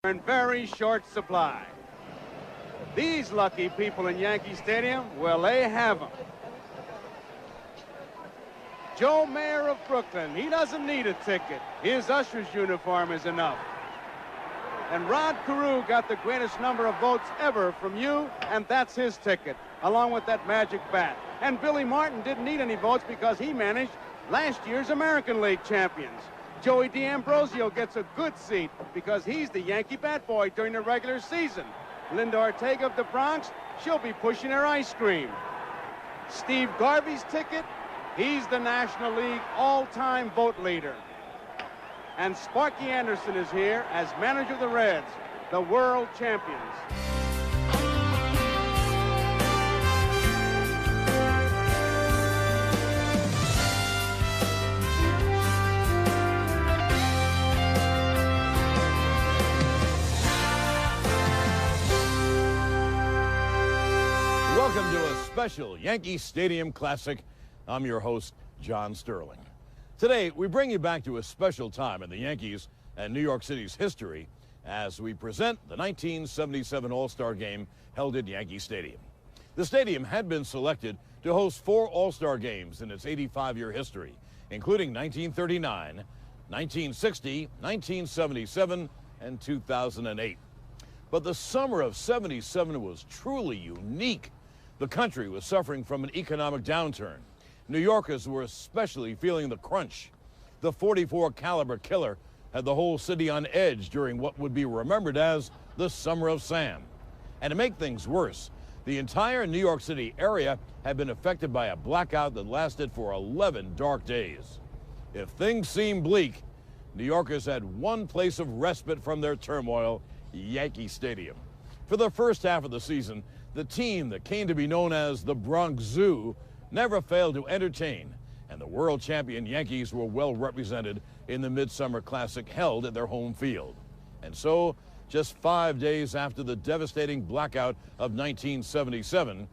in very short supply. These lucky people in Yankee Stadium, well, they have them. Joe Mayer of Brooklyn, he doesn't need a ticket. His usher's uniform is enough. And Rod Carew got the greatest number of votes ever from you, and that's his ticket, along with that magic bat. And Billy Martin didn't need any votes because he managed last year's American League champions. Joey D'Ambrosio gets a good seat because he's the Yankee bat boy during the regular season. Linda Ortega of the Bronx, she'll be pushing her ice cream. Steve Garvey's ticket, he's the National League all-time vote leader. And Sparky Anderson is here as manager of the Reds, the world champions. Welcome to a special Yankee Stadium Classic. I'm your host, John Sterling. Today, we bring you back to a special time in the Yankees and New York City's history as we present the 1977 All-Star Game held at Yankee Stadium. The stadium had been selected to host 4 All-Star Games in its 85-year history, including 1939, 1960, 1977, and 2008. But the summer of '77 was truly unique. The country was suffering from an economic downturn. New Yorkers were especially feeling the crunch. The .44 caliber killer had the whole city on edge during what would be remembered as the Summer of Sam. And to make things worse, the entire New York City area had been affected by a blackout that lasted for 11 dark days. If things seemed bleak, New Yorkers had one place of respite from their turmoil: Yankee Stadium. For the first half of the season, the team that came to be known as the Bronx Zoo never failed to entertain, and the world champion Yankees were well represented in the Midsummer Classic held at their home field. And so, just 5 days after the devastating blackout of 1977,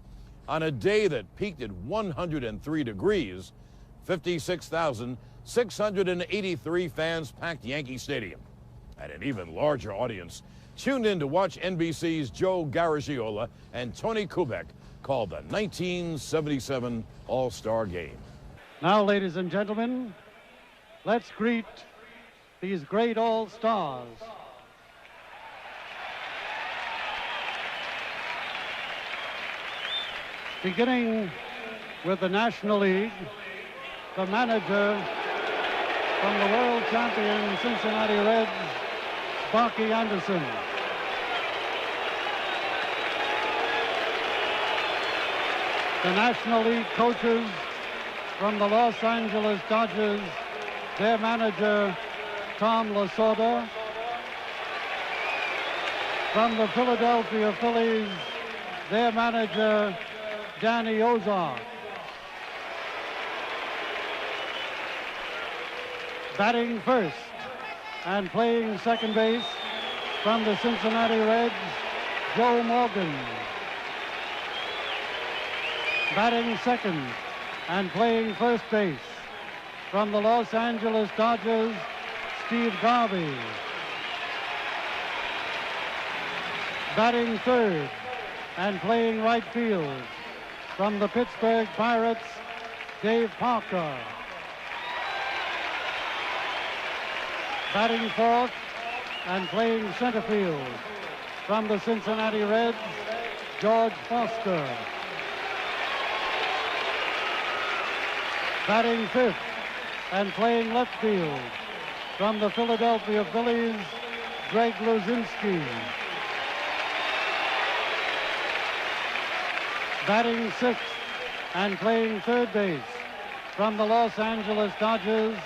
on a day that peaked at 103 degrees, 56,683 fans packed Yankee Stadium, and an even larger audience tuned in to watch NBC's Joe Garagiola and Tony Kubek call the 1977 All-Star Game. Now, ladies and gentlemen, let's greet these great All-Stars. Beginning with the National League, the manager from the world champion Cincinnati Reds, Sparky Anderson. The National League coaches from the Los Angeles Dodgers, their manager, Tom Lasorda. From the Philadelphia Phillies, their manager, Danny Ozark. Batting first and playing second base from the Cincinnati Reds, Joe Morgan. Batting second and playing first base from the Los Angeles Dodgers, Steve Garvey. Batting third and playing right field from the Pittsburgh Pirates, Dave Parker. Batting fourth and playing center field from the Cincinnati Reds, George Foster. Batting fifth and playing left field from the Philadelphia Phillies, Greg Luzinski. Batting sixth and playing third base from the Los Angeles Dodgers,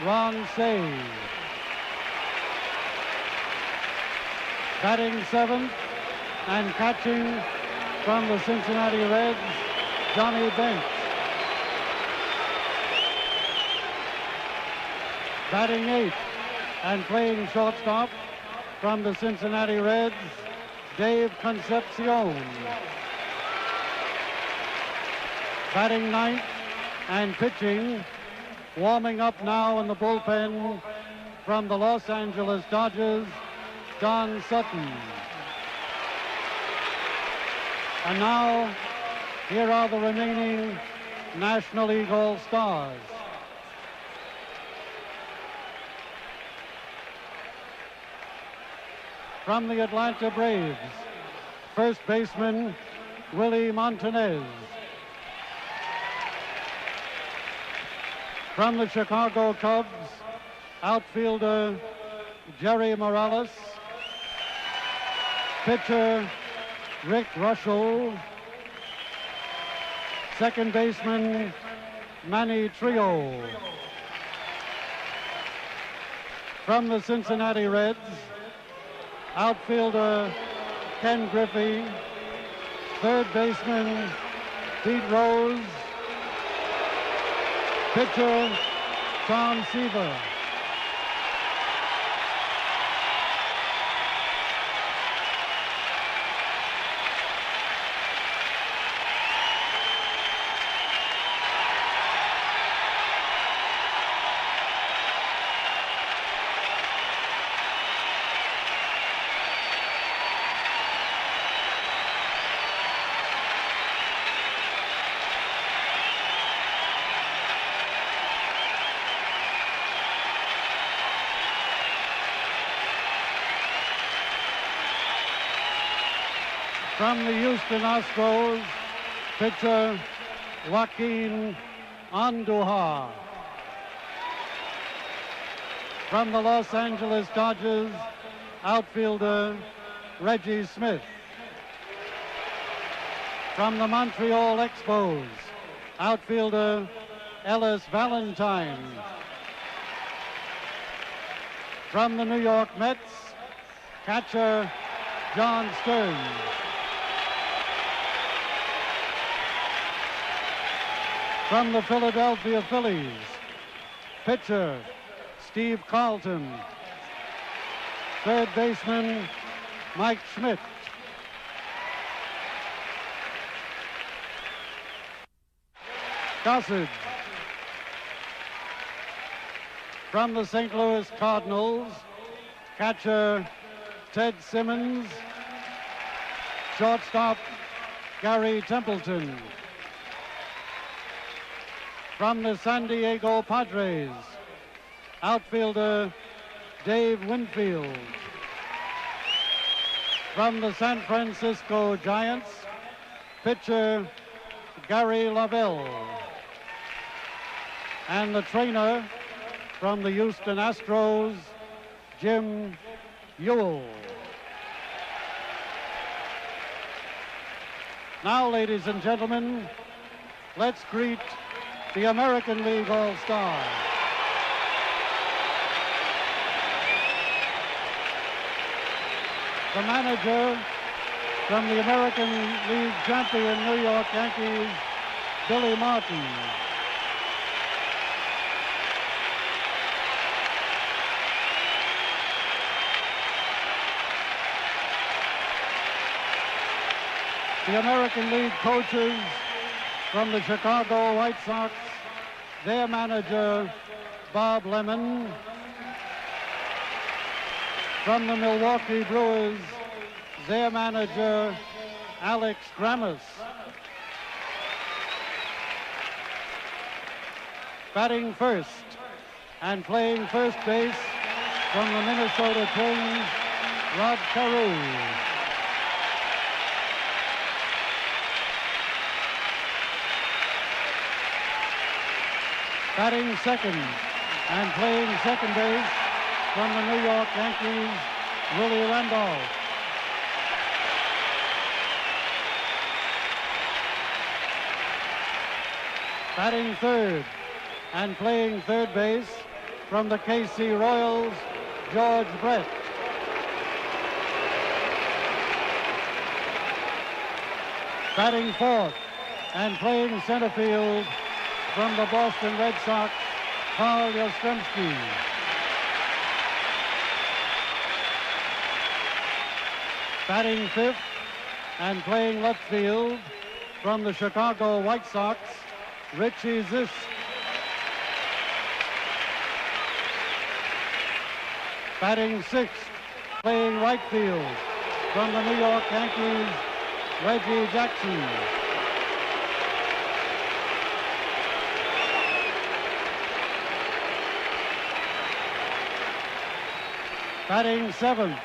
Ron Cey. Batting seventh and catching from the Cincinnati Reds, Johnny Bench. Batting eighth and playing shortstop from the Cincinnati Reds, Dave Concepcion. Batting ninth and pitching, warming up now in the bullpen from the Los Angeles Dodgers, Don Sutton. And now, here are the remaining National League All-Stars. From the Atlanta Braves, first baseman Willie Montanez. From the Chicago Cubs, outfielder Jerry Morales. Pitcher Rick Russell. Second baseman Manny Trio. From the Cincinnati Reds, outfielder Ken Griffey. Third baseman Pete Rose. Pitcher Tom Seaver. From the Houston Astros, pitcher Joaquin Andujar. From the Los Angeles Dodgers, outfielder Reggie Smith. From the Montreal Expos, outfielder Ellis Valentine. From the New York Mets, catcher John Stearns. From the Philadelphia Phillies, pitcher Steve Carlton. Third baseman Mike Schmidt. Gossage. From the St. Louis Cardinals, catcher Ted Simmons. Shortstop Gary Templeton. From the San Diego Padres, outfielder Dave Winfield. From the San Francisco Giants, pitcher Gary Lavelle. And the trainer from the Houston Astros, Jim Ewell. Now, ladies and gentlemen, let's greet the American League All-Stars. The manager from the American League champion New York Yankees, Billy Martin. The American League coaches from the Chicago White Sox, their manager, Bob Lemon. From the Milwaukee Brewers, their manager, Alex Grammas. Batting first and playing first base from the Minnesota Twins, Rod Carew. Batting second and playing second base from the New York Yankees, Willie Randolph. Batting third and playing third base from the KC Royals, George Brett. Batting fourth and playing center field from the Boston Red Sox, Carl Yastrzemski. Batting fifth and playing left field from the Chicago White Sox, Richie Zisk. Batting sixth Playing right field from the New York Yankees, Reggie Jackson. Batting seventh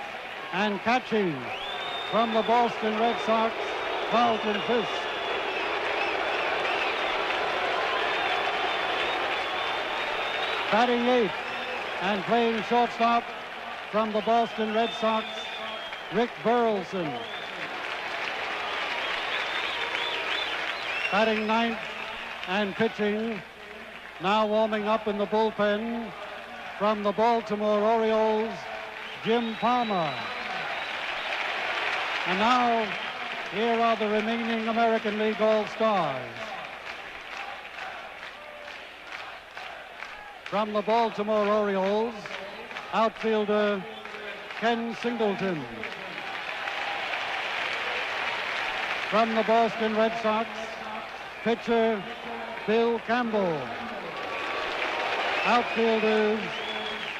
and catching from the Boston Red Sox, Carlton Fisk. Batting eighth and playing shortstop from the Boston Red Sox, Rick Burleson. Batting ninth and pitching, now warming up in the bullpen from the Baltimore Orioles, Jim Palmer. And now, here are the remaining American League All-Stars. From the Baltimore Orioles, outfielder Ken Singleton. From the Boston Red Sox, pitcher Bill Campbell. Outfielders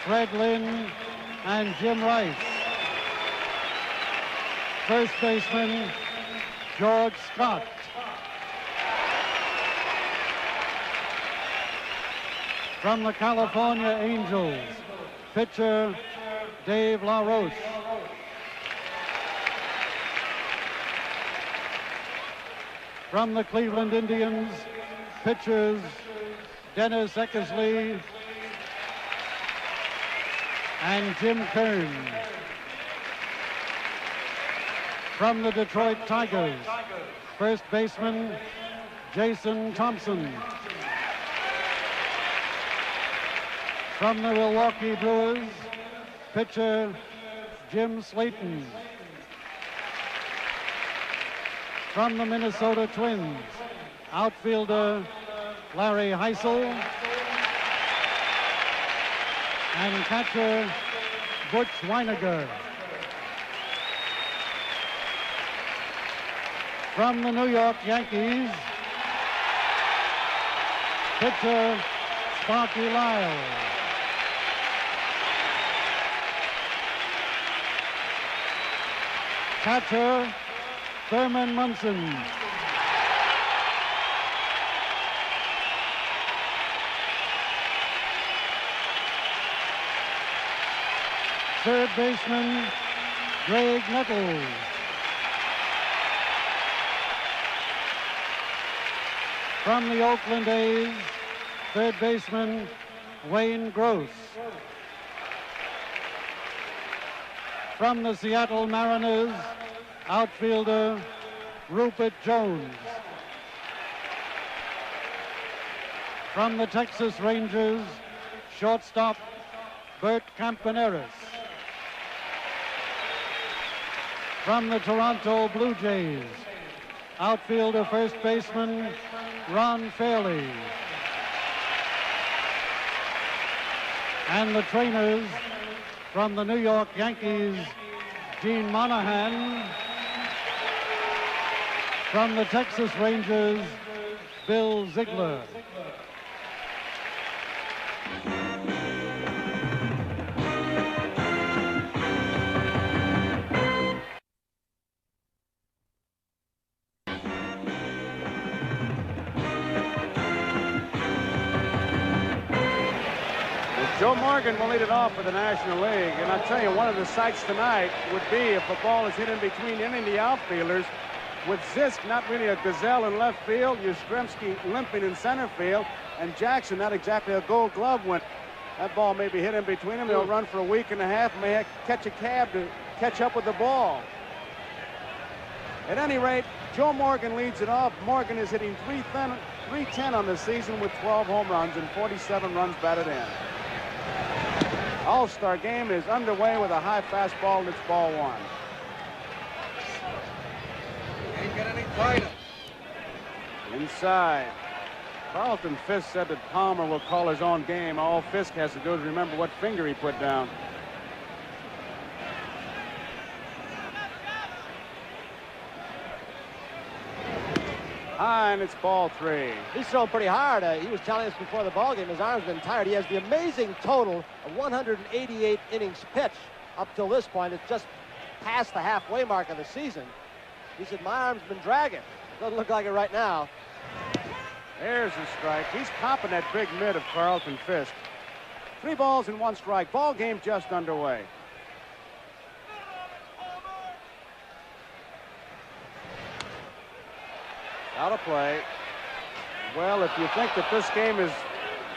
Fred Lynn and Jim Rice. First baseman George Scott. From the California Angels, pitcher Dave LaRoche. From the Cleveland Indians, pitchers Dennis Eckersley and Jim Kern. From the Detroit Tigers, first baseman Jason Thompson. From the Milwaukee Brewers, pitcher Jim Slayton. From the Minnesota Twins, outfielder Larry Heisel and catcher Butch Weiniger. From the New York Yankees, pitcher Sparky Lyle. Catcher Thurman Munson. Third baseman Greg Nettles. From the Oakland A's, third baseman Wayne Gross. From the Seattle Mariners, outfielder Rupert Jones. From the Texas Rangers, shortstop Bert Campaneris. From the Toronto Blue Jays, outfielder first baseman Ron Fairley. And the trainers from the New York Yankees, Gene Monahan. From the Texas Rangers, Bill Ziegler. Joe Morgan will lead it off for the National League. And I'll tell you, one of the sights tonight would be if the ball is hit in between any of the outfielders, with Zisk not really a gazelle in left field, Yastrzemski limping in center field, and Jackson not exactly a Gold Glove winner. That ball may be hit in between them. He'll run for a week and a half, may catch a cab to catch up with the ball. At any rate, Joe Morgan leads it off. Morgan is hitting .310 on the season with 12 home runs and 47 runs batted in. All-Star game is underway with a high fastball, and it's ball one. Ain't got any tighter. Inside. Carlton Fisk said that Palmer will call his own game. All Fisk has to do is remember what finger he put down. High, and it's ball three. He's thrown pretty hard. He was telling us before the ball game his arm's been tired. He has the amazing total of 188 innings pitched. up till this point. It's just past the halfway mark of the season. He said, my arm's been dragging. Doesn't look like it right now. There's a strike. He's popping that big mid of Carlton Fisk. 3 balls and 1 strike. Ball game just underway. Out of play. Well, if you think that this game is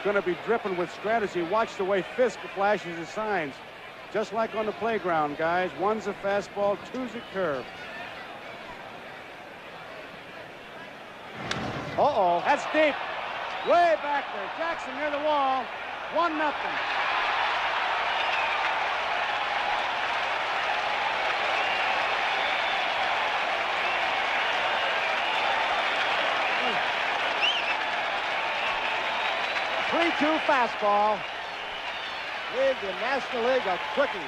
going to be dripping with strategy, watch the way Fisk flashes his signs. Just like on the playground, guys. 1's a fastball, 2's a curve. Uh-oh. That's deep. Way back there. Jackson near the wall. 1-0. Three-two fastball. With the National League a quickie.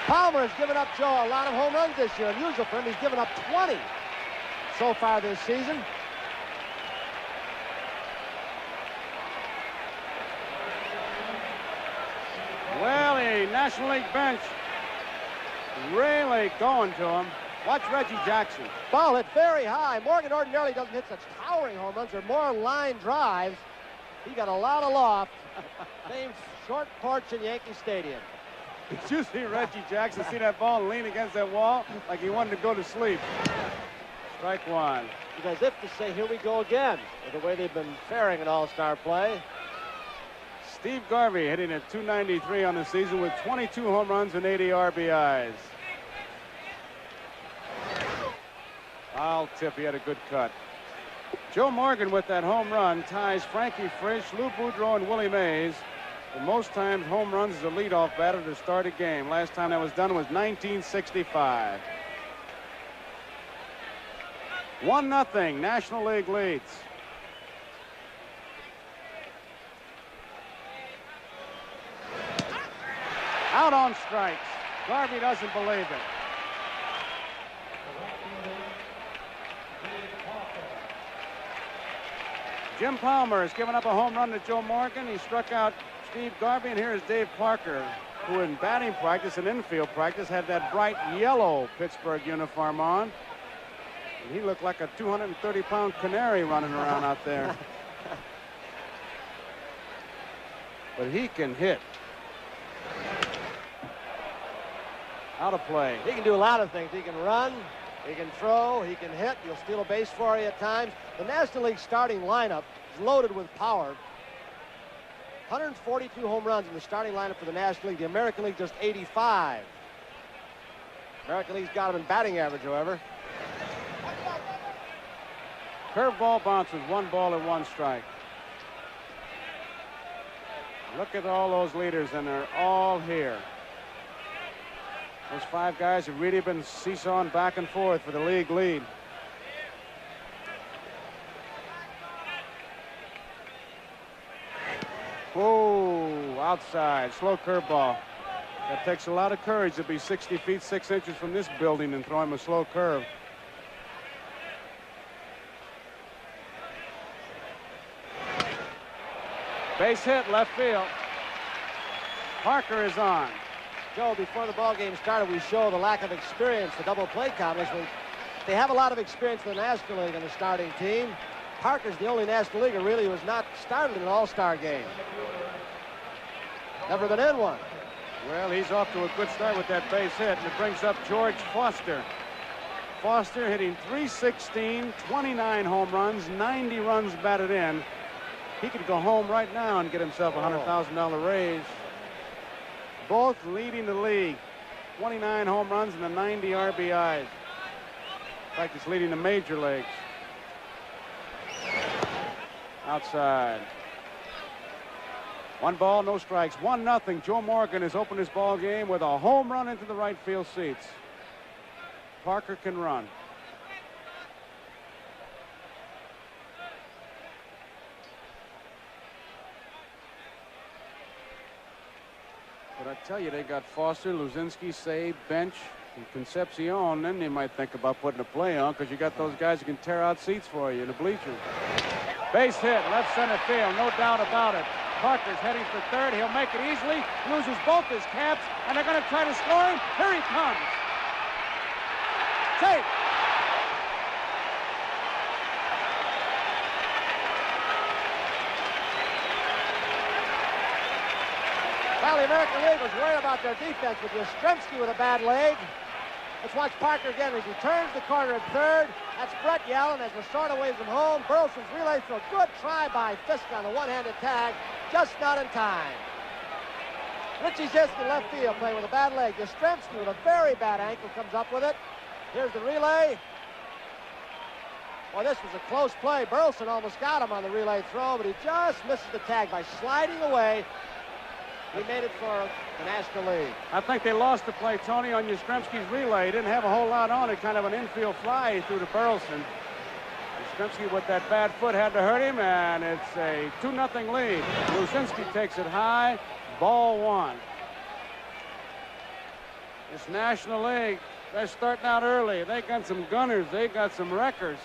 Palmer has given up, Joe, a lot of home runs this year. Unusual for him. He's given up 20 so far this season. Well, the National League bench really going to him. Watch Reggie Jackson. Ball hit very high. Morgan ordinarily doesn't hit such towering home runs. They're more line drives. He got a lot of loft. Same short porch in Yankee Stadium. Did you see Reggie Jackson see that ball lean against that wall like he wanted to go to sleep? Strike 1. As if to say, here we go again, with the way they've been faring in all-star play. Steve Garvey hitting at .293 on the season with 22 home runs and 80 RBIs. I'll tip he had a good cut. Joe Morgan with that home run ties Frankie Frisch, Lou Boudreau, and Willie Mays for most times home runs as a leadoff batter to start a game. Last time that was done was 1965. 1-0. National League leads. Out on strikes. Garvey doesn't believe it. Jim Palmer has given up a home run to Joe Morgan. He struck out Steve Garvey, and here is Dave Parker, who in batting practice and infield practice had that bright yellow Pittsburgh uniform on. And he looked like a 230-pound canary running around out there. But he can hit. Out of play. He can do a lot of things. He can run, he can throw, he can hit. He'll steal a base for you at times. The National League starting lineup is loaded with power. 142 home runs in the starting lineup for the National League. The American League just 85. American League's got him in batting average, however. Curveball bounces, 1 ball and 1 strike. Look at all those leaders, and they're all here. Those 5 guys have really been seesawing back and forth for the league lead. Whoa, outside, slow curveball. That takes a lot of courage to be 60 feet 6 inches from this building and throw him a slow curve. Base hit, left field. Parker is on. Joe, before the ball game started, we show the lack of experience, the double play combination. They have a lot of experience in the National League on the starting team. Parker's the only National Leaguer really who has not started in an all-star game. Never been in one. Well, he's off to a good start with that base hit, and it brings up George Foster. Foster hitting .316, 29 home runs, 90 runs batted in. He could go home right now and get himself a $100,000 raise. Both leading the league. 29 home runs and the 90 RBIs. In fact, it's leading the major leagues. Outside. 1 ball, no strikes. 1-0. Joe Morgan has opened his ball game with a home run into the right field seats. Parker can run. But I tell you, they got Foster, Luzinski, Sabe, Bench, and Concepcion. Then they might think about putting a play on, because you got those guys who can tear out seats for you in the bleachers. Base hit, left center field, no doubt about it. Parker's heading for third. He'll make it easily. Loses both his caps, and they're going to try to score him. Here he comes. Safe. Well, the American League was worried about their defense with Yastrzemski with a bad leg. Let's watch Parker again as he turns the corner at third. That's Brett yelling as Lasorda waves him home. Burleson's relay throw. Good try by Fisk on the one-handed tag. Just not in time. Richie Zisk in left field playing with a bad leg. Yastrzemski with a very bad ankle comes up with it. Here's the relay. Well, this was a close play. Burleson almost got him on the relay throw, but he just misses the tag by sliding away. He made it for the National League. I think they lost the play, Tony, on Yastrzemski's relay. He didn't have a whole lot on it, kind of an infield fly he threw to Burleson. Yastrzemski with that bad foot had to hurt him, and it's a 2-0 lead. Luzinski takes it high, ball one. This National League, they're starting out early. They got some gunners, they got some wreckers.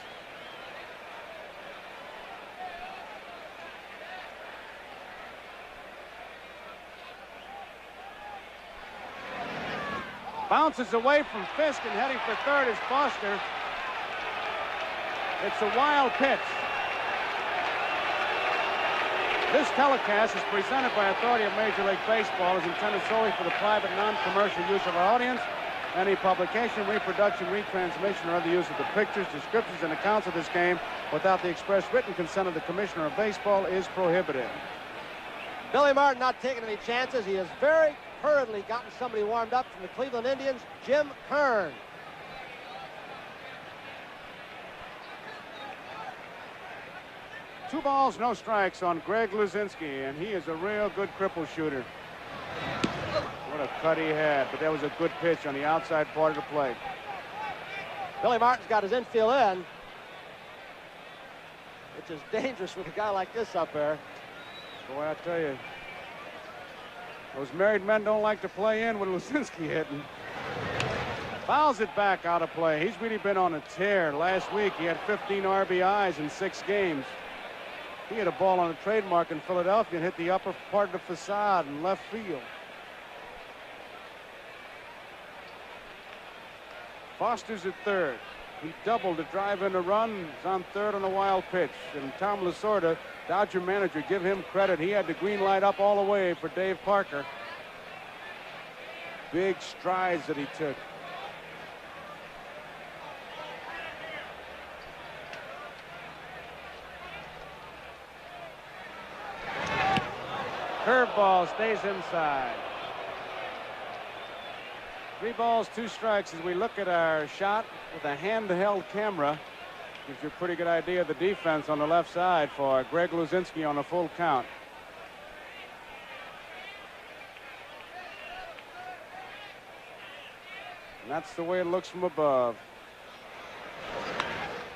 Bounces away from Fisk and heading for third is Foster. It's a wild pitch. This telecast is presented by authority of Major League Baseball, is intended solely for the private, non-commercial use of our audience. Any publication, reproduction, retransmission, or other use of the pictures, descriptions, and accounts of this game without the express written consent of the Commissioner of Baseball is prohibited. Billy Martin not taking any chances. He has very hurriedly gotten somebody warmed up from the Cleveland Indians, Jim Kern. Two balls, no strikes on Greg Luzinski, and he is a real good cripple shooter. What a cut he had, but that was a good pitch on the outside part of the plate. Billy Martin's got his infield in, which is dangerous with a guy like this up there. Boy, I tell you, those married men don't like to play in with Luzinski hitting. Fouls it back out of play. He's really been on a tear. Last week, he had 15 RBIs in 6 games. He had a ball on a trademark in Philadelphia and hit the upper part of the facade in left field. Foster's at third. He doubled to drive in a run. He's on third on a wild pitch. And Tom Lasorda, Dodger manager, give him credit. He had the green light up all the way for Dave Parker. Big strides that he took. Curveball stays inside. 3 balls, 2 strikes as we look at our shot with a handheld camera. Gives you a pretty good idea of the defense on the left side for Greg Luzinski on a full count. And that's the way it looks from above.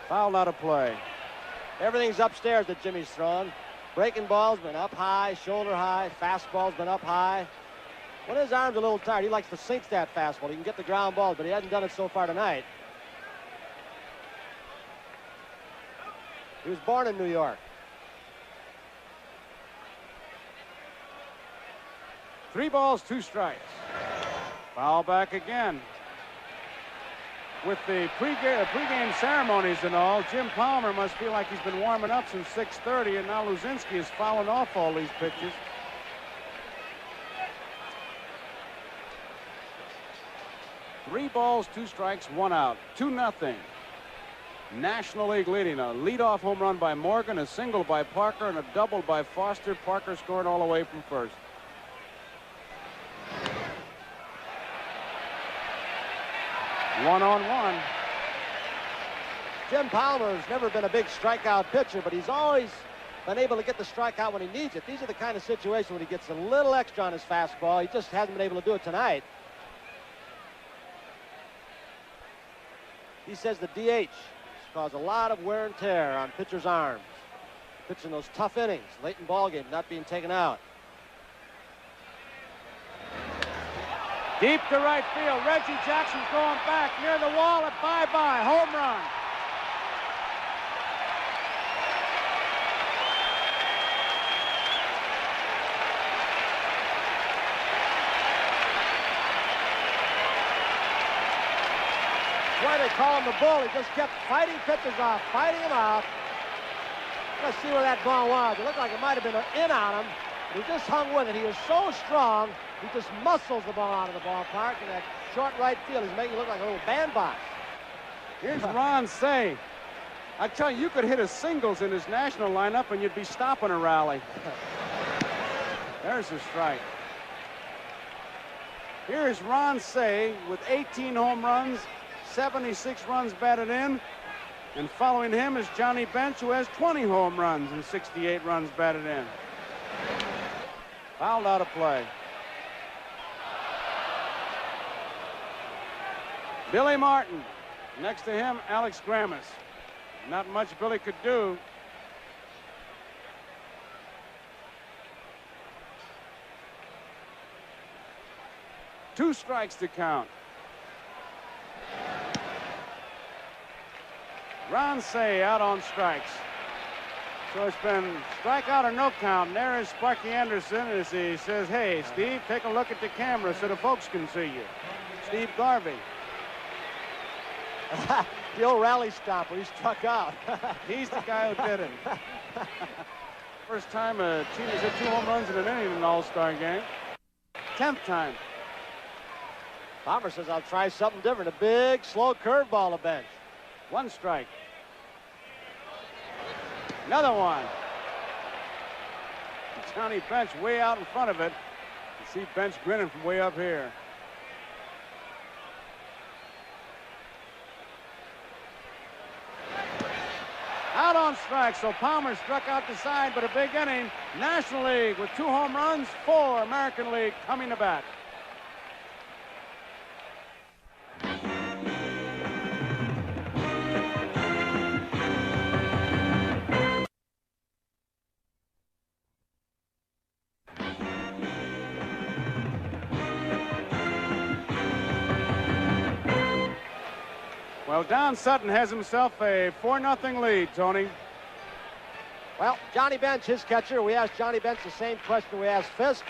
Foul out of play. Everything's upstairs that Jimmy's thrown. Breaking ball's been up high, shoulder high. Fastball's been up high. When his arm's a little tired, he likes to sink that fastball. He can get the ground balls, but he hasn't done it so far tonight. He was born in New York. 3 balls, 2 strikes. Foul back again. With the pregame ceremonies and all, Jim Palmer must feel like he's been warming up since 6:30, and now Luzinski is fouling off all these pitches. 3 balls, 2 strikes, 1 out. 2-0. National League leading. A leadoff home run by Morgan, a single by Parker, and a double by Foster. Parker scored all the way from first. One-on-one. Jim Palmer's never been a big strikeout pitcher, but he's always been able to get the strikeout when he needs it. These are the kind of situations when he gets a little extra on his fastball. He just hasn't been able to do it tonight. He says the DH caused a lot of wear and tear on pitchers' arms. Pitching those tough innings, late in ball game, not being taken out. Deep to right field. Reggie Jackson's going back near the wall at bye-bye. Home run. That's why they call him the Bull. He just kept fighting pitchers off, fighting him out. Let's see where that ball was. It looked like it might have been in on him. He just hung with it. He was so strong, he just muscles the ball out of the ballpark. And that short right field, he's making it look like a little bandbox. Here's Ron Say. I tell you, you could hit a singles in his national lineup and you'd be stopping a rally. There's a strike. Here is Ron Say with 18 home runs, 76 runs batted in. And following him is Johnny Bench, who has 20 home runs and 68 runs batted in. Fouled out of play. Billy Martin. Next to him, Alex Grammas. Not much Billy could do. Two strikes to count. Ron Say out on strikes. So it's been strikeout or no count. And there is Sparky Anderson as he says, hey, Steve, take a look at the camera so the folks can see you. Steve Garvey. The old rally stopper, he struck out. He's the guy who did it. First time a team has hit 2 home runs in an inning in an all-star game. 10th time. Palmer says, I'll try something different. A big, slow curveball to Bench. 1 strike. Another one. Johnny Bench way out in front of it. You see Bench grinning from way up here. Out on strike, so Palmer struck out the side, but a big inning. National League with 2 home runs, 4 American League coming to bat. Well, Don Sutton has himself a 4-0 lead, Tony. Well, Johnny Bench, his catcher. We asked Johnny Bench the same question we asked Fisk.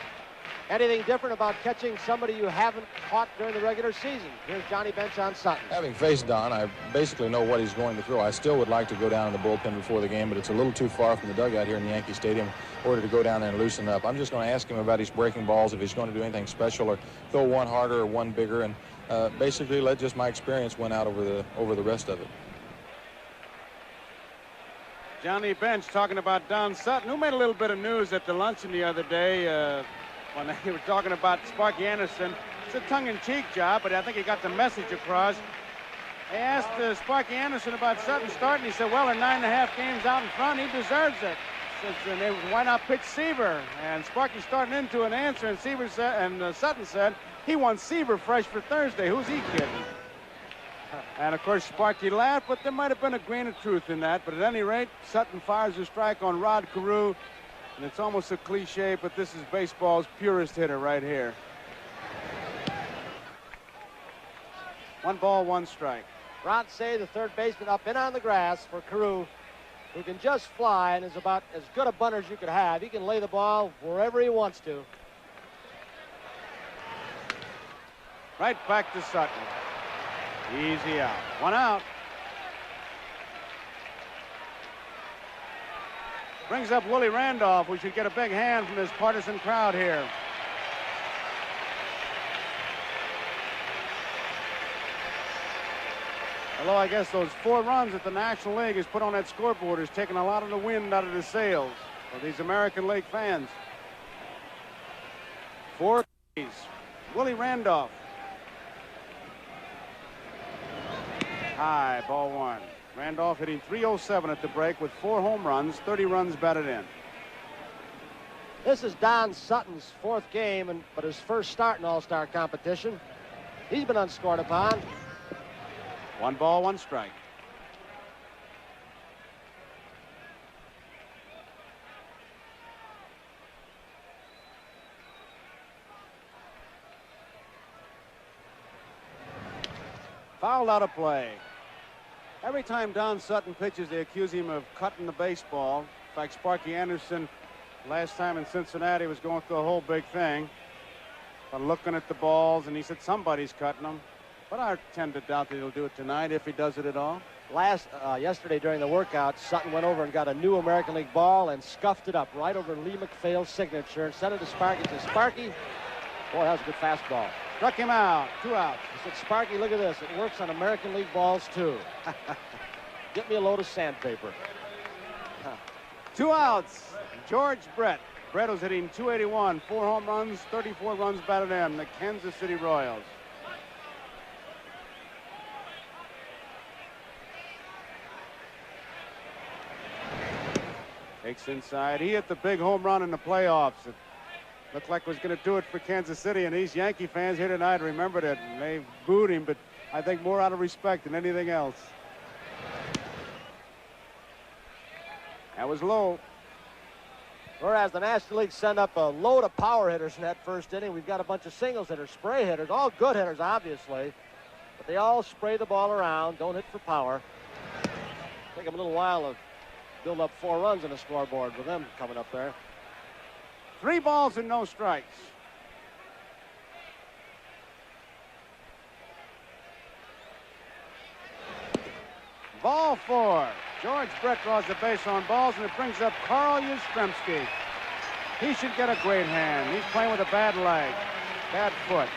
Anything different about catching somebody you haven't caught during the regular season? Here's Johnny Bench on Sutton. Having faced Don, I basically know what he's going to throw. I still would like to go down in the bullpen before the game, but it's a little too far from the dugout here in Yankee Stadium in order to go down there and loosen up. I'm just going to ask him about his breaking balls, if he's going to do anything special or throw one harder or one bigger, and basically let just my experience win out over the rest of it. Johnny Bench talking about Don Sutton, who made a little bit of news at the luncheon the other day when they were talking about Sparky Anderson. It's a tongue-in-cheek job, but I think he got the message across. They asked Sparky Anderson about Sutton starting. He said, well, they're 9.5 games out in front. He deserves it. Says, why not pitch Seaver? And Sparky starting into an answer, and Seaver said, and Sutton said, he wants Seaver fresh for Thursday. Who's he kidding? And, of course, Sparky laughed, but there might have been a grain of truth in that. But at any rate, Sutton fires a strike on Rod Carew. And it's almost a cliche, but this is baseball's purest hitter right here. 1 ball, 1 strike. Ron Say, the third baseman, up in on the grass for Carew, who can just fly and is about as good a bunter as you could have. He can lay the ball wherever he wants to. Right back to Sutton. Easy out. 1 out. Brings up Willie Randolph, who should get a big hand from this partisan crowd here. Although I guess those 4 runs that the National League has put on that scoreboard has taken a lot of the wind out of the sails of these American League fans. 4 Ks. Willie Randolph. High, ball 1. Randolph hitting .307 at the break with 4 home runs, 30 runs batted in. This is Don Sutton's 4th game, but his first start in All-Star competition. He's been unscored upon. 1 ball, 1 strike. Fouled out of play. Every time Don Sutton pitches, they accuse him of cutting the baseball. In fact, Sparky Anderson, last time in Cincinnati, was going through a whole big thing. But looking at the balls, and he said somebody's cutting them. But I tend to doubt that he'll do it tonight, if he does it at all. Yesterday during the workout, Sutton went over and got a new American League ball and scuffed it up right over Lee McPhail's signature and sent it to Sparky. He said, Sparky, boy, that was a good fastball. Struck him out. 2 outs. He said, Sparky, look at this. It works on American League balls, too. Get me a load of sandpaper. 2 outs. George Brett. Brett was hitting .281, 4 home runs, 34 runs batted in, the Kansas City Royals. Takes inside. He hit the big home run in the playoffs. It looked like it was going to do it for Kansas City, and these Yankee fans here tonight remembered it, and they booed him, but I think more out of respect than anything else. That was low. Whereas the National League sent up a load of power hitters in that first inning, we've got a bunch of singles hitters, spray hitters, all good hitters, obviously, but they all spray the ball around, don't hit for power. Take them a little while to build up 4 runs on the scoreboard with them coming up there. 3 balls and no strikes. Ball 4. George Brett draws the base on balls, and it brings up Carl Yastrzemski. He should get a great hand. He's playing with a bad leg, bad foot.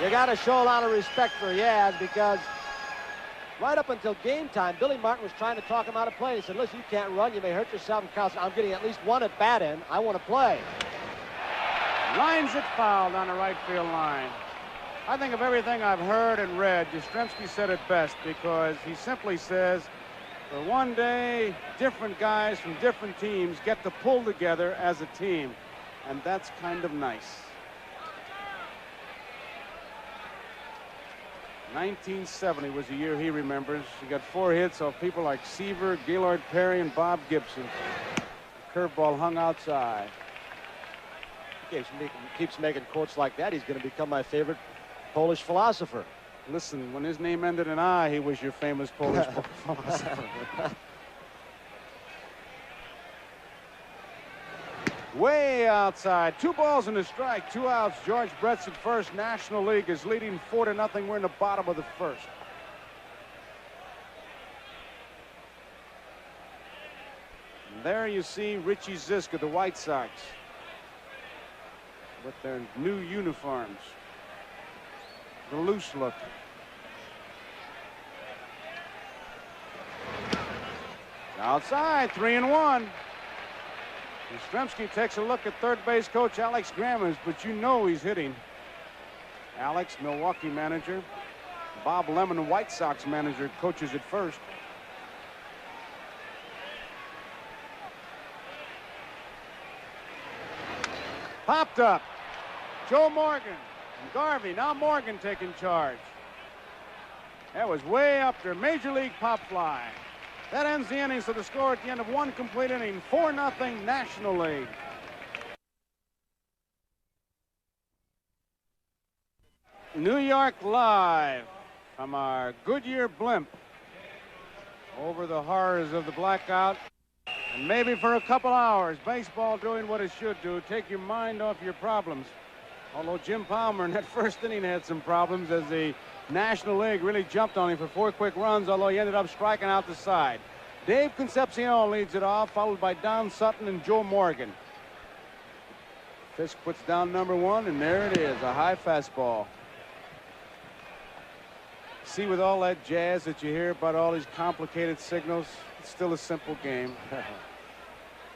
You got to show a lot of respect for Yaz, because right up until game time, Billy Martin was trying to talk him out of play. He said, listen, you can't run. You may hurt yourself. And Carl said, I'm getting at least 1 at bat in. I want to play. Lines it foul down the right field line. I think of everything I've heard and read, Yastrzemski said it best, because he simply says, for one day, different guys from different teams get to pull together as a team, and that's kind of nice. 1970 was the year he remembers. He got 4 hits off people like Seaver, Gaylord Perry, and Bob Gibson. The curveball hung outside. Keeps making quotes like that, he's going to become my favorite Polish philosopher. Listen, when his name ended in I, he was your famous Polish philosopher. Way outside. 2 balls and a strike. 2 outs. George Brett's at first. National League is leading 4-0. We're in the bottom of the first. And there you see Richie Zisk of the White Sox with their new uniforms. The loose look. Outside, 3-1. Yastrzemski takes a look at third base coach Alex Grammons, but you know he's hitting. Alex, Milwaukee manager. Bob Lemon, White Sox manager, coaches at first. Popped up. Joe Morgan and Garvey. Now Morgan taking charge. That was way up there. Major League pop fly. That ends the inning, so the score at the end of 1 complete inning, 4-0 National League. New York live from our Goodyear blimp over the horrors of the blackout. And maybe for a couple hours, baseball doing what it should do, take your mind off your problems. Although Jim Palmer in that first inning had some problems as the National League really jumped on him for 4 quick runs, although he ended up striking out the side. Dave Concepcion leads it off, followed by Don Sutton and Joe Morgan. Fisk puts down number 1, and there it is, a high fastball. See, with all that jazz that you hear about all these complicated signals, it's still a simple game.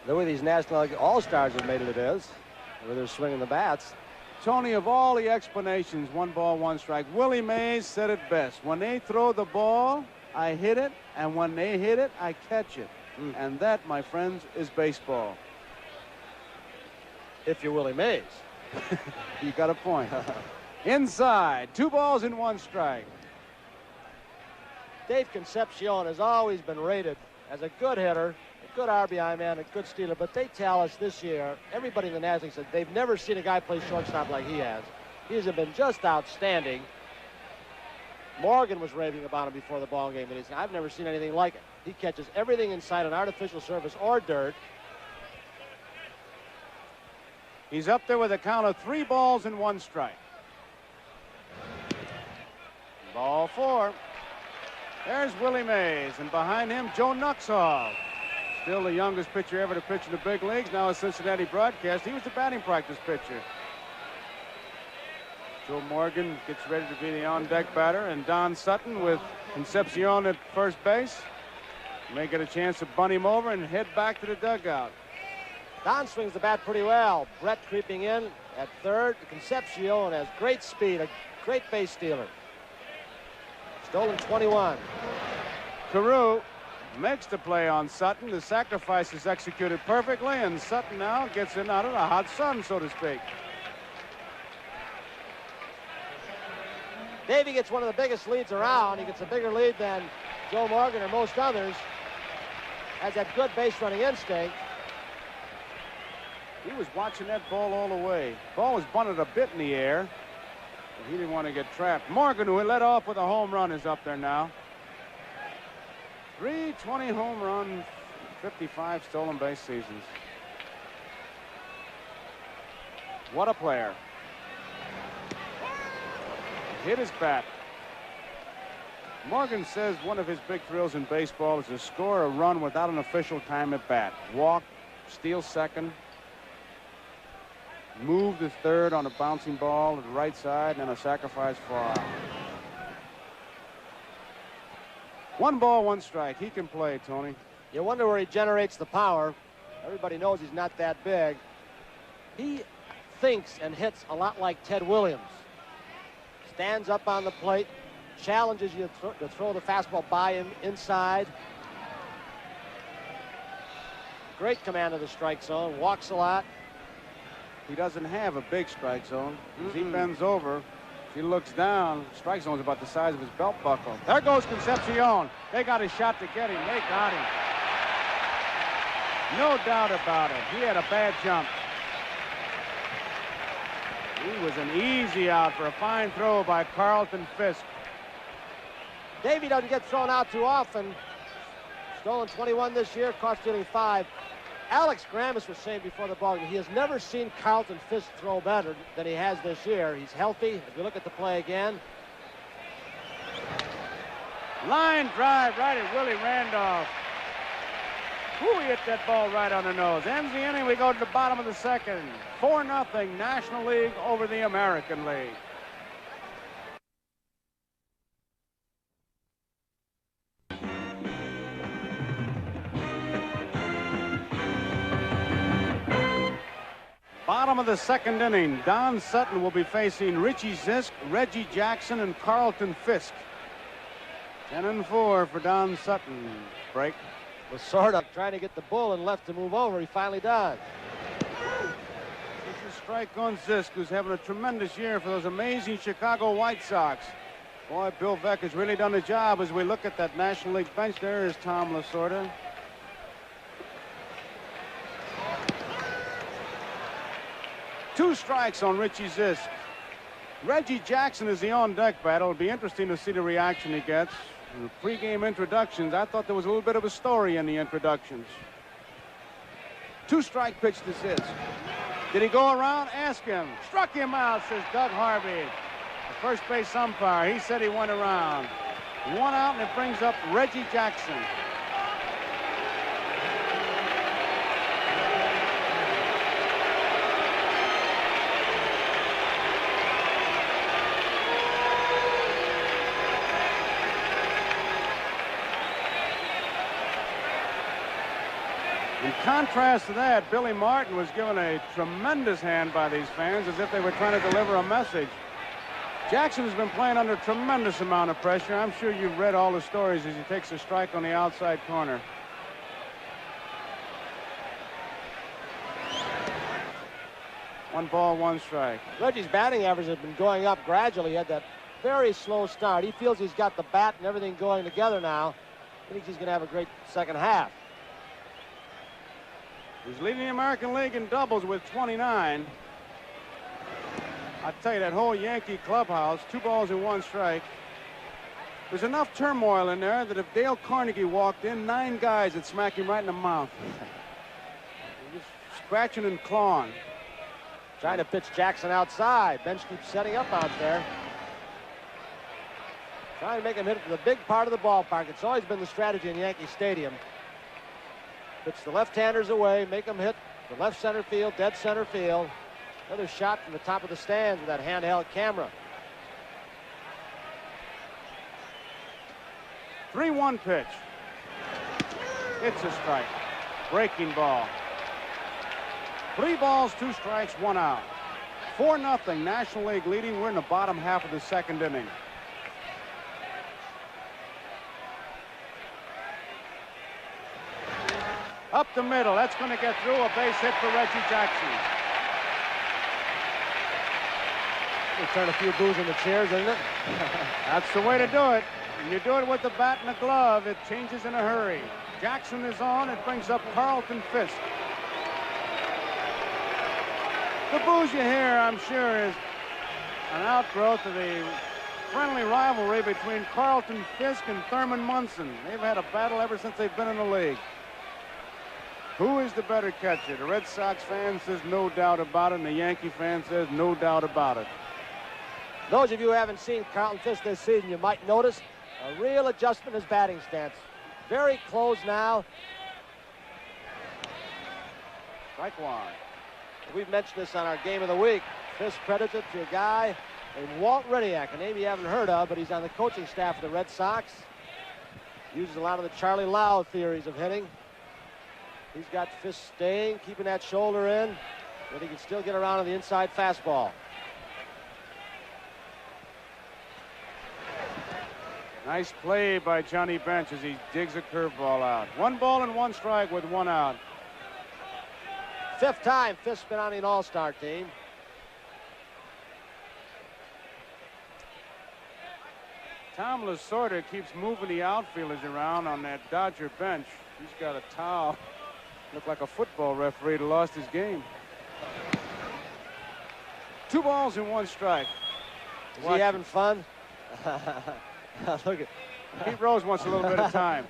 The way these National League All-Stars have made it is, where they're swinging the bats. Tony, of all the explanations, 1 ball, 1 strike, Willie Mays said it best. When they throw the ball, I hit it, and when they hit it, I catch it. And that, my friends, is baseball. If you're Willie Mays. You got a point. Inside, 2 balls and 1 strike. Dave Concepcion has always been rated as a good hitter, a good RBI man, a good stealer, but they tell us this year, everybody in the National League said they've never seen a guy play shortstop like he has. He has been just outstanding. Morgan was raving about him before the ball game, and he said, I've never seen anything like it. He catches everything inside an artificial surface or dirt. He's up there with a count of 3 balls and 1 strike. Ball 4. There's Willie Mays, and behind him, Joe Nuxhall. Still the youngest pitcher ever to pitch in the big leagues, now a Cincinnati broadcast. He was the batting practice pitcher. Joe Morgan gets ready to be the on-deck batter, and Don Sutton with Concepcion at first base may get a chance to bunt him over and head back to the dugout. Don swings the bat pretty well. Brett creeping in at third. Concepcion has great speed, a great base stealer. Stolen 21. Carew makes the play on Sutton. The sacrifice is executed perfectly, and Sutton now gets in out of the hot sun, so to speak. Davey gets one of the biggest leads around. He gets a bigger lead than Joe Morgan or most others. Has that good base running instinct. He was watching that ball all the way. Ball was bunted a bit in the air, but he didn't want to get trapped. Morgan, who led off with a home run, is up there now. 320 home run, 55 stolen base seasons. What a player. Hit his bat. Morgan says one of his big thrills in baseball is to score a run without an official time at bat. Walk, steal second, move to third on a bouncing ball to the right side, and then a sacrifice fly. 1 ball, 1 strike. He can play, Tony. You wonder where he generates the power. Everybody knows he's not that big. He thinks and hits a lot like Ted Williams. Stands up on the plate, challenges you to throw the fastball by him inside. Great command of the strike zone, walks a lot. He doesn't have a big strike zone. As he bends over, if he looks down, strike zone's about the size of his belt buckle. There goes Concepcion. They got a shot to get him. They got him. No doubt about it. He had a bad jump. He was an easy out for a fine throw by Carlton Fisk. Davey doesn't get thrown out too often. Stolen 21 this year, caught stealing 5. Alex Grammas was saying before the ball game, he has never seen Carlton Fisk throw better than he has this year. He's healthy. If you look at the play again. Line drive right at Willie Randolph. Who hit that ball right on the nose. Ends the inning. We go to the bottom of the second. 4-0 National League over the American League. Bottom of the second inning. Don Sutton will be facing Richie Zisk, Reggie Jackson, and Carlton Fisk. 10-4 for Don Sutton. Break. Was sort of trying to get the bull and left to move over. He finally does. This is strike on Zisk, who's having a tremendous year for those amazing Chicago White Sox. Boy, Bill Veeck has really done the job as we look at that National League bench. There is Tom Lasorda. Two strikes on Richie Zisk. Reggie Jackson is the on-deck batter. It'll be interesting to see the reaction he gets. In the pregame introductions, I thought there was a little bit of a story in the introductions. 2-strike pitch to Zisk. Did he go around? Ask him. Struck him out, says Doug Harvey, the first base umpire. He said he went around. 1 out, and it brings up Reggie Jackson. In contrast to that, Billy Martin was given a tremendous hand by these fans as if they were trying to deliver a message. Jackson has been playing under a tremendous amount of pressure. I'm sure you've read all the stories as he takes a strike on the outside corner. One ball, 1 strike. Reggie's batting average has been going up gradually. He had that very slow start. He feels he's got the bat and everything going together now. He thinks he's going to have a great second half. He's leading the American League in doubles with 29. I tell you, that whole Yankee clubhouse, 2 balls and 1 strike. There's enough turmoil in there that if Dale Carnegie walked in, 9 guys would smack him right in the mouth. Just scratching and clawing. Trying to pitch Jackson outside. Bench keeps setting up out there. Trying to make him hit it to the big part of the ballpark. It's always been the strategy in Yankee Stadium. Pitch the left-handers away, make them hit the left center field, dead center field. Another shot from the top of the stands with that handheld camera. 3-1 pitch. It's a strike. Breaking ball. 3 balls, 2 strikes, 1 out. 4-0, National League leading. We're in the bottom half of the second inning. Up the middle. That's going to get through. A base hit for Reggie Jackson. We'll turn a few boos in the chairs, isn't it? That's the way to do it. When you do it with the bat and the glove, it changes in a hurry. Jackson is on. It brings up Carlton Fisk. The boos you hear, I'm sure, is an outgrowth of the friendly rivalry between Carlton Fisk and Thurman Munson. They've had a battle ever since they've been in the league. Who is the better catcher? The Red Sox fan says no doubt about it, and the Yankee fan says no doubt about it. Those of you who haven't seen Carlton Fisk this season, you might notice a real adjustment in his batting stance. Very close now. Strike one. We've mentioned this on our Game of the Week. Fisk credits it to a guy named Walt Rediak, a name you haven't heard of, but he's on the coaching staff of the Red Sox. Uses a lot of the Charlie Lau theories of hitting. He's got Fisk staying, keeping that shoulder in, but he can still get around on the inside fastball. Nice play by Johnny Bench as he digs a curveball out. 1 ball and 1 strike with 1 out. 5th time Fisk's been on the All-Star team. Tom Lasorda keeps moving the outfielders around on that Dodger bench. He's got a towel. Looked like a football referee that lost his game. 2 balls and 1 strike. Is he having fun? Look at Pete Rose wants a little bit of time.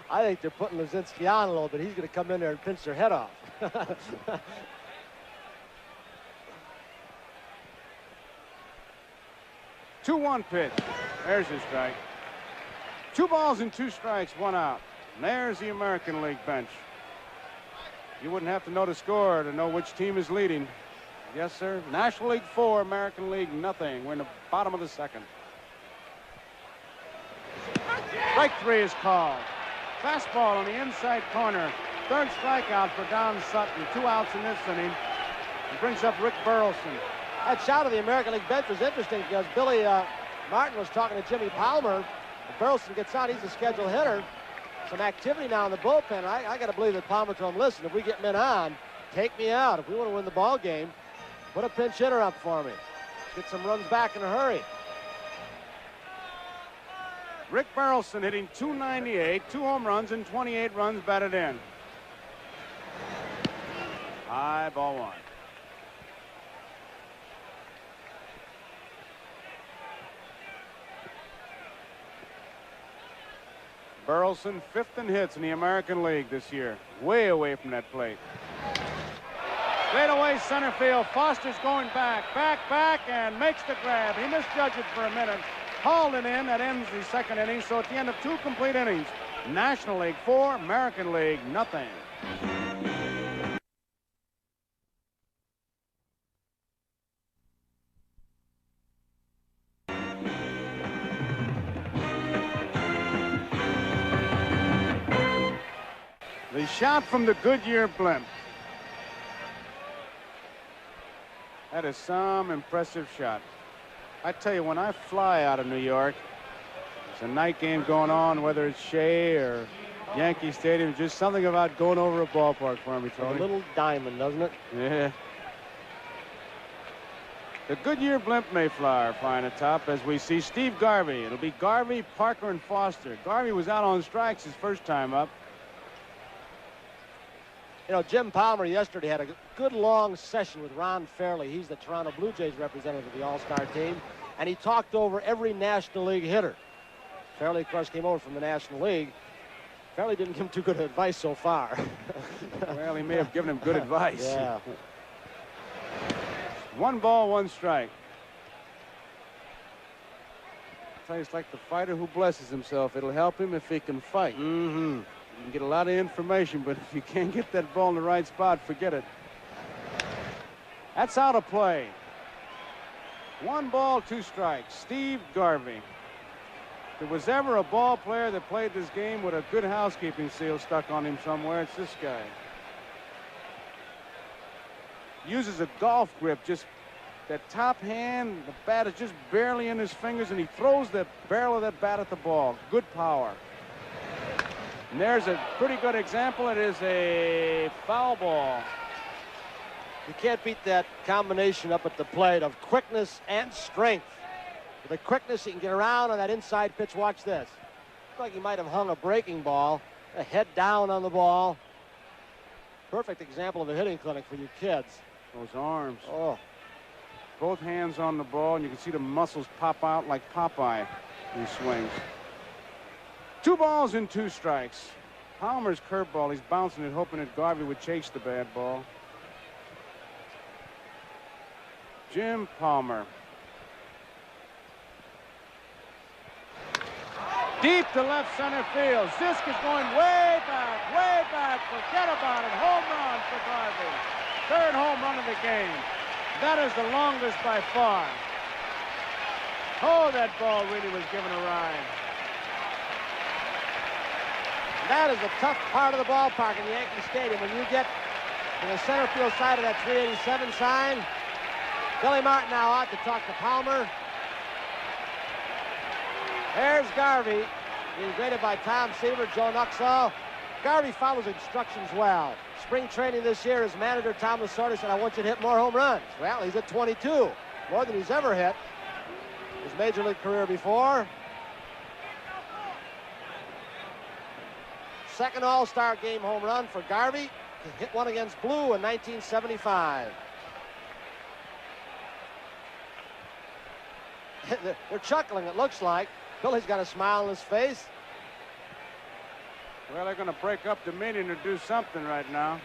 I think they're putting Lazinski on a little bit. He's going to come in there and pinch their head off. 2-1 pitch. There's his strike. 2 balls and 2 strikes, 1 out. And there's the American League bench. You wouldn't have to know the score to know which team is leading. Yes, sir. National League 4, American League nothing. We're in the bottom of the second. Strike 3 is called. Fastball on the inside corner. 3rd strikeout for Don Sutton. 2 outs in this inning. He brings up Rick Burleson. That shot of the American League bench was interesting because Billy Martin was talking to Jimmy Palmer. If Burleson gets out, he's a scheduled hitter. Some activity now in the bullpen. I got to believe that Palmer told him, listen, if we get men on, take me out. If we want to win the ball game, put a pinch hitter up for me. Get some runs back in a hurry. Rick Burleson hitting .298, 2 home runs and 28 runs batted in. High ball 1. Burleson 5th in hits in the American League this year. Way away from that plate. Straight away center field. Foster's going back, and makes the grab. He misjudged it for a minute. Hauled it in. That ends the second inning. So at the end of 2 complete innings, National League 4, American League nothing. The shot from the Goodyear blimp. That is some impressive shot. I tell you, when I fly out of New York, there's a night game going on, whether it's Shea or Yankee Stadium, just something about going over a ballpark for me, Tony. A little diamond, doesn't it? Yeah. The Goodyear blimp Mayflower flying atop as we see Steve Garvey. It'll be Garvey, Parker, and Foster. Garvey was out on strikes his first time up. You know, Jim Palmer yesterday had a good long session with Ron Fairley. He's the Toronto Blue Jays representative of the All-Star team. And he talked over every National League hitter. Fairley, of course, came over from the National League. Fairley didn't give him too good advice so far. Well, he may have given him good advice. Yeah. 1 ball, 1 strike. I tell you, it's like the fighter who blesses himself. It'll help him if he can fight. Mm-hmm. You can get a lot of information, but if you can't get that ball in the right spot, forget it. That's out of play. 1 ball, 2 strikes. Steve Garvey. If there was ever a ball player that played this game with a good housekeeping seal stuck on him somewhere, it's this guy. Uses a golf grip, just that top hand, the bat is just barely in his fingers, and he throws the barrel of that bat at the ball. Good power. And there's a pretty good example. It is a foul ball. You can't beat that combination up at the plate of quickness and strength. With the quickness, he can get around on that inside pitch. Watch this. Looks like he might have hung a breaking ball, a head down on the ball. Perfect example of a hitting clinic for you kids. Those arms. Oh. Both hands on the ball, and you can see the muscles pop out like Popeye when he swings. 2 balls and 2 strikes. Palmer's curveball, he's bouncing it, hoping that Garvey would chase the bad ball. Jim Palmer. Deep to left center field. Zisk is going way back, way back. Forget about it. Home run for Garvey. 3rd home run of the game. That is the longest by far. Oh, that ball really was given a ride. That is the tough part of the ballpark in Yankee Stadium. When you get to the center field side of that 387 sign, Billy Martin now out to talk to Palmer. There's Garvey, being graded by Tom Seaver, Joe Nuxall. Garvey follows instructions well. Spring training this year, his manager, Tom Lasorda, said, I want you to hit more home runs. Well, he's at 22, more than he's ever hit his major league career before. 2nd All-Star game home run for Garvey. He hit one against Blue in 1975. They're chuckling, it looks like. Billy's got a smile on his face. Well, they're going to break up the meeting or do something right now.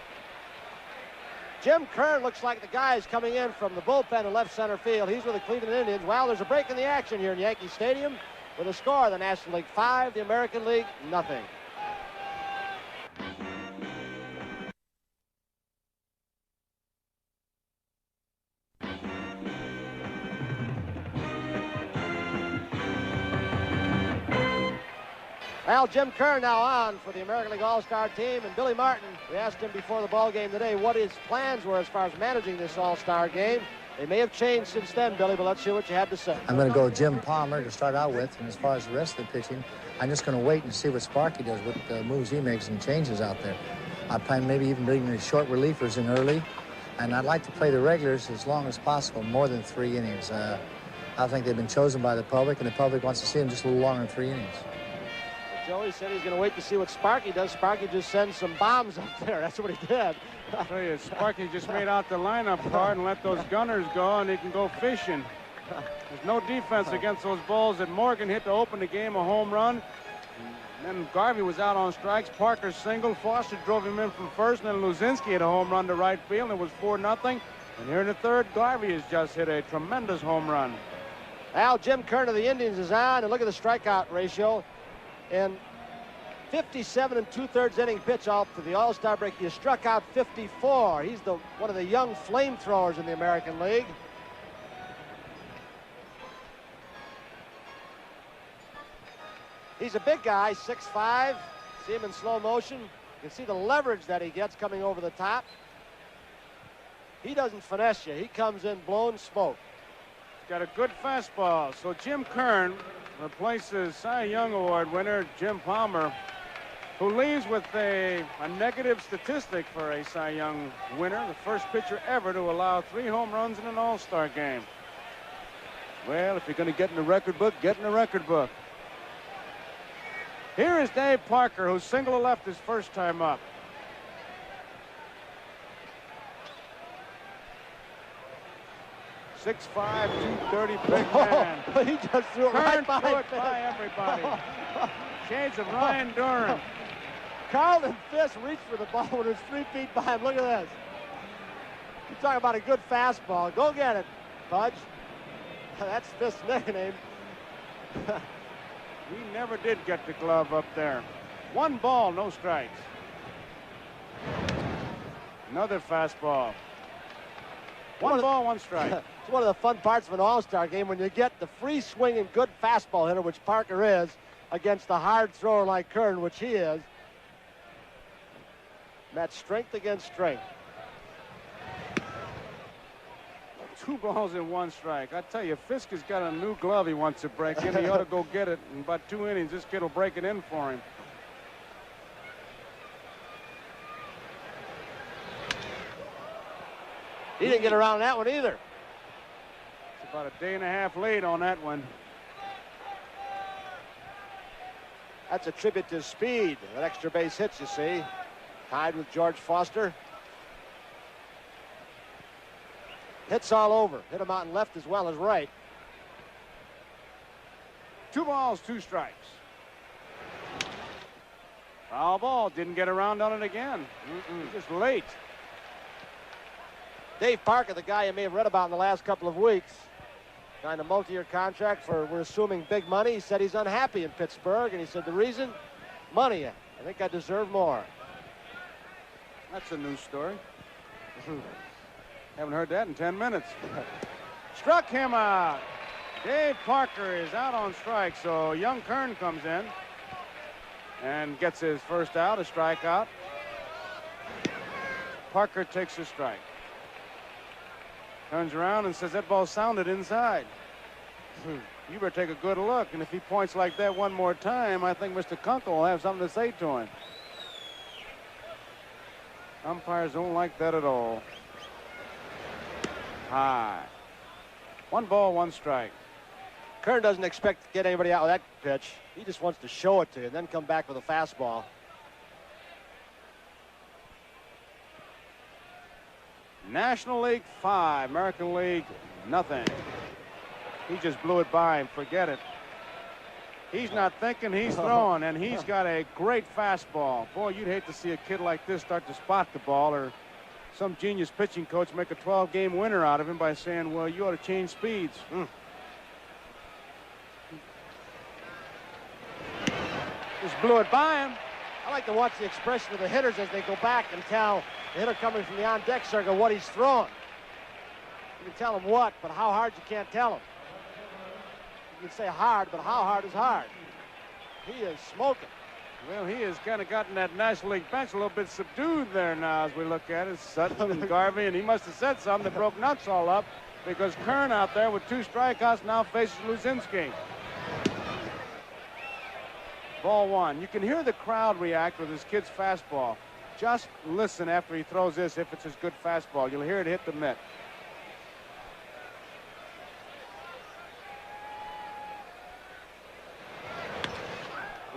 Jim Kern looks like the guy is coming in from the bullpen in left center field. He's with the Cleveland Indians. Well, there's a break in the action here in Yankee Stadium with a score: the National League 5, the American League nothing. Well, Jim Kern now on for the American League All-Star team, and Billy Martin, we asked him before the ball game today what his plans were as far as managing this All-Star game. They may have changed since then, Billy, but let's hear what you had to say. I'm going to go Jim Palmer to start out with, and as far as the rest of the pitching, I'm just going to wait and see what Sparky does, what moves he makes and changes out there. I plan maybe even bringing the short relievers in early, and I'd like to play the regulars as long as possible, more than 3 innings. I think they've been chosen by the public, and the public wants to see them just a little longer than 3 innings. Joey said he's going to wait to see what Sparky does. Sparky just sends some bombs up there. That's what he did. I tell you, Sparky just made out the lineup card and let those gunners go, and he can go fishing. There's no defense against those balls that Morgan hit to open the game, a home run. And then Garvey was out on strikes. Parker singled. Foster drove him in from first, and then Luzinski hit a home run to right field, and it was 4-0. And here in the 3rd, Garvey has just hit a tremendous home run. Al, Jim Kern of the Indians is on, and look at the strikeout ratio. In 57 2/3 inning pitch out to the All-Star break, he struck out 54. He's one of the young flamethrowers in the American League. He's a big guy, 6'5". See him in slow motion. You can see the leverage that he gets coming over the top. He doesn't finesse you. He comes in blowing smoke. He's got a good fastball. So Jim Kern replaces Cy Young Award winner Jim Palmer, who leaves with a negative statistic for a Cy Young winner, the first pitcher ever to allow 3 home runs in an All-Star game. Well, if you're going to get in the record book, get in the record book. Here is Dave Parker, who single left his first time up. .6'5", 230, big man. He just threw it right by everybody. Shades of Ryan Durham. Carlton Fisk reached for the ball when it was 3 feet by him. Look at this. You talk about a good fastball. Go get it, Pudge. That's this nickname. He never did get the glove up there. 1 ball, no strikes. Another fastball. 1 ball, 1 strike. It's one of the fun parts of an all-star game when you get the free swinging good fastball hitter, which Parker is, against a hard thrower like Kern, which he is. That's strength against strength. 2 balls and 1 strike. I tell you, Fisk has got a new glove he wants to break in. He ought to go get it. In about 2 innings, this kid will break it in for him. He didn't get around that one either. It's about a day and a half late on that one. That's a tribute to his speed. That extra base hits, you see. Tied with George Foster. Hits all over. Hit him out in left as well as right. 2 balls, 2 strikes. Foul ball. Didn't get around on it again. Just late. Dave Parker, the guy you may have read about in the last couple of weeks, signed a multi-year contract for, we're assuming, big money. He said he's unhappy in Pittsburgh, and he said the reason? Money. I think I deserve more. That's a new story. Haven't heard that in 10 minutes. Struck him out. Dave Parker is out on strike, so young Kern comes in and gets his first out, a strikeout. Parker takes a strike. Turns around and says, that ball sounded inside. You better take a good look. And if he points like that one more time, I think Mr. Kunkel will have something to say to him. Umpires don't like that at all. High. 1 ball, 1 strike. Kern doesn't expect to get anybody out with that pitch. He just wants to show it to you and then come back with a fastball. National League 5, American League nothing. He just blew it by him. Forget it. He's not thinking, he's throwing, and he's got a great fastball. Boy, you'd hate to see a kid like this start to spot the ball, or some genius pitching coach make a 12-game winner out of him by saying, well, you ought to change speeds. Just blew it by him. I like to watch the expression of the hitters as they go back and tell the hitter coming from the on-deck circle what he's throwing. You can tell him what, but how hard you can't tell him. You can say hard, but how hard is hard? He is smoking. Well, he has kind of gotten that National League bench a little bit subdued there now as we look at it. Sutton and Garvey, and he must have said something that broke nuts all up, because Kern out there with 2 strikeouts now faces Luzinski. Ball 1. You can hear the crowd react with his kid's fastball. Just listen after he throws this, if it's his good fastball. You'll hear it hit the mitt.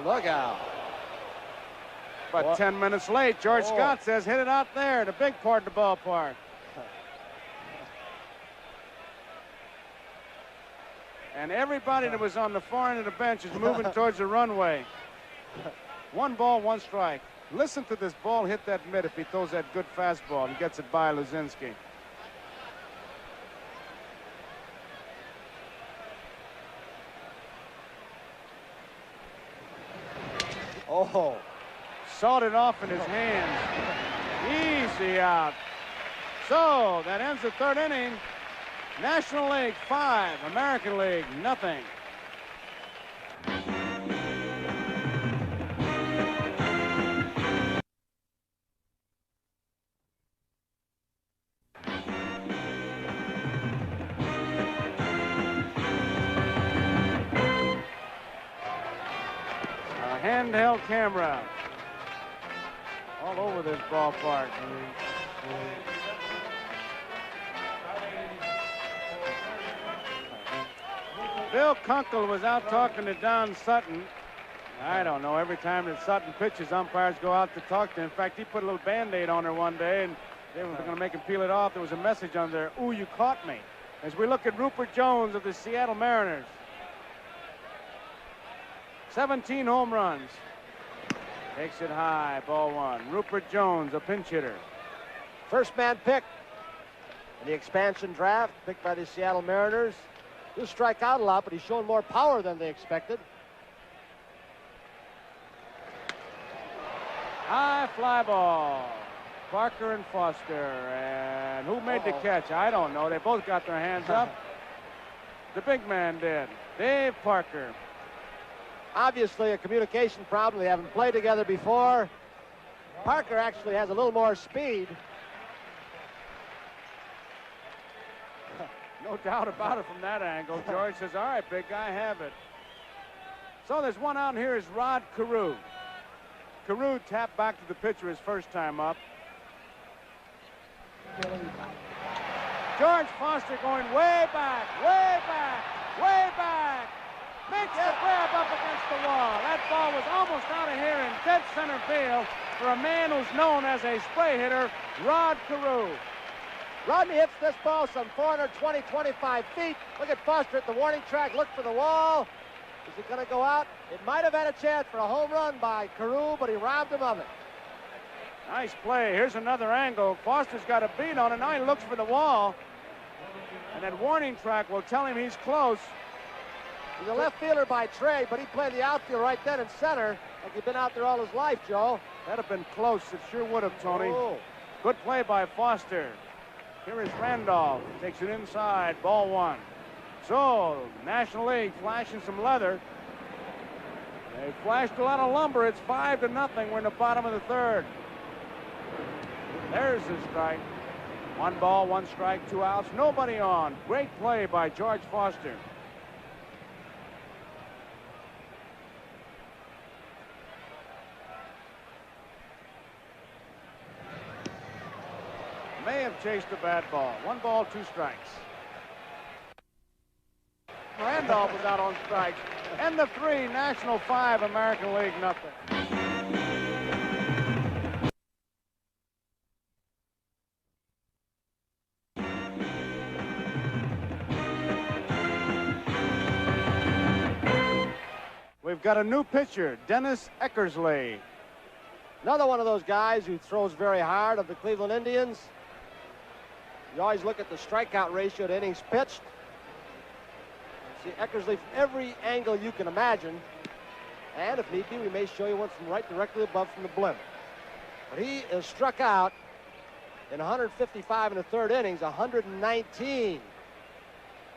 Look out. But what? 10 minutes late, George Scott says, hit it out there, the big part of the ballpark. And everybody that was on the far end of the bench is moving towards the runway. 1 ball, 1 strike. Listen to this ball hit that mitt if he throws that good fastball and gets it by Luzinski. Oh. Sawed it off in his hands. Easy out. So that ends the 3rd inning. National League 5, American League nothing. A handheld camera all over this ballpark. Bill Kunkel was out talking to Don Sutton. I don't know, every time that Sutton pitches, umpires go out to talk to him. In fact, he put a little Band-Aid on her one day, and they were going to make him peel it off. There was a message on there, "Ooh, you caught me." As we look at Rupert Jones of the Seattle Mariners. 17 home runs. Takes it high, ball 1. Rupert Jones, a pinch hitter. First man pick in the expansion draft, picked by the Seattle Mariners. He'll strike out a lot, but he's shown more power than they expected. High fly ball. Parker and Foster. And who made the catch? I don't know. They both got their hands up. The big man did. Dave Parker. Obviously a communication problem. They haven't played together before. Parker actually has a little more speed. No doubt about it from that angle. George says, all right, big guy, have it. So there's one out here is Rod Carew. Carew tapped back to the pitcher his first time up. George Foster going way back, way back, way back. Makes the grab up against the wall. That ball was almost out of here in dead center field for a man who's known as a spray hitter, Rod Carew. Rodney hits this ball some 420, 25 feet. Look at Foster at the warning track. Look for the wall. Is it going to go out? It might have had a chance for a home run by Carew, but he robbed him of it. Nice play. Here's another angle. Foster's got a beat on it. Now he looks for the wall. And that warning track will tell him he's close. He's a left fielder by trade, but he played the outfield right then in center like he'd been out there all his life, Joe. That'd have been close. It sure would have, Tony. Oh. Good play by Foster. Here is Randolph. Takes it inside. Ball one. So, National League flashing some leather. They flashed a lot of lumber. It's 5-0. We're in the bottom of the third. There's the strike. 1 ball, 1 strike, 2 outs. Nobody on. Great play by George Foster. May have chased a bad ball. 1 ball, 2 strikes. Randolph was out on strikes. And the 3, National 5, American League nothing. We've got a new pitcher, Dennis Eckersley. Another one of those guys who throws very hard of the Cleveland Indians. You always look at the strikeout ratio to innings pitched. See Eckersley from every angle you can imagine. And if need be, we may show you one from right directly above from the blimp. But he is struck out in 155 in the third innings, 119.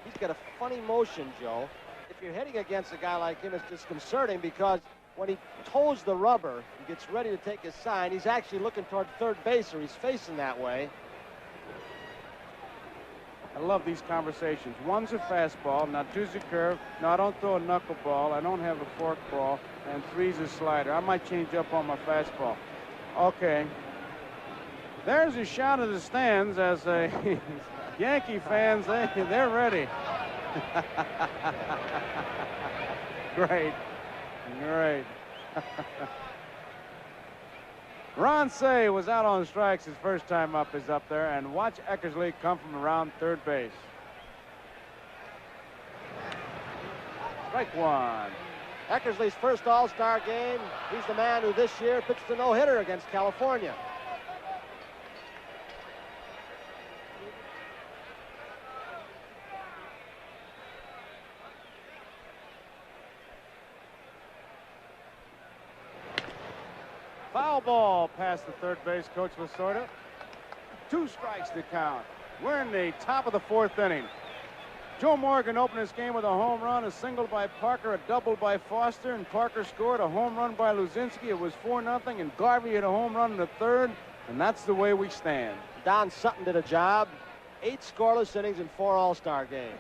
He's got a funny motion, Joe. If you're hitting against a guy like him, it's disconcerting because when he toes the rubber and gets ready to take his sign, he's actually looking toward third base, or he's facing that way. I love these conversations. 1's a fastball, now 2's a curve. No, I don't throw a knuckleball. I don't have a fork ball. And 3's a slider. I might change up on my fastball. Okay. There's a shot of the stands as a Yankee fans, they're ready. Great. Great. Ron Say was out on strikes his first time up is up there, and watch Eckersley come from around third base. Strike 1. Eckersley's first All-Star game. He's the man who this year pitched a no-hitter against California. Foul ball past the third base coach Lasorda. 2 strikes to count. We're in the top of the 4th inning. Joe Morgan opened his game with a home run, a single by Parker, a double by Foster, and Parker scored a home run by Luzinski. It was 4-0, and Garvey hit a home run in the third, and that's the way we stand. Don Sutton did a job. 8 scoreless innings in 4 All-Star games.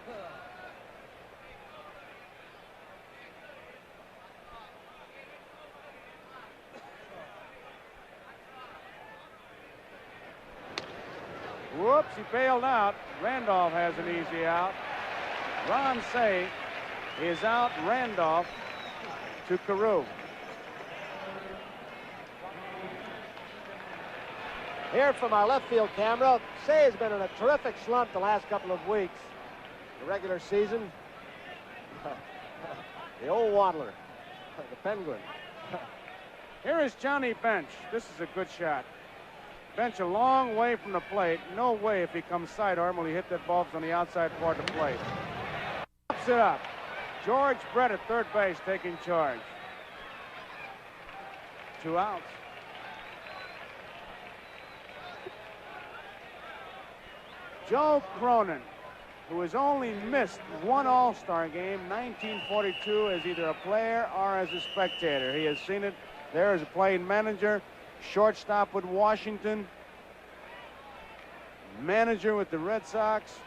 Whoops, he bailed out. Randolph has an easy out. Ron Say is out. Randolph to Carew. Here from our left field camera, Say has been in a terrific slump the last couple of weeks. The regular season. The old waddler, the Penguin. Here is Johnny Bench. This is a good shot. bench a long way from the plate. No way if he comes sidearm will he hit that ball from the outside part of the plate. Pops it up. George Brett at third base taking charge. 2 outs. Joe Cronin, who has only missed 1 All-Star game, 1942, as either a player or as a spectator. He has seen it there as a playing manager, shortstop with Washington, manager with the Red Sox,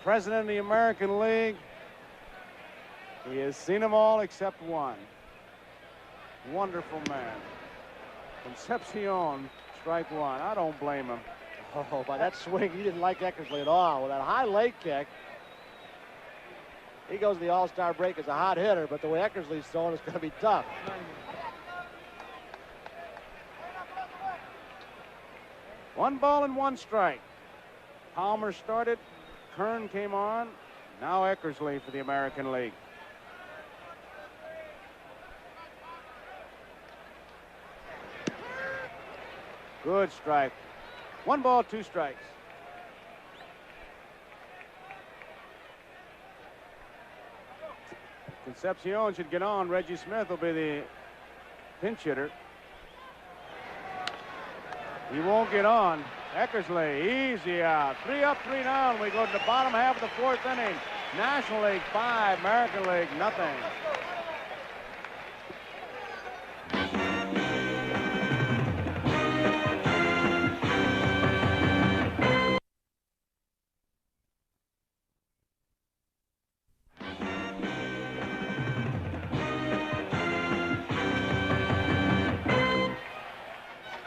president of the American League. He has seen them all except one. Wonderful man. Concepcion, strike 1. I don't blame him. Oh, by that swing, he didn't like Eckersley at all. With that high leg kick, he goes to the All-Star break as a hot hitter, but the way Eckersley's throwing is going to be tough. One ball and 1 strike. Palmer started. Kern came on. Now Eckersley for the American League. Good strike. 1 ball, 2 strikes. Concepcion should get on. Reggie Smith will be the pinch hitter. He won't get on. Eckersley, easy out. 3 up, 3 down. We go to the bottom half of the 4th inning. National League 5, American League nothing.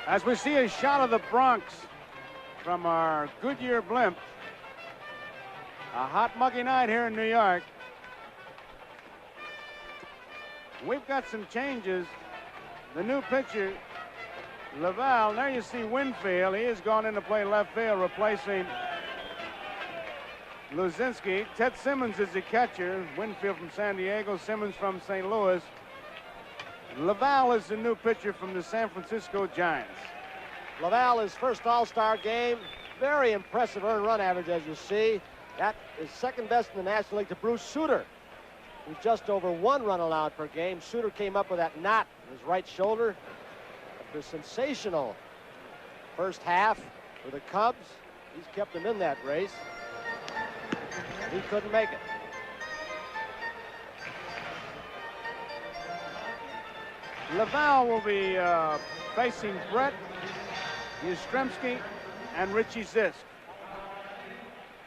As we see a shot of the Bronx from our Goodyear blimp. A hot, muggy night here in New York. We've got some changes. The new pitcher, Laval. There you see Winfield. He has gone in to play left field, replacing Luzinski. Ted Simmons is the catcher. Winfield from San Diego, Simmons from St. Louis. Laval is the new pitcher from the San Francisco Giants. Laval, his first All-Star game. Very impressive earned run average, as you see. That is second best in the National League to Bruce Sutter, who's just over 1 run allowed per game. Sutter came up with that knot in his right shoulder. After a sensational first half for the Cubs, he's kept them in that race. He couldn't make it. Laval will be facing Brett, Yastrzemski, and Richie Zisk.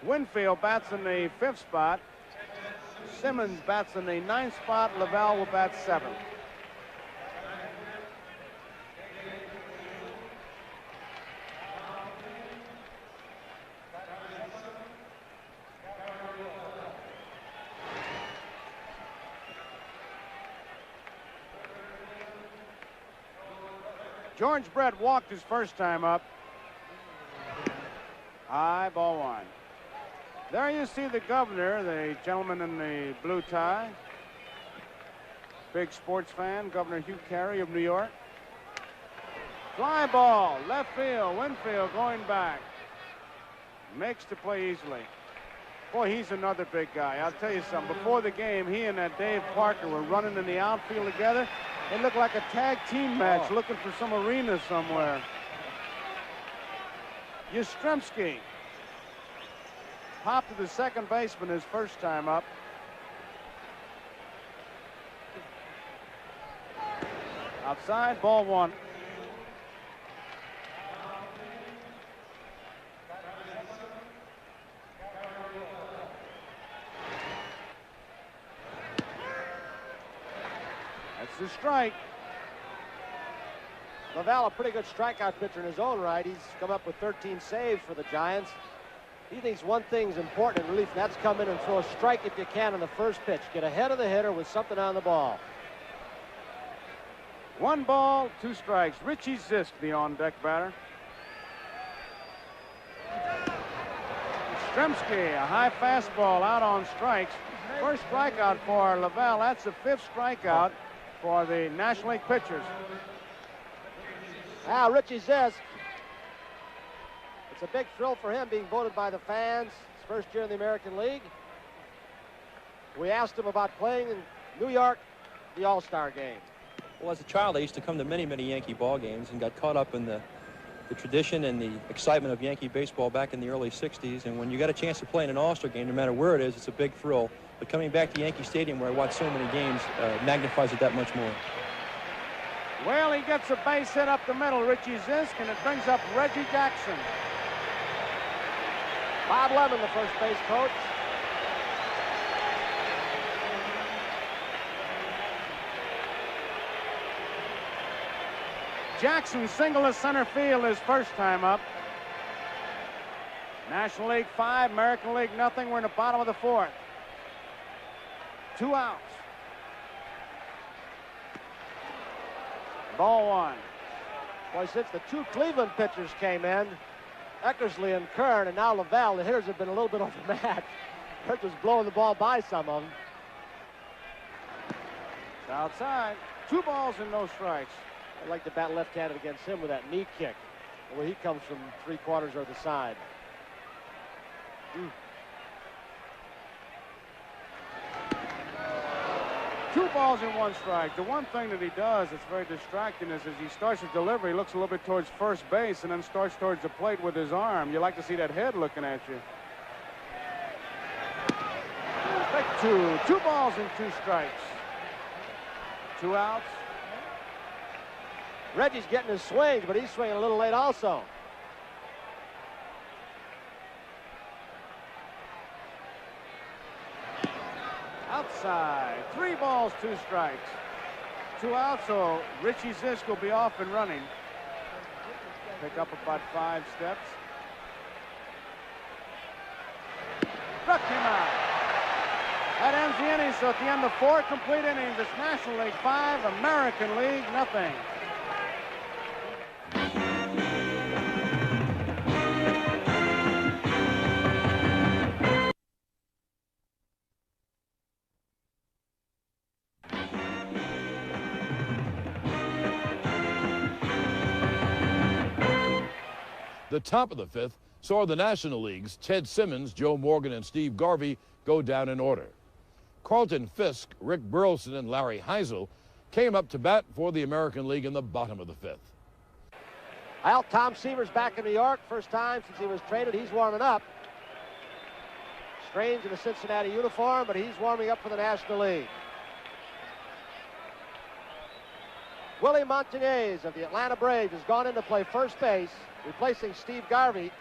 Winfield bats in the 5th spot. Simmons bats in the 9th spot. Laval will bat 7th. George Brett walked his first time up. High, ball 1. There you see the governor, the gentleman in the blue tie. Big sports fan, Governor Hugh Carey of New York. Fly ball, left field, Winfield going back. Makes the play easily. Boy, he's another big guy. I'll tell you something. Before the game, he and that Dave Parker were running in the outfield together. It looked like a tag team match, looking for some arena somewhere. Yastrzemski popped to the second baseman his first time up. Outside, ball 1. That's the strike. Laval, a pretty good strikeout pitcher in his own right. He's come up with 13 saves for the Giants. He thinks one thing's important in relief, and that's come in and throw a strike if you can on the first pitch. Get ahead of the hitter with something on the ball. 1 ball, 2 strikes. Richie Zisk, the on-deck batter. Yastrzemski, a high fastball out on strikes. First strikeout for Laval. That's the 5th strikeout for the National League pitchers. Now, Richie Zisk. It's a big thrill for him being voted by the fans. His first year in the American League. We asked him about playing in New York, the All-Star game. Well, as a child, I used to come to many, many Yankee ball games and got caught up in the tradition and the excitement of Yankee baseball back in the early 60s. And when you got a chance to play in an All-Star game, no matter where it is, it's a big thrill. But coming back to Yankee Stadium, where I watched so many games, magnifies it that much more. Well, he gets a base hit up the middle, Richie Zisk, and it brings up Reggie Jackson. Bob Lemon, the first base coach. Jackson single to center field his first time up. National League 5, American League nothing. We're in the bottom of the fourth. 2 outs. Ball 1. Boy, since the 2 Cleveland pitchers came in, Eckersley and Kern, and now Lavelle, the hitters have been a little bit overmatched. Kurt was blowing the ball by some of them. It's outside. 2 balls and no strikes. I'd like to bat left-handed against him with that knee kick, where he comes from 3/4 or the side. 2 balls and 1 strike. The one thing that he does that's very distracting is as he starts his delivery, he looks a little bit towards first base and then starts towards the plate with his arm. You like to see that head looking at you. Take 2 balls and 2 strikes. 2 outs. Reggie's getting his swings, but he's swinging a little late also. Outside. 3 balls, 2 strikes. 2 outs, so Richie Zisk will be off and running. Pick up about 5 steps. Struck him out. That ends the inning, so at the end of 4 complete innings, it's National League 5, American League nothing. The top of the 5th saw the National League's Ted Simmons, Joe Morgan, and Steve Garvey go down in order. Carlton Fisk, Rick Burleson, and Larry Heisel came up to bat for the American League in the bottom of the 5th. Well, Tom Seaver's back in New York. First time since he was traded. He's warming up. Strange in a Cincinnati uniform, but he's warming up for the National League. Willie Montañez of the Atlanta Braves has gone in to play first base, replacing Steve Garvey,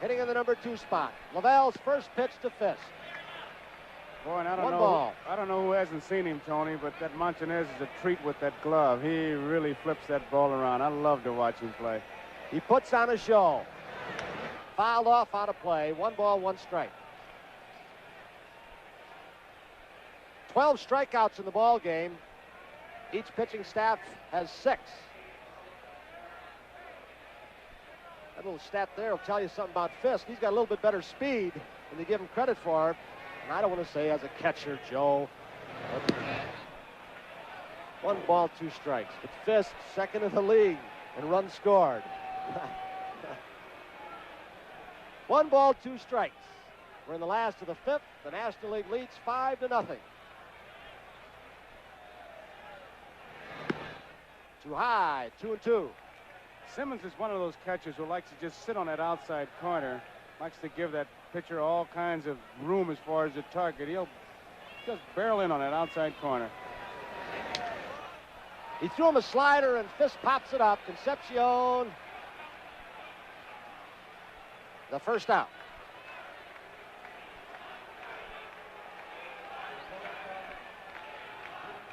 hitting in the number 2 spot. Lavelle's first pitch to Fisk. Boy, and I 1 ball. I don't know who hasn't seen him, Tony, but that Montanez is a treat with that glove. He really flips that ball around. I love to watch him play. He puts on a show. Fouled off out of play. 1 ball, 1 strike. 12 strikeouts in the ball game. Each pitching staff has 6. That little stat there will tell you something about Fisk. He's got a little bit better speed than they give him credit for. And I don't want to say as a catcher, Joe. 1 ball, 2 strikes. But Fisk, second in the league in runs scored. 1 ball, 2 strikes. We're in the last of the 5th. The National League leads 5-0. Too high, 2-2. Simmons is one of those catchers who likes to just sit on that outside corner, likes to give that pitcher all kinds of room as far as the target. He'll just barrel in on that outside corner. He threw him a slider and Fisk pops it up. Concepcion, the first out.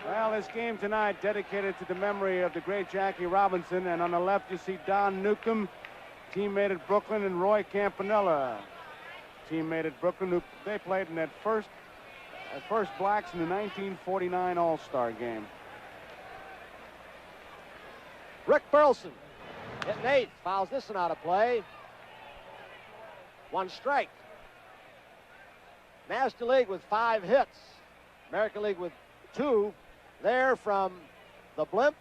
Well, this game tonight dedicated to the memory of the great Jackie Robinson, and on the left you see Don Newcomb, teammate at Brooklyn, and Roy Campanella, teammate at Brooklyn, who they played in that first blacks in the 1949 All-Star game. Rick Burleson hitting 8th, fouls this one out of play. 1 strike. National League with 5 hits. American League with 2. There from the Blimp,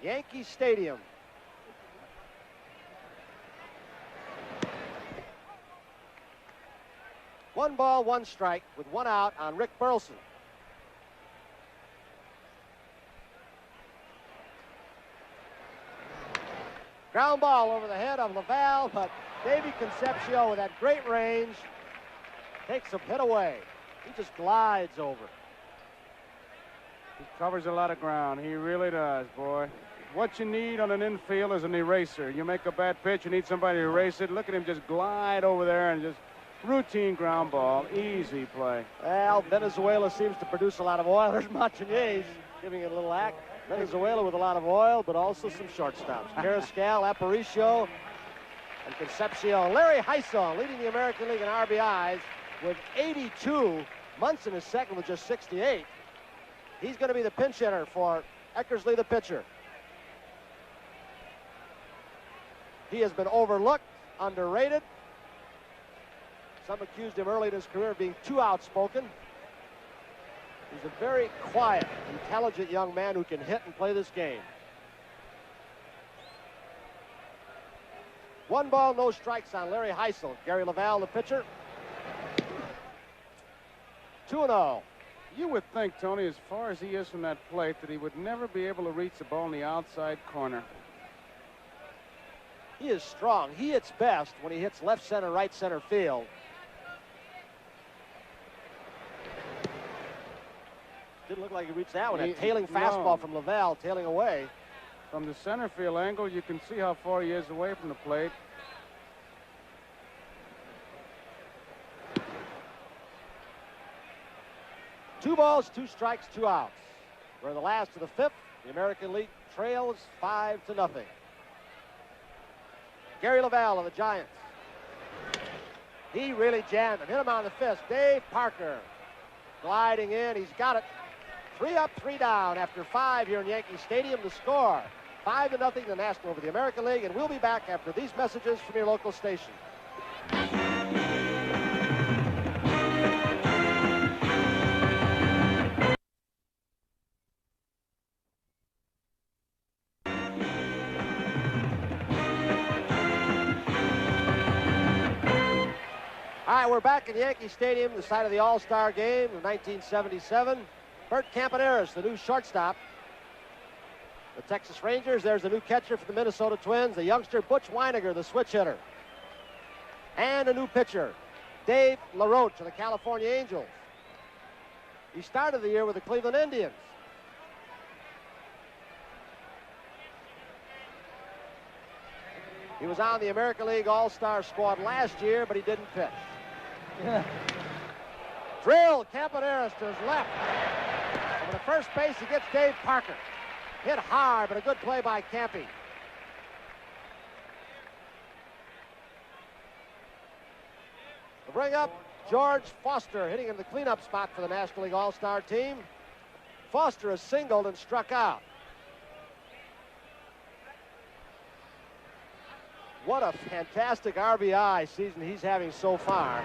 Yankee Stadium. 1 ball, 1 strike with 1 out on Rick Burleson. Ground ball over the head of Laval, but Davey Concepcion with that great range takes a hit away. He just glides over. He covers a lot of ground. He really does, boy. What you need on an infield is an eraser. You make a bad pitch, you need somebody to erase it. Look at him just glide over there and just routine ground ball. Easy play. Well, Venezuela seems to produce a lot of oil. There's Martinez giving it a little act. Venezuela with a lot of oil, but also some shortstops. Carrascal, Aparicio, and Concepcion. Larry Heisel leading the American League in RBIs with 82. Munson is second with just 68. He's going to be the pinch hitter for Eckersley, the pitcher. He has been overlooked, underrated. Some accused him early in his career of being too outspoken. He's a very quiet, intelligent young man who can hit and play this game. 1 ball, no strikes on Larry Heisel. Gary Laval, the pitcher. 2-0. You would think, Tony, as far as he is from that plate, that he would never be able to reach the ball in the outside corner. He is strong. He hits best when he hits left center, right center field. Didn't look like he reached that one. A tailing fastball from Laval, tailing away. From the center field angle, you can see how far he is away from the plate. Two balls, 2 strikes, 2 outs. We're in the last of the 5th. The American League trails 5-0. Gary Laval of the Giants. He really jammed him. Hit him on the fist. Dave Parker gliding in. He's got it. 3 up, 3 down after 5 here in Yankee Stadium. The score 5-0, the National over the American League. And we'll be back after these messages from your local station. All right, we're back in Yankee Stadium, the site of the All-Star game of 1977. Bert Campaneris, the new shortstop. The Texas Rangers, there's the new catcher for the Minnesota Twins, the youngster Butch Weiniger, the switch hitter. And a new pitcher, Dave LaRoche of the California Angels. He started the year with the Cleveland Indians. He was on the American League All-Star squad last year, but he didn't pitch. Drill, Campaneris to his left. Over to first base, he gets Dave Parker. Hit hard, but a good play by Campy. To bring up George Foster, hitting in the cleanup spot for the National League All-Star team. Foster has singled and struck out. What a fantastic RBI season he's having so far.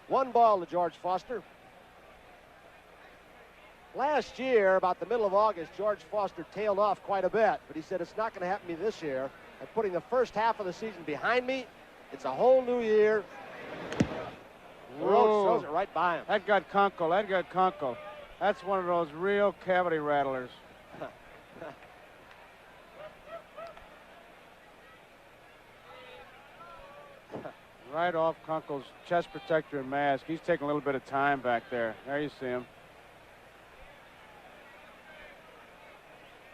1 ball to George Foster. Last year, about the middle of August, George Foster tailed off quite a bit, but he said it's not going to happen to me this year. I'm putting the first half of the season behind me. It's a whole new year. Rhodes throws it right by him. That got Conkle. That got Conkle. That's one of those real cavity rattlers. Right off Conkle's chest protector and mask. He's taking a little bit of time back there. There you see him.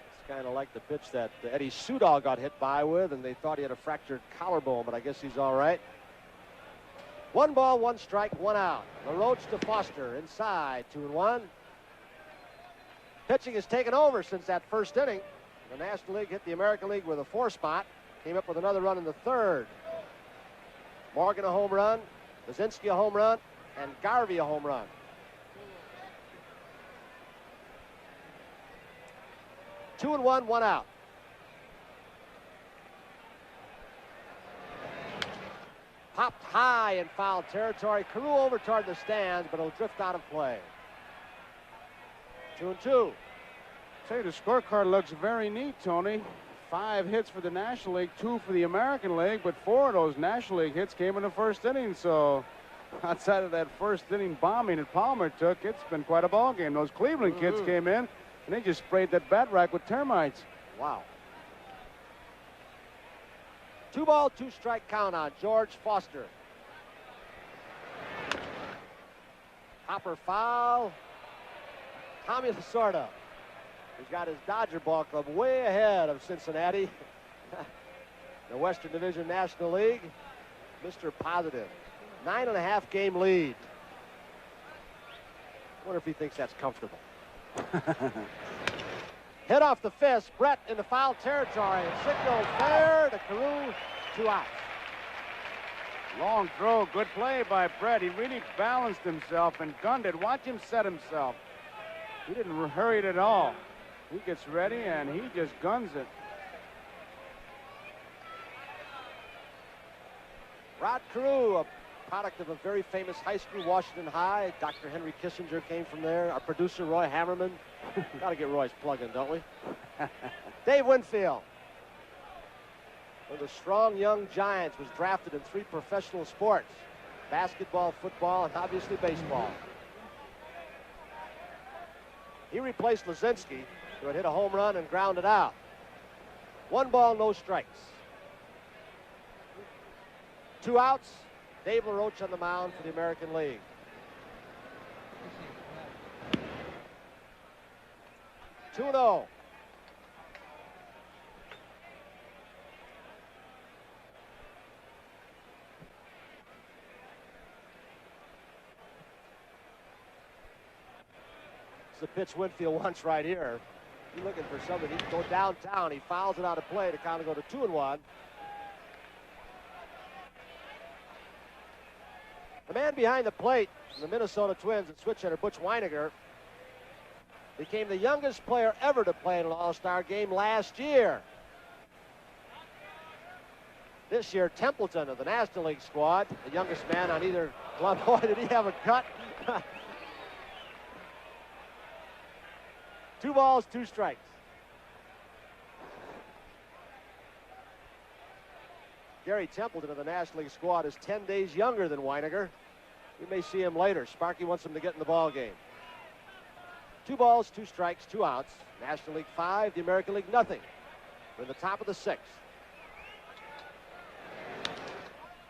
It's kind of like the pitch that Eddie Sudol got hit by with, and they thought he had a fractured collarbone, but I guess he's all right. 1 ball, 1 strike, 1 out. LaRoche to Foster, inside, 2-1. Pitching has taken over since that first inning. The National League hit the American League with a 4 spot. Came up with another run in the 3rd. Morgan a home run, Basinski a home run, and Garvey a home run. Two and one out. Popped high in foul territory. Carew over toward the stands, but it'll drift out of play. 2-2. Say, the scorecard looks very neat, Tony. 5 hits for the National League, 2 for the American League, but 4 of those National League hits came in the first inning. So outside of that first inning bombing that Palmer took, it's been quite a ball game. Those Cleveland kids came in, and they just sprayed that bat rack with termites. Wow. 2-ball, 2-strike count on George Foster. Hopper foul. Tommy Lasorda, who's got his Dodger ball club way ahead of Cincinnati. The Western Division National League. Mr. Positive. 9.5 game lead. Wonder if he thinks that's comfortable. Hit off the fist. Brett into foul territory. Signal fair to Carew. 2 outs. Long throw, good play by Brett. He really balanced himself and gunned it. Watch him set himself. He didn't hurry it at all. He gets ready and he just guns it. Rod Carew, a product of a very famous high school, Washington High. Dr. Henry Kissinger came from there. Our producer, Roy Hammerman. Got to get Roy's plug in, don't we? Dave Winfield. One of the strong young giants, was drafted in 3 professional sports: basketball, football, and obviously baseball. He replaced Lazinski, who had hit a home run and grounded out. 1 ball, no strikes. 2 outs. Dave LaRoche on the mound for the American League. Two 2-0. It's the pitch Winfield wants right here. He's looking for something. He can go downtown. He fouls it out of play to kind of go to 2-1. The man behind the plate from the Minnesota Twins and switch hitter Butch Weiniger became the youngest player ever to play in an All-Star game last year. This year, Templeton of the National League squad, the youngest man on either glove. Boy, did he have a cut. 2 balls, 2 strikes. Gary Templeton of the National League squad is 10 days younger than Weiniger. We may see him later. Sparky wants him to get in the ball game. 2 balls, 2 strikes, 2 outs. National League 5, the American League nothing. We're in the top of the 6th.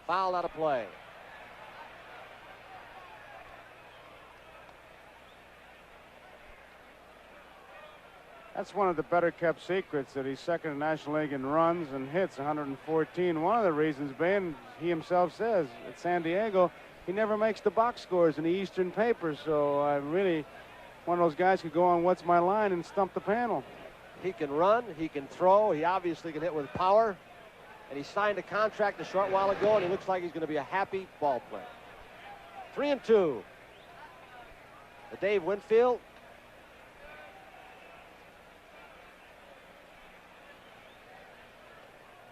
Foul out of play. That's one of the better kept secrets, that he's second in the National League in runs and hits, 114. One of the reasons being, he himself says, at San Diego, he never makes the box scores in the Eastern papers. So I'm really one of those guys could go on What's My Line and stump the panel. He can run, he can throw, he obviously can hit with power. And he signed a contract a short while ago, and he looks like he's going to be a happy ball player. 3-2. The Dave Winfield.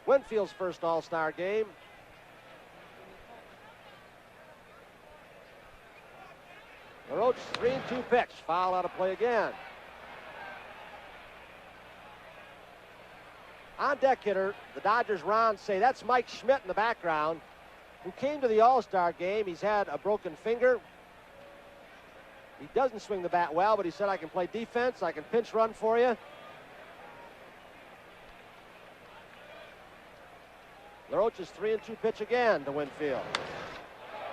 Winfield's first All-Star game. LaRoche 3-2 pitch. Foul out of play again. On deck hitter, the Dodgers round say that's Mike Schmidt in the background, who came to the All-Star game. He's had a broken finger. He doesn't swing the bat well, but he said, I can play defense, I can pinch run for you. LaRoche's 3-2 pitch again to Winfield.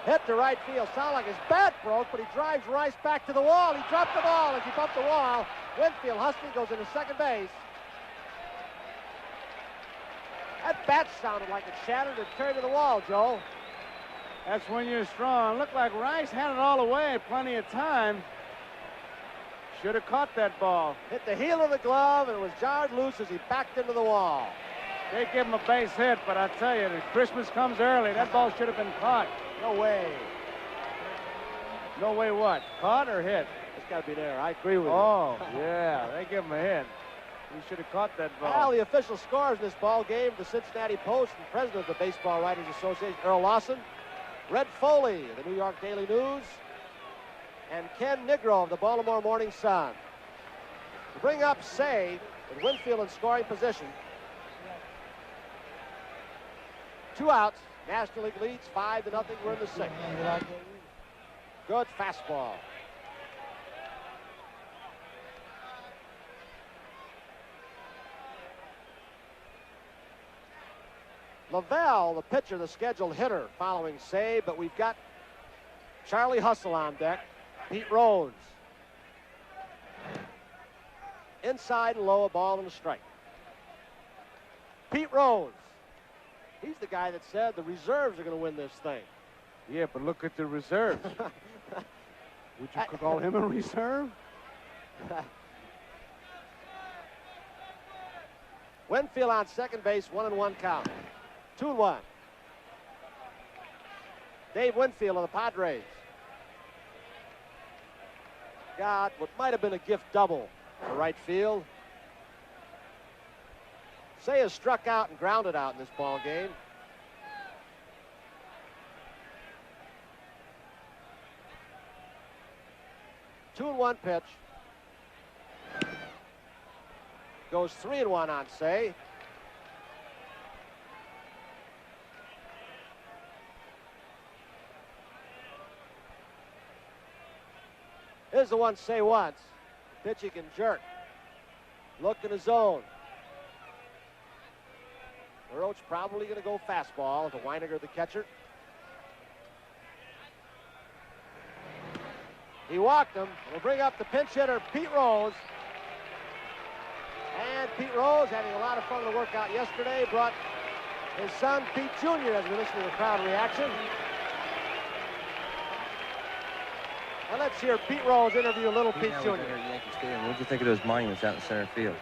Hit to right field. Sounded like his bat broke, but he drives Rice back to the wall. He dropped the ball as he bumped the wall. Winfield, husky, goes into second base. That bat sounded like it shattered and carried to the wall, Joe. That's when you're strong. Looked like Rice had it all the way, plenty of time. Should have caught that ball. Hit the heel of the glove, and it was jarred loose as he backed into the wall. They give him a base hit, but I tell you, Christmas comes early. That ball should have been caught. No way. No way what? Caught or hit? It's got to be there. I agree with you. Oh, yeah. They give him a hit. He should have caught that ball. Well, the official scores in this ball game, the Cincinnati Post and president of the Baseball Writers Association, Earl Lawson, Red Foley of the New York Daily News, and Ken Nigro of the Baltimore Morning Sun. To bring up Say with Winfield in scoring position, 2 outs. National League leads 5-0. We're in the 6th. Good fastball. Lavelle, the pitcher, the scheduled hitter, following save, but we've got Charlie Hustle on deck. Pete Rose. Inside and low, a ball and a strike. Pete Rose. He's the guy that said the reserves are going to win this thing. Yeah, but look at the reserves. Would you call him a reserve? Winfield on second base, 1-1 count. 2-1. Dave Winfield of the Padres got what might have been a gift double to right field. Say has struck out and grounded out in this ball game. Two and one pitch. Goes 3-1 on Say. Here's the one Say wants. Pitch he can jerk. Look in the zone. Roach probably going to go fastball to Weiniger, the catcher. He walked him. We'll bring up the pinch hitter, Pete Rose. And Pete Rose, having a lot of fun to work out yesterday, brought his son, Pete Jr., as we listen to the crowd reaction. Now let's hear Pete Rose interview little Pete Jr. What did you think of those monuments out in center field?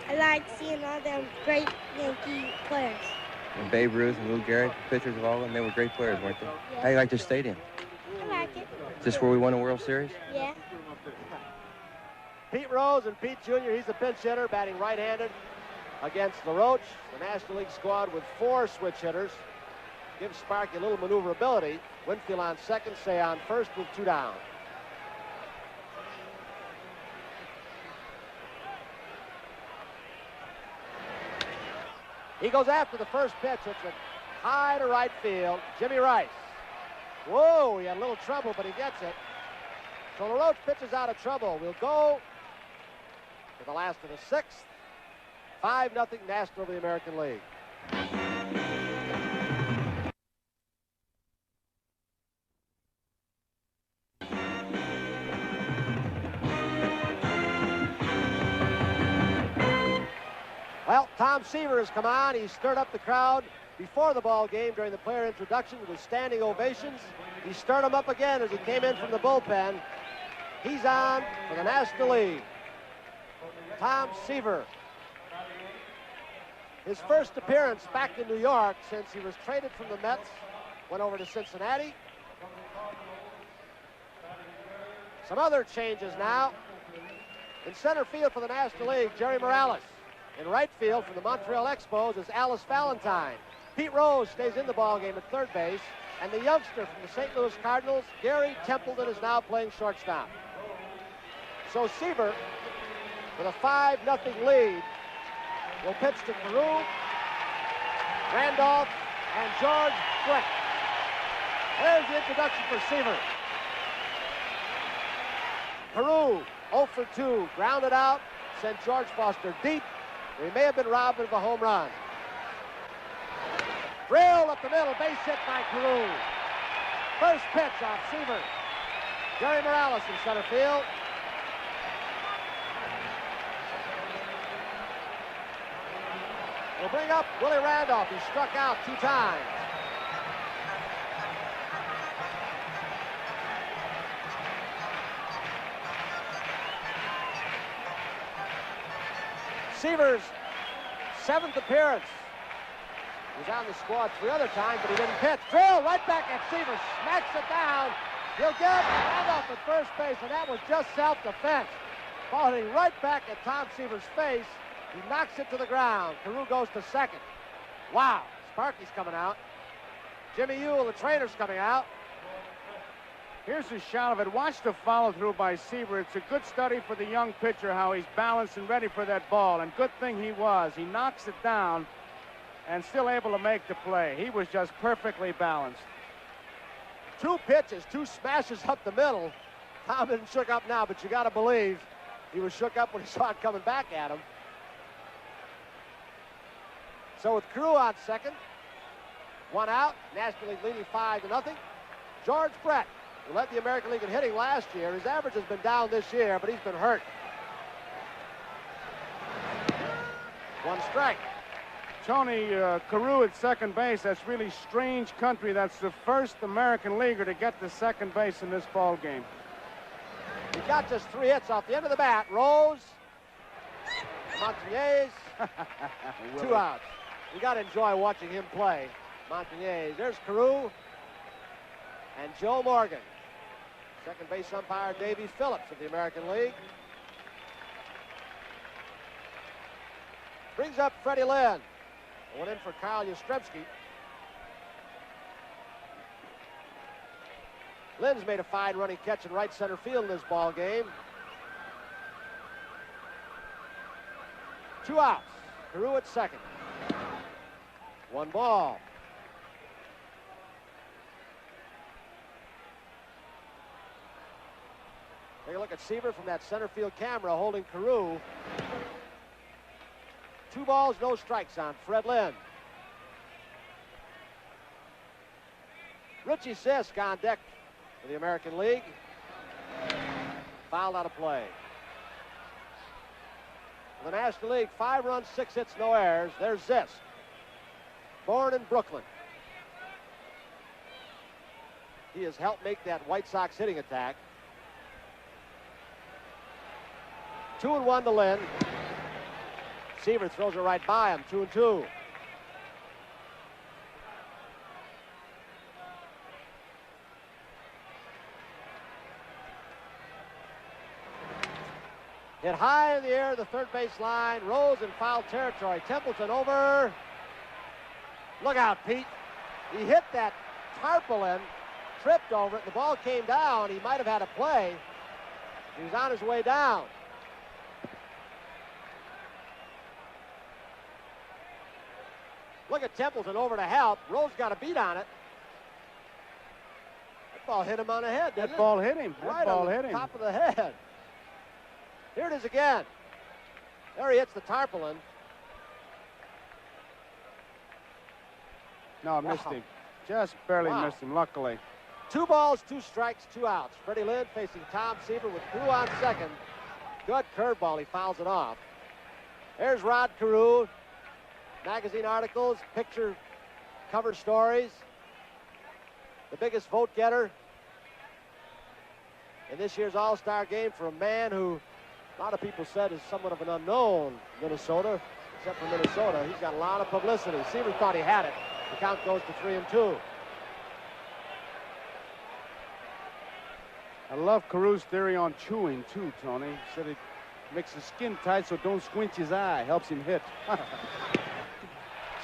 I liked seeing all them great Yankee players. And Babe Ruth and Lou Gehrig, pictures of all of them, they were great players, weren't they? Yeah. How do you like this stadium? I like it. Is this where we won the World Series? Yeah. Pete Rose and Pete Jr., he's the pinch hitter, batting right-handed against LaRoche. The National League squad with 4 switch hitters. Gives Sparky a little maneuverability. Winfield on second, Say on first with 2 down. He goes after the first pitch. It's a high to right field. Jimmy Rice. Whoa, he had a little trouble, but he gets it. So LaRoche pitches out of trouble. We'll go to the last of the 6th. 5-0 National of the American League. Well, Tom Seaver has come on. He stirred up the crowd before the ball game during the player introduction with standing ovations. He stirred them up again as he came in from the bullpen. He's on for the National League. Tom Seaver. His first appearance back in New York since he was traded from the Mets, went over to Cincinnati. Some other changes now. In center field for the National League, Jerry Morales. In right field for the Montreal Expos is Alice Valentine. Pete Rose stays in the ballgame at third base. And the youngster from the St. Louis Cardinals, Gary Templeton, is now playing shortstop. So Seaver, with a 5-0 lead, will pitch to Carew, Randolph, and George Flick. There's the introduction for Seaver. Carew, 0 for 2, grounded out, sent George Foster deep. He may have been robbed of a home run. Drill up the middle, base hit by Carew. First pitch off Seaver. Jerry Morales in center field. We'll bring up Willie Randolph. He struck out 2 times. Seaver's 7th appearance. He was on the squad 3 other times, but he didn't pitch. Drill right back at Seaver. Smacks it down. He'll get Randolph at first base, and that was just self-defense. Ball hitting right back at Tom Seaver's face. He knocks it to the ground. Carew goes to second. Wow. Sparky's coming out. Jimmy Ewell, the trainer's coming out. Here's a shot of it. Watch the follow-through by Seaver. It's a good study for the young pitcher, how he's balanced and ready for that ball. And good thing he was. He knocks it down. and still able to make the play. He was just perfectly balanced. 2 pitches, 2 smashes up the middle. Tom isn't shook up now, but you got to believe he was shook up when he saw it coming back at him. So with Carew on second, 1 out, National League leading 5-0. George Brett, who led the American League in hitting last year. His average has been down this year, but he's been hurt. 1 strike. Tony, Carew at second base, that's really strange country. That's the first American leaguer to get to second base in this ball game. He got just 3 hits off the end of the bat. Rose, Montañez, 2 outs. You got to enjoy watching him play. Montañez. There's Carew and Joe Morgan. Second base umpire Davey Phillips of the American League. Brings up Freddie Lynn. Went in for Kyle Yastrzemski. Lynn's made a fine running catch in right center field in this ball game. 2 outs. Carew at second. 1 ball. Take a look at Seaver from that center field camera holding Carew. 2 balls, no strikes on Fred Lynn. Richie Sisk on deck for the American League. Fouled out of play. For the National League, 5 runs, 6 hits, no errors. There's Zisk. Born in Brooklyn. He has helped make that White Sox hitting attack. 2-1 to Lynn. Seaver throws it right by him. 2-2. Hit high in the air, the third base line. Rose in foul territory. Templeton over. Look out, Pete. He hit that tarpaulin, tripped over it. The ball came down. He might have had a play. He was on his way down. Look at Templeton over to help. Rose got a beat on it. That ball hit him on the head, didn't it? That ball hit him. Right on the top of the head. Here it is again. There he hits the tarpaulin. No, missed him. Just barely missed him, luckily. 2 balls, 2 strikes, 2 outs. Freddie Lynn facing Tom Seaver with Carew on second. Good curveball. He fouls it off. There's Rod Carew. Magazine articles, picture cover stories. The biggest vote getter in this year's All-Star game for a man who a lot of people said is somewhat of an unknown in Minnesota, except for Minnesota. He's got a lot of publicity. Seaver thought he had it. The count goes to 3-2. I love Carew's theory on chewing, too, Tony. He said it makes the skin tight so don't squint his eye. Helps him hit.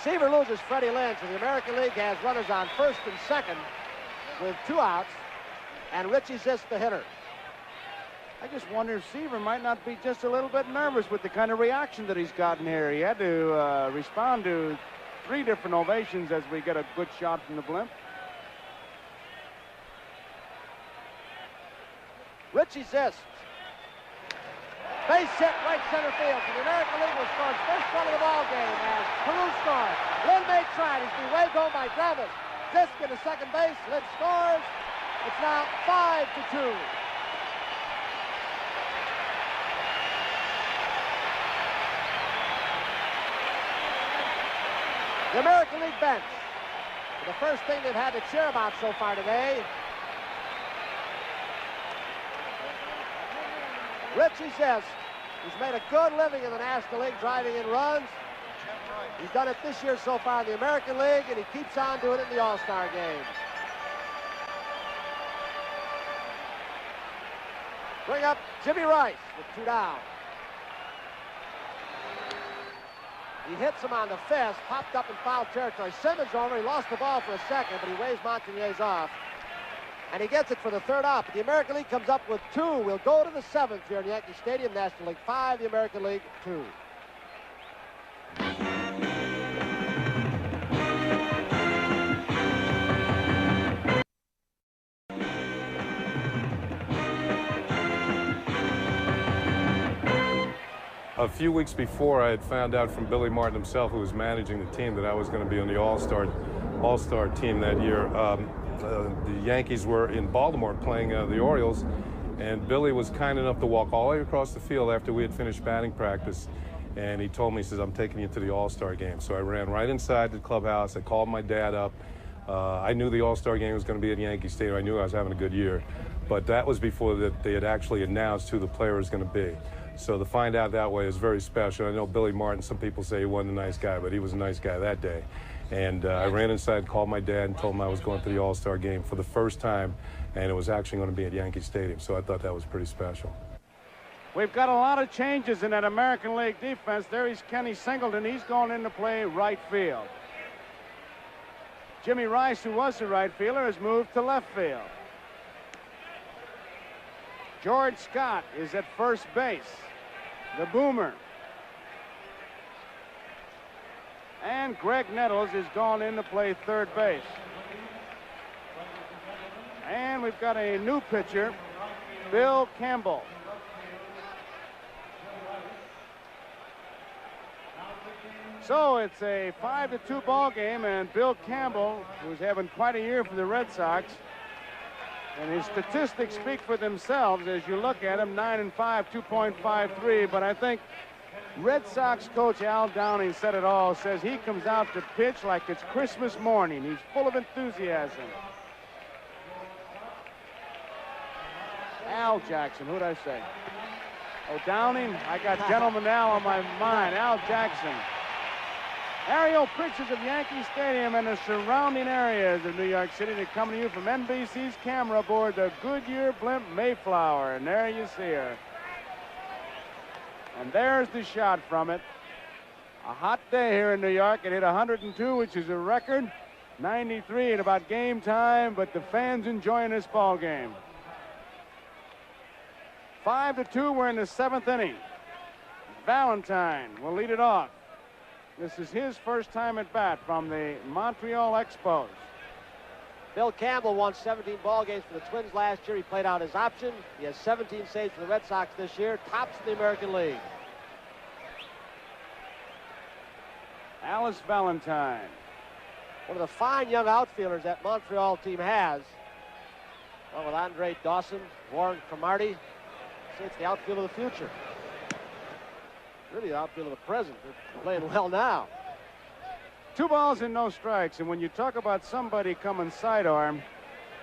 Seaver loses Freddie Lynn, so the American League has runners on first and second with 2 outs, and Richie Zisk the hitter. I just wonder if Seaver might not be just a little bit nervous with the kind of reaction that he's gotten here. He had to respond to 3 different ovations as we get a good shot from the blimp. Richie Zisk. Base hit right center field. So the American League will score its first run of the ball game as Carew scores. Lynn may try. He's been waved home by Gravis. Zisk into second base. Lynn scores. It's now 5-2. The American League bench. The first thing they've had to cheer about so far today. Richie Zisk, who's made a good living in the National League driving in runs. He's done it this year so far in the American League, and he keeps on doing it in the All-Star game. Bring up Jimmy Rice with 2 down. He hits him on the fist, popped up in foul territory. Simmons over, he lost the ball for a second, but he waves Montañez off. And he gets it for the 3rd out. But the American League comes up with 2. We'll go to the 7th here in Yankee Stadium. National League 5, the American League 2. A few weeks before, I had found out from Billy Martin himself, who was managing the team, that I was going to be on the All-Star team that year. The Yankees were in Baltimore playing the Orioles, and Billy was kind enough to walk all the way across the field after we had finished batting practice, and he told me, he says, "I'm taking you to the All-Star game." So I ran right inside the clubhouse. I called my dad up. I knew the All-Star game was going to be at Yankee Stadium. I knew I was having a good year, but that was before they had actually announced who the player was going to be. So to find out that way is very special. I know Billy Martin, some people say he wasn't a nice guy, but he was a nice guy that day. And I ran inside, called my dad, and told him I was going to the All-Star game for the first time, and it was actually going to be at Yankee Stadium. So I thought that was pretty special. We've got a lot of changes in that American League defense. There is Kenny Singleton. He's going in to play right field. Jimmy Rice, who was the right fielder, has moved to left field. George Scott is at first base, the boomer. And Greg Nettles is gone in to play third base. And we've got a new pitcher, Bill Campbell. So it's a 5-2 ball game, and Bill Campbell, who's having quite a year for the Red Sox, and his statistics speak for themselves as you look at him, 9-5, 2.53, but I think Red Sox coach Al Downing said it all, says he comes out to pitch like it's Christmas morning. He's full of enthusiasm. Al Jackson, who'd I say? Oh, Downing? I got Gentleman Al on my mind, Al Jackson. Aerial pictures of Yankee Stadium and the surrounding areas of New York City. They're coming to you from NBC's camera aboard the Goodyear blimp Mayflower. And there you see her. And there's the shot from it. A hot day here in New York. It hit 102, which is a record. 93 at about game time, but the fans enjoying this ball game. 5-2, we're in the 7th inning. Valentine will lead it off. This is his first time at bat from the Montreal Expos. Bill Campbell won 17 ball games for the Twins last year. He played out his option. He has 17 saves for the Red Sox this year. Tops in the American League. Alice Valentine. One of the fine young outfielders that Montreal team has. Well, with Andre Dawson, Warren Cromartie. It's the outfield of the future. Really the outfield of the present. They're playing well now. 2 balls and no strikes. And when you talk about somebody coming sidearm,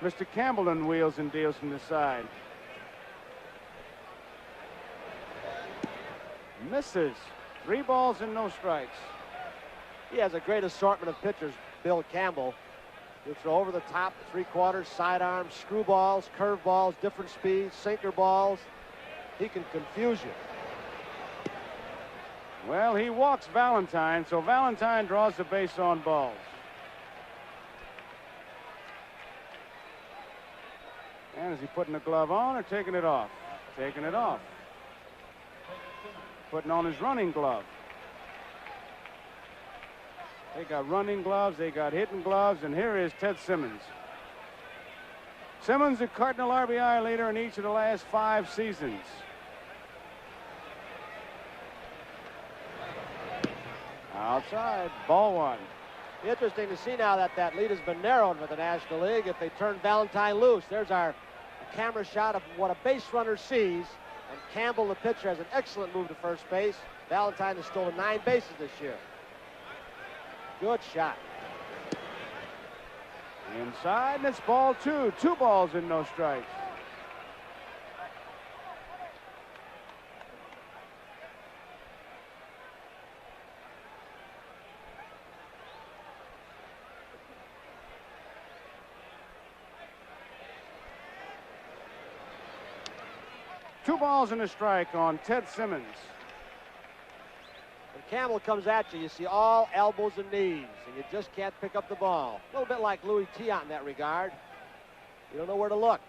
Mr. Campbell wheels and deals from the side. Misses. 3 balls and no strikes. He has a great assortment of pitchers, Bill Campbell. He'll throw over the top, 3/4, sidearms, screwballs, curveballs, different speeds, sinker balls. He can confuse you. Well, he walks Valentine, so Valentine draws the base on balls. And is he putting the glove on or taking it off? Taking it off. Putting on his running glove. They got running gloves, they got hitting gloves, and here is Ted Simmons. Simmons, the Cardinal RBI leader in each of the last 5 seasons. Outside, ball 1. Interesting to see now that that lead has been narrowed with the National League. If they turn Valentine loose, there's our camera shot of what a base runner sees. And Campbell, the pitcher, has an excellent move to first base. Valentine has stolen 9 bases this year. Good shot. Inside, and it's ball 2. 2 balls and no strikes. Two balls and a strike on Ted Simmons. When Campbell comes at you, you see all elbows and knees, and you just can't pick up the ball. A little bit like Louis Tiant in that regard. You don't know where to look.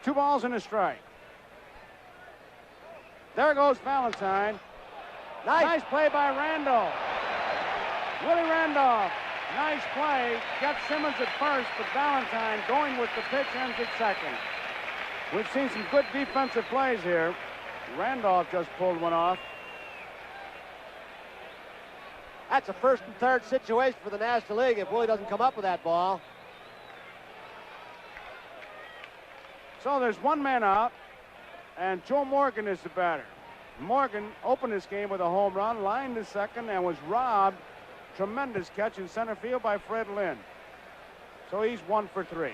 Two balls and a strike. There goes Valentine. Nice play by Randolph. Willie Randolph. Nice play. Got Simmons at first, but Valentine going with the pitch ends at second. We've seen some good defensive plays here. Randolph just pulled one off. That's a first and third situation for the National League if Willie doesn't come up with that ball. So there's one man out, and Joe Morgan is the batter. Morgan opened this game with a home run, lined to second, and was robbed. Tremendous catch in center field by Fred Lynn. So he's 1 for 3.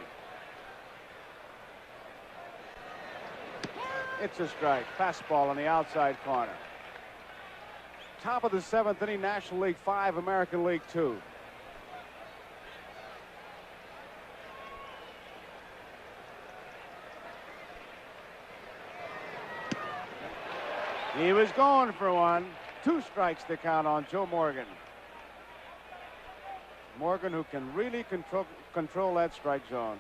It's a strike. Fastball on the outside corner. Top of the 7th inning, National League 5, American League 2. He was going for one. 2 strikes to count on Joe Morgan. Morgan, who can really control that strike zone.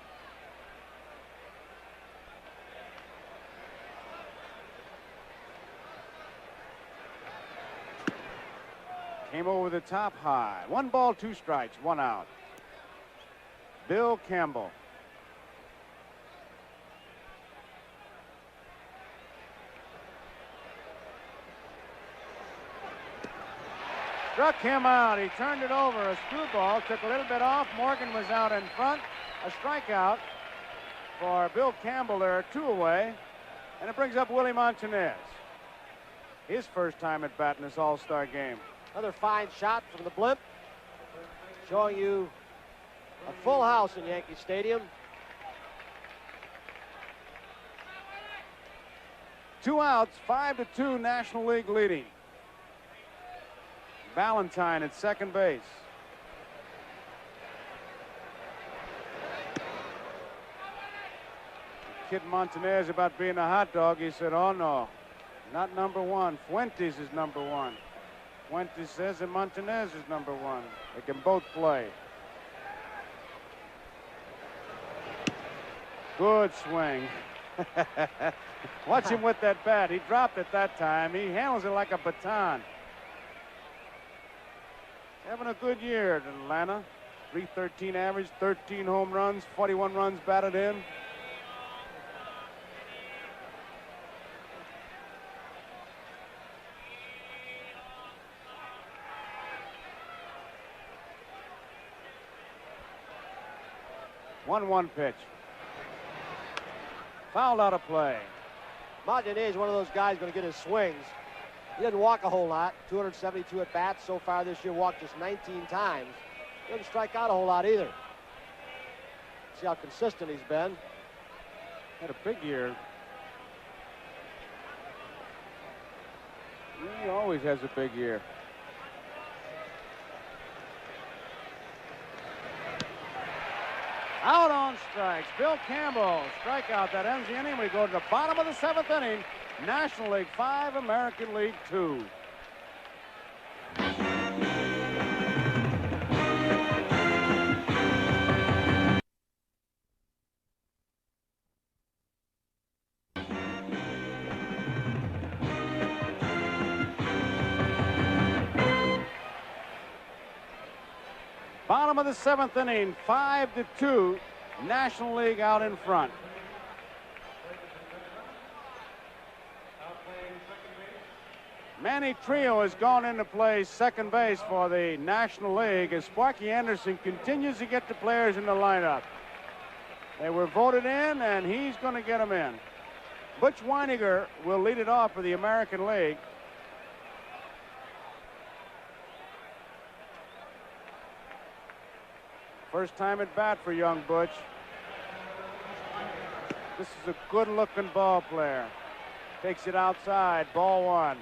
Came over the top high. 1 ball, 2 strikes, 1 out. Bill Campbell. Struck him out. He turned it over. A screwball. Took a little bit off. Morgan was out in front. A strikeout for Bill Campbell there, 2 away. And it brings up Willie Montanez. His first time at bat in this All-Star game. Another fine shot from the blimp. Showing you a full house in Yankee Stadium. 2 outs, 5-2, National League leading. Valentine at second base. Kid Montanez about being a hot dog. He said, oh no, not number 1. Fuentes is number 1. Fuentes says that Montanez is number 1. They can both play. Good swing. Watch him with that bat. He dropped it that time. He handles it like a baton. Having a good year at Atlanta. .313 average, 13 home runs, 41 runs batted in. One pitch. Fouled out of play. Montanez is one of those guys going to get his swings. He doesn't walk a whole lot. 272 at bats so far this year. Walked just 19 times. He doesn't strike out a whole lot either. See how consistent he's been. Had a big year. He always has a big year. Out on strikes. Bill Campbell, strikeout that ends the inning. We go to the bottom of the 7th inning. National League 5, American League 2. Bottom of the 7th inning, 5-2, National League out in front. Manny Trio has gone into play second base for the National League as Sparky Anderson continues to get the players in the lineup. They were voted in, and he's going to get them in. Butch Weiniger will lead it off for the American League. First time at bat for young Butch. This is a good-looking ball player. Takes it outside, ball 1.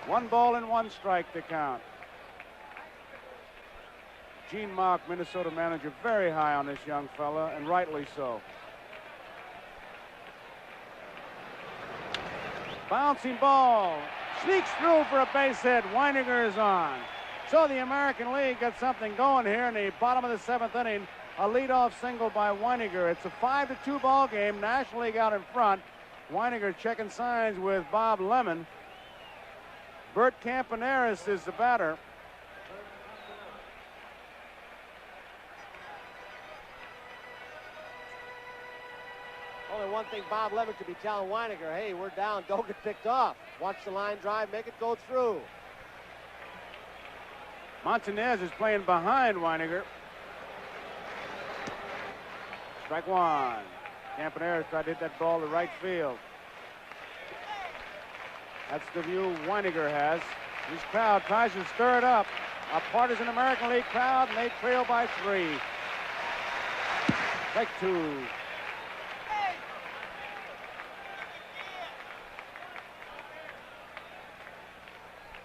One ball and 1 strike to count. Gene Mauch, Minnesota manager, very high on this young fella, and rightly so. Bouncing ball. Sneaks through for a base hit. Weiniger is on. So the American League got something going here in the bottom of the 7th inning. A leadoff single by Weiniger. It's a 5-2 ball game. National League out in front. Weiniger checking signs with Bob Lemon. Bert Campaneris is the batter. one thing Bob Levitt could be telling Weiniger, hey, we're down, don't get picked off. Watch the line drive, make it go through. Montanez is playing behind Weiniger. Strike one. Campaneris tried to hit that ball to right field. That's the view Weiniger has. His crowd tries to stir it up. A partisan American League crowd, and they trail by 3. Strike 2.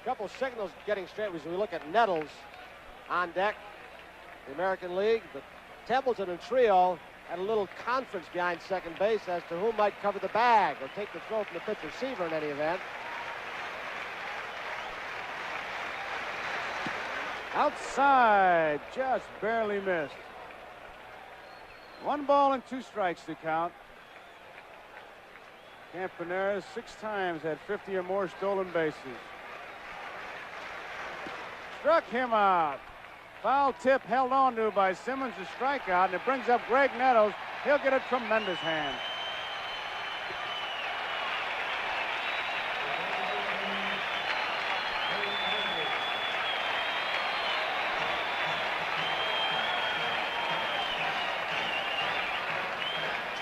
Couple signals getting straight as we look at Nettles on deck. The American League, the Templeton and Trio had a little conference behind second base as to who might cover the bag or take the throw from the pitch receiver in any event. Outside, just barely missed. 1 ball and 2 strikes to count. Campaneris 6 times had 50 or more stolen bases. Struck him out. Foul tip held on to by Simmons, a strikeout, and it brings up Greg Nettles. He'll get a tremendous hand.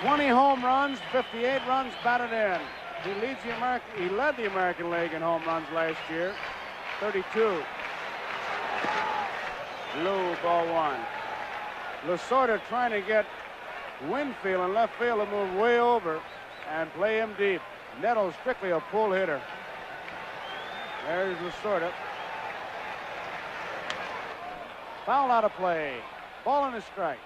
"20 home runs, 58 runs batted in. He led the American League in home runs last year, 32. Low, ball 1. Lasorda trying to get Winfield in left field to move way over and play him deep. Nettles strictly a pull hitter. There's Lasorda. Foul out of play. Ball and a strike.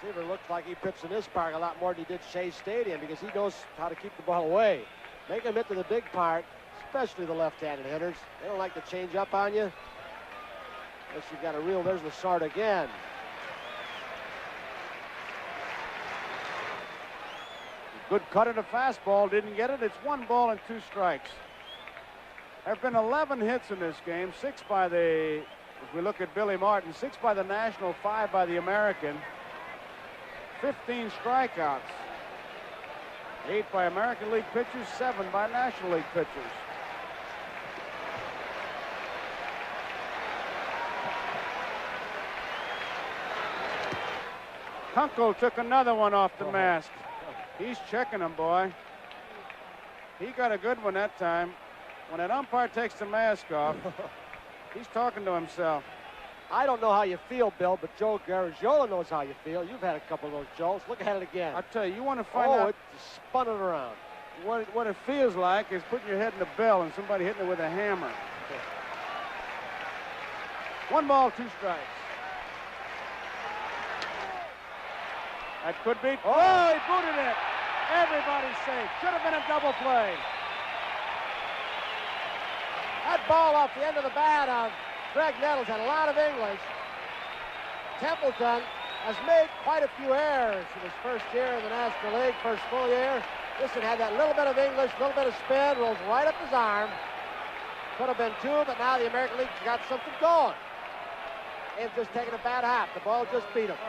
Seaver looks like he pitched in this park a lot more than he did Shea Stadium because he knows how to keep the ball away. Make him hit to the big part, especially the left-handed hitters. They don't like to change up on you. Unless you've got a real, there's Lasorda again. Good cut at a fastball, didn't get it. It's 1 ball and 2 strikes. There have been 11 hits in this game, 6 by the, if we look at Billy Martin, 6 by the National, 5 by the American. 15 strikeouts. 8 by American League pitchers, 7 by National League pitchers. Kunkel took another one off the mask. He's checking him, boy. He got a good one that time. When an umpire takes the mask off, he's talking to himself. I don't know how you feel, Bill, but Joe Garagiola knows how you feel. You've had a couple of those, Joes. Look at it again. I'll tell you, you want to find out. It spun it around. What it feels like is putting your head in the bell and somebody hitting it with a hammer. 1 ball, 2 strikes. That could be. Oh, he booted it. Everybody's safe. Should have been a double play. That ball off the end of the bat of Greg Nettles had a lot of English. Templeton has made quite a few errors in his first year in the National League, first full year. This one had that little bit of English, little bit of spin, rolls right up his arm. Could have been 2, but now the American League's got something going. And just taking a bad hop. The ball just beat him.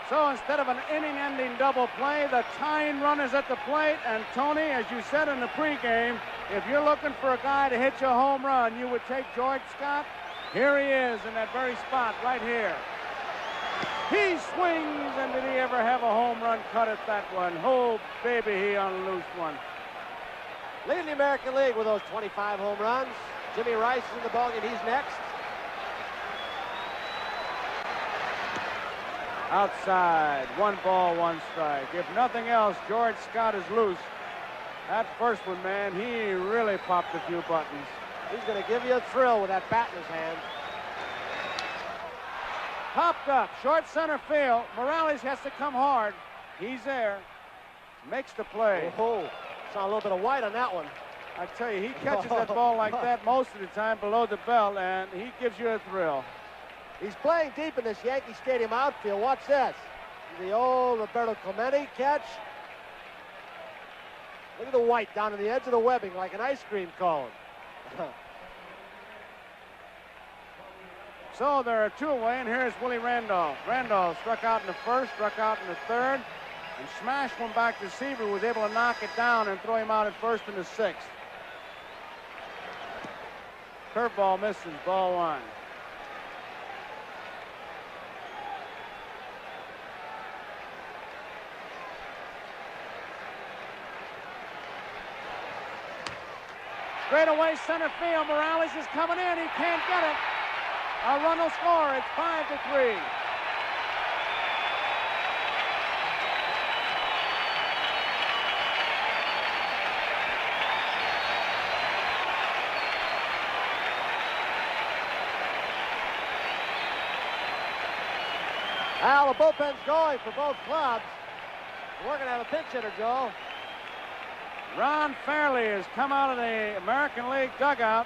So instead of an inning-ending double play, the tying run is at the plate. And Tony, as you said in the pregame, if you're looking for a guy to hit you a home run, you would take George Scott. Here he is in that very spot right here. He swings, and did he ever have a home run cut at that one? Oh, baby, he unloosed one. Leading the American League with those 25 home runs. Jimmy Rice is in the ballgame. He's next. Outside, 1 ball, 1 strike. If nothing else, George Scott is loose. That first one, man, he really popped a few buttons. He's going to give you a thrill with that bat in his hand. Popped up, short center field. Morales has to come hard. He's there. Makes the play. Oh, saw a little bit of white on that one. I tell you, he catches that ball like that most of the time below the belt, and he gives you a thrill. He's playing deep in this Yankee Stadium outfield. Watch this. The old Roberto Clemente catch. Look at the white down to the edge of the webbing like an ice cream cone. So there are two away, and here's Willie Randolph. Randolph struck out in the first, struck out in the third, and smashed one back to Seaver, who was able to knock it down and throw him out at first in the sixth. Curveball misses, ball one. Straight away center field. Morales is coming in. He can't get it. A run will score. It's 5-3. Well, the bullpen's going for both clubs. We're going to have a pinch hitter, Joe. Ron Fairley has come out of the American League dugout.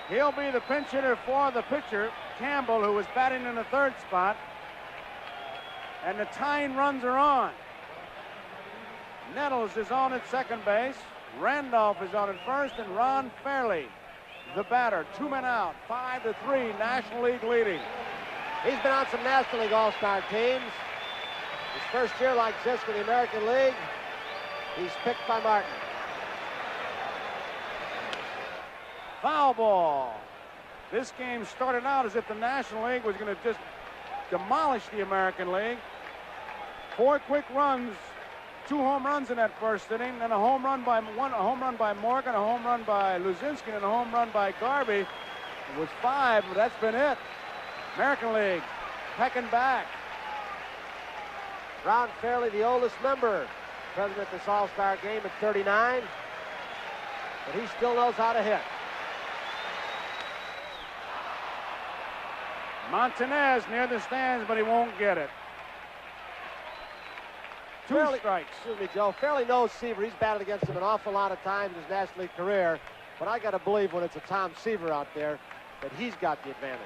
He'll be the pinch hitter for the pitcher, Campbell, who was batting in the third spot. And the tying runs are on. Nettles is on at second base. Randolph is on at first, and Ron Fairley, the batter. 2 men out, 5-3, National League leading. He's been on some National League All-Star teams. His first year like this for the American League. He's picked by Martin. Foul ball. This game started out as if the National League was going to just demolish the American League. 4 quick runs, 2 home runs in that first inning, then a home run by Morgan, a home run by Luzinski, and a home run by Garvey. It was 5, but that's been it. American League pecking back. Ron Fairley, the oldest member, present at this All-Star game at 39, but he still knows how to hit. Montanez near the stands, but he won't get it. Two strikes. Excuse me, Joe. Fairley knows Seaver. He's batted against him an awful lot of times in his National League career, but I got to believe when it's a Tom Seaver out there that he's got the advantage.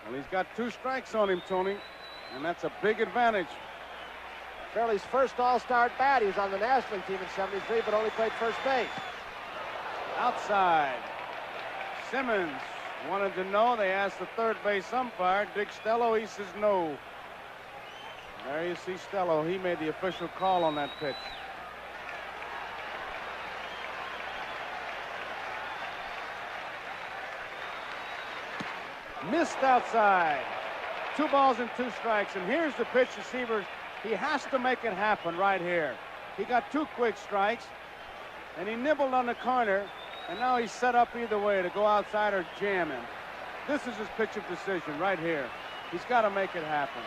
Well, he's got 2 strikes on him, Tony, and that's a big advantage. Fairley's first All-Star at bat. He was on the National League team in '73, but only played first base. Outside. Simmons wanted to know. They asked the third base umpire, Dick Stello. He says no. There you see Stello. He made the official call on that pitch. Missed outside. 2 balls and 2 strikes. And here's the pitch to Seaver. He has to make it happen right here. He got 2 quick strikes, and he nibbled on the corner, and now he's set up either way to go outside or jam him. This is his pitch of decision right here. He's got to make it happen.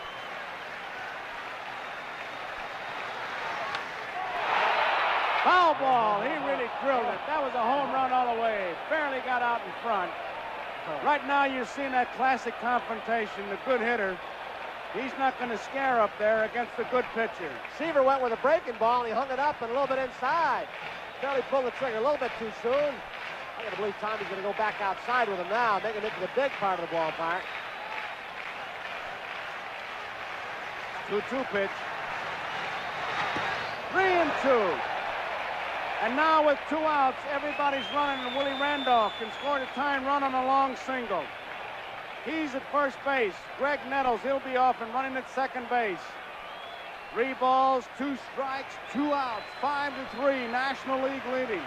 Foul ball. He really drilled it. That was a home run all the way. Fairly got out in front. Right now you're seeing that classic confrontation. The good hitter, he's not going to scare up there against the good pitcher. Seaver went with a breaking ball, and he hung it up and a little bit inside. Fairly pulled the trigger a little bit too soon. I got to believe Tommy's going to go back outside with him now, making it to the big part of the ballpark. 2-2 pitch. 3-2. And now with 2 outs, everybody's running, and Willie Randolph can score the tying run on a long single. He's at first base. Greg Nettles, he'll be off and running at second base. 3 balls, 2 strikes, 2 outs, 5-3, National League leading.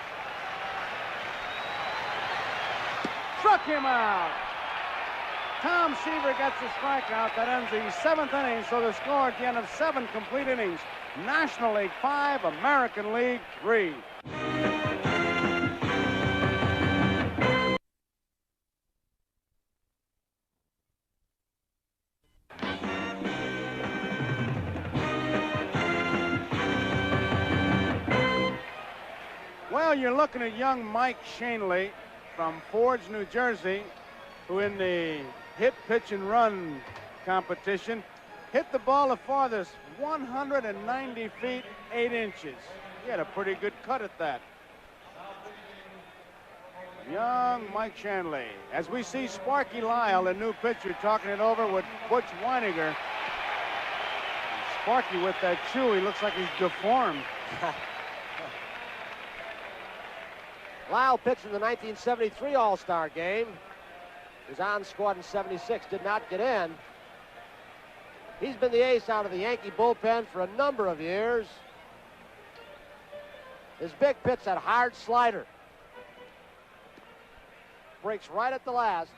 Struck him out. Tom Seaver gets a strikeout. That ends the 7th inning, so the score at the end of 7 complete innings. National League 5, American League 3. Well, you're looking at young Mike Shanley from Forge, New Jersey, who in the hit, pitch, and run competition hit the ball the farthest, 190 feet, 8 inches. He had a pretty good cut at that. Young Mike Shanley. As we see Sparky Lyle, the new pitcher, talking it over with Butch Weiniger. Sparky with that chew, he looks like he's deformed. Lyle pitched in the 1973 All-Star game. He was on squad in 76, did not get in. He's been the ace out of the Yankee bullpen for a number of years. His big pitch, that hard slider. Breaks right at the last.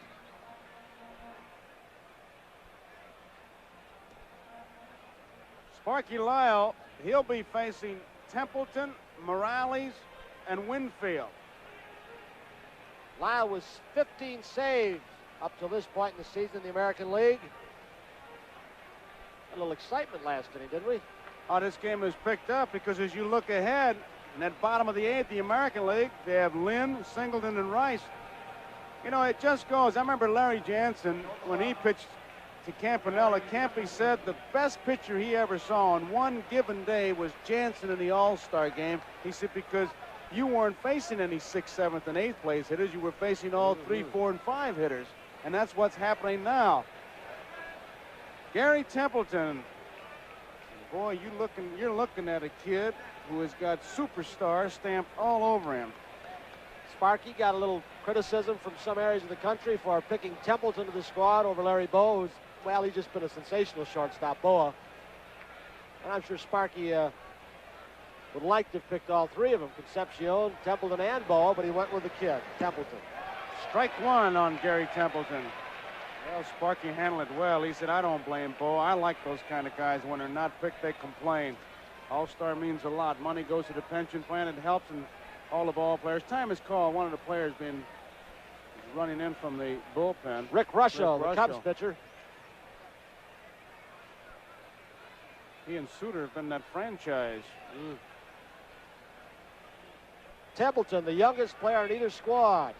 Sparky Lyle, he'll be facing Templeton, Morales, and Winfield. Lyle was 15 saves up to this point in the season in the American League. A little excitement last inning, didn't we? Oh, this game is picked up because as you look ahead, in that bottom of the eighth, the American League, they have Lynn, Singleton, and Rice. You know, it just goes. I remember Larry Jansen, when he pitched to Campanella, Campy said the best pitcher he ever saw on one given day was Jansen in the All-Star game. He said because you weren't facing any 6th, 7th, and 8th place hitters. You were facing all 3, 4, and 5 hitters. And that's what's happening now. Gary Templeton. Boy, you're looking at a kid who has got superstar stamped all over him. Sparky got a little criticism from some areas of the country for picking Templeton to the squad over Larry Bowa, who's, well, he's just been a sensational shortstop, Bowa. And I'm sure Sparky would like to have picked all three of them, Concepcion, Templeton, and Bowa, but he went with the kid, Templeton. Strike one on Gary Templeton. Well, Sparky handled it well. He said, I don't blame Bowa. I like those kind of guys. When they're not picked, they complain. All-Star means a lot. Money goes to the pension plan. It helps in all the ball players. Time is called. One of the players been running in from the bullpen. Rick Rusho, the Cubs pitcher. He and Suter have been that franchise. Templeton, the youngest player in either squad.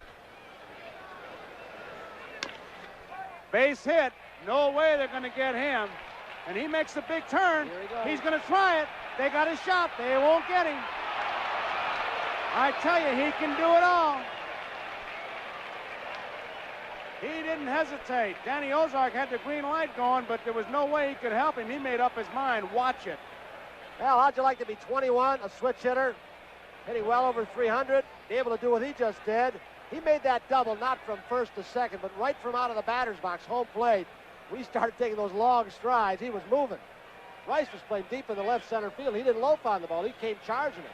Base hit. No way they're going to get him. And he makes a big turn. He's going to try it. They got a shot. They won't get him. I tell you, he can do it all. He didn't hesitate. Danny Ozark had the green light going, but there was no way he could help him. He made up his mind. Watch it. Well, how'd you like to be 21, a switch hitter, hitting well over 300, be able to do what he just did? He made that double, not from first to second, but right from out of the batter's box, home plate. We started taking those long strides. He was moving. Rice was playing deep in the left center field. He didn't loaf on the ball. He came charging it.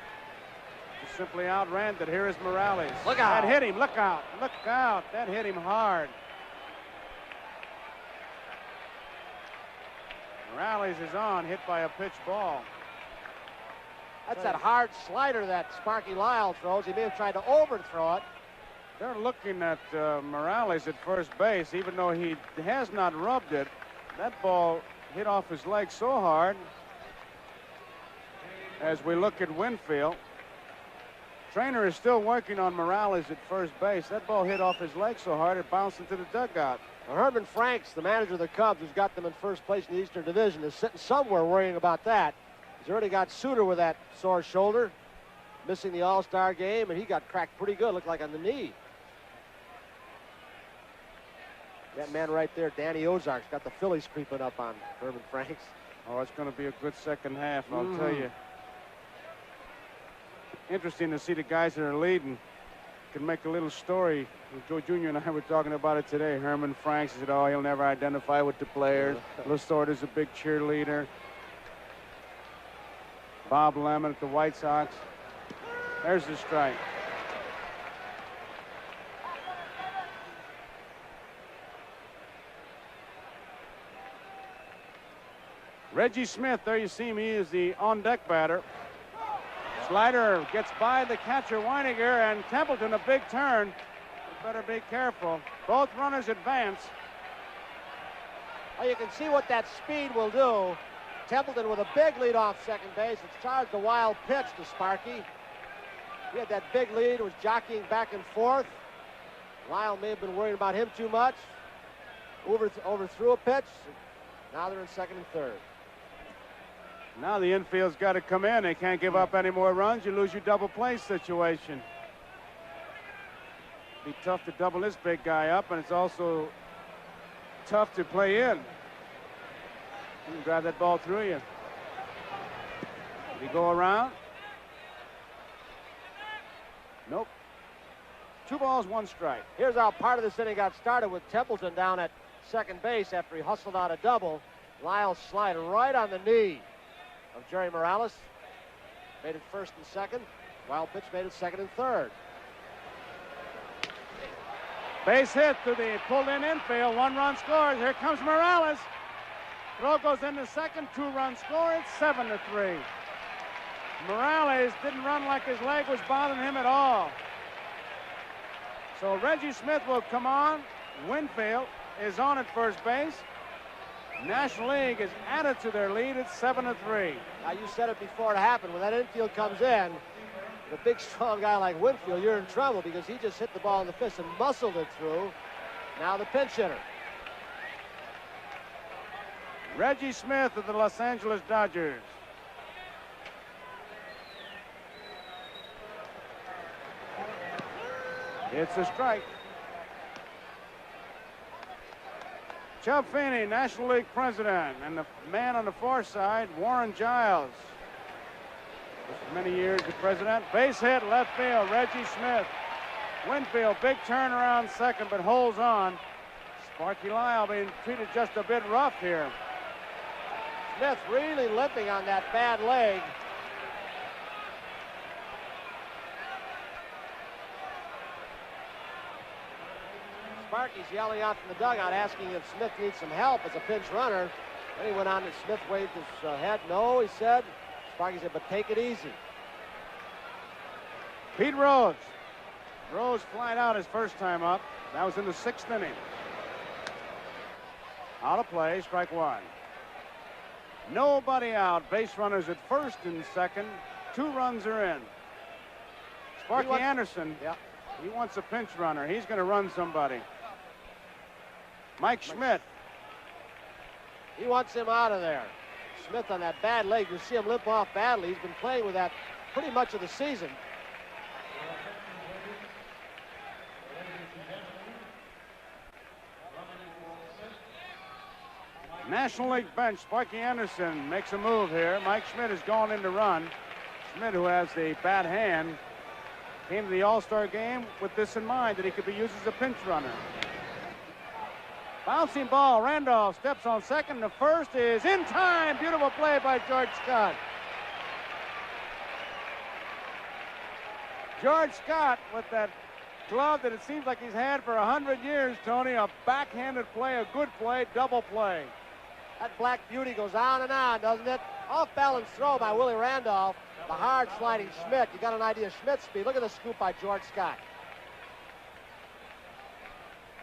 He simply outran it. Here is Morales. Look out. That hit him. Look out. Look out. That hit him hard. Morales is on, hit by a pitch ball. That's that hard slider that Sparky Lyle throws. He may have tried to overthrow it. They're looking at Morales at first base, even though he has not rubbed it. That ball hit off his leg so hard. As we look at Winfield, Trainer is still working on Morales at first base. That ball hit off his leg so hard it bounced into the dugout. Well, Herman Franks, the manager of the Cubs, who's got them in first place in the Eastern Division, is sitting somewhere worrying about that. He's already got Suter with that sore shoulder, missing the All-Star game, and he got cracked pretty good, looked like on the knee. That man right there, Danny Ozark's got the Phillies creeping up on Herman Franks. Oh, it's going to be a good second half, I'll tell you. Interesting to see the guys that are leading can make a little story. Joe Jr. and I were talking about it today. Herman Franks said, oh, he'll never identify with the players. Lasorda's a big cheerleader. Bob Lemon at the White Sox. There's the strike. Reggie Smith, there you see him. He is the on-deck batter. Slider gets by the catcher, Weiniger, and Templeton a big turn. You better be careful. Both runners advance. Well, you can see what that speed will do. Templeton with a big lead off second base. It's charged a wild pitch to Sparky. He had that big lead, was jockeying back and forth. Lyle may have been worried about him too much. Overthrew a pitch. Now they're in second and third. Now the infield's got to come in. They can't give up any more runs. You lose your double play situation. Be tough to double this big guy up, and it's also tough to play in. You can drive that ball through you. Did he go around? Nope. 2 balls, 1 strike. Here's how part of this inning got started with Templeton down at second base after he hustled out a double. Lyle slid right on the knee of Jerry Morales. Made it first and second. Wild pitch made it second and third. Base hit to the pulled-in infield. 1-run scores. Here comes Morales. Throw goes into second. 2-run score. It's 7-3. Morales didn't run like his leg was bothering him at all. So Reggie Smith will come on. Winfield is on at first base. National League has added to their lead. It's 7-3. Now, you said it before it happened. When that infield comes in, the big, strong guy like Winfield, you're in trouble because he just hit the ball in the fist and muscled it through. Now the pinch hitter. Reggie Smith of the Los Angeles Dodgers. It's a strike. Chubb Feeney, National League president, and the man on the far side, Warren Giles. For many years the president. Base hit, left field, Reggie Smith. Winfield, big turnaround second, but holds on. Sparky Lyle being treated just a bit rough here. Smith really limping on that bad leg. Sparky's yelling out from the dugout, asking if Smith needs some help as a pinch runner. Then he went on and Smith waved his head. No, he said. Sparky said, but take it easy. Pete Rose. Rose flied out his first time up. That was in the 6th inning. Out of play, strike 1. Nobody out. Base runners at first and second. 2 runs are in. Sparky Anderson, he wants a pinch runner. He's going to run somebody. Mike Schmidt. He wants him out of there. Smith on that bad leg. You see him limp off badly. He's been playing with that pretty much of the season. National League bench, Sparky Anderson makes a move here. Mike Schmidt has gone in to run. Schmidt, who has a bad hand, came to the All-Star game with this in mind, that he could be used as a pinch runner. Bouncing ball, Randolph steps on second. The first is in time. Beautiful play by George Scott. George Scott with that glove that it seems like he's had for 100 years, Tony. A backhanded play, a good play, double play. That black beauty goes on and on, doesn't it? Off-balance throw by Willie Randolph. The hard sliding Schmidt. You got an idea of Schmidt's speed. Look at the scoop by George Scott.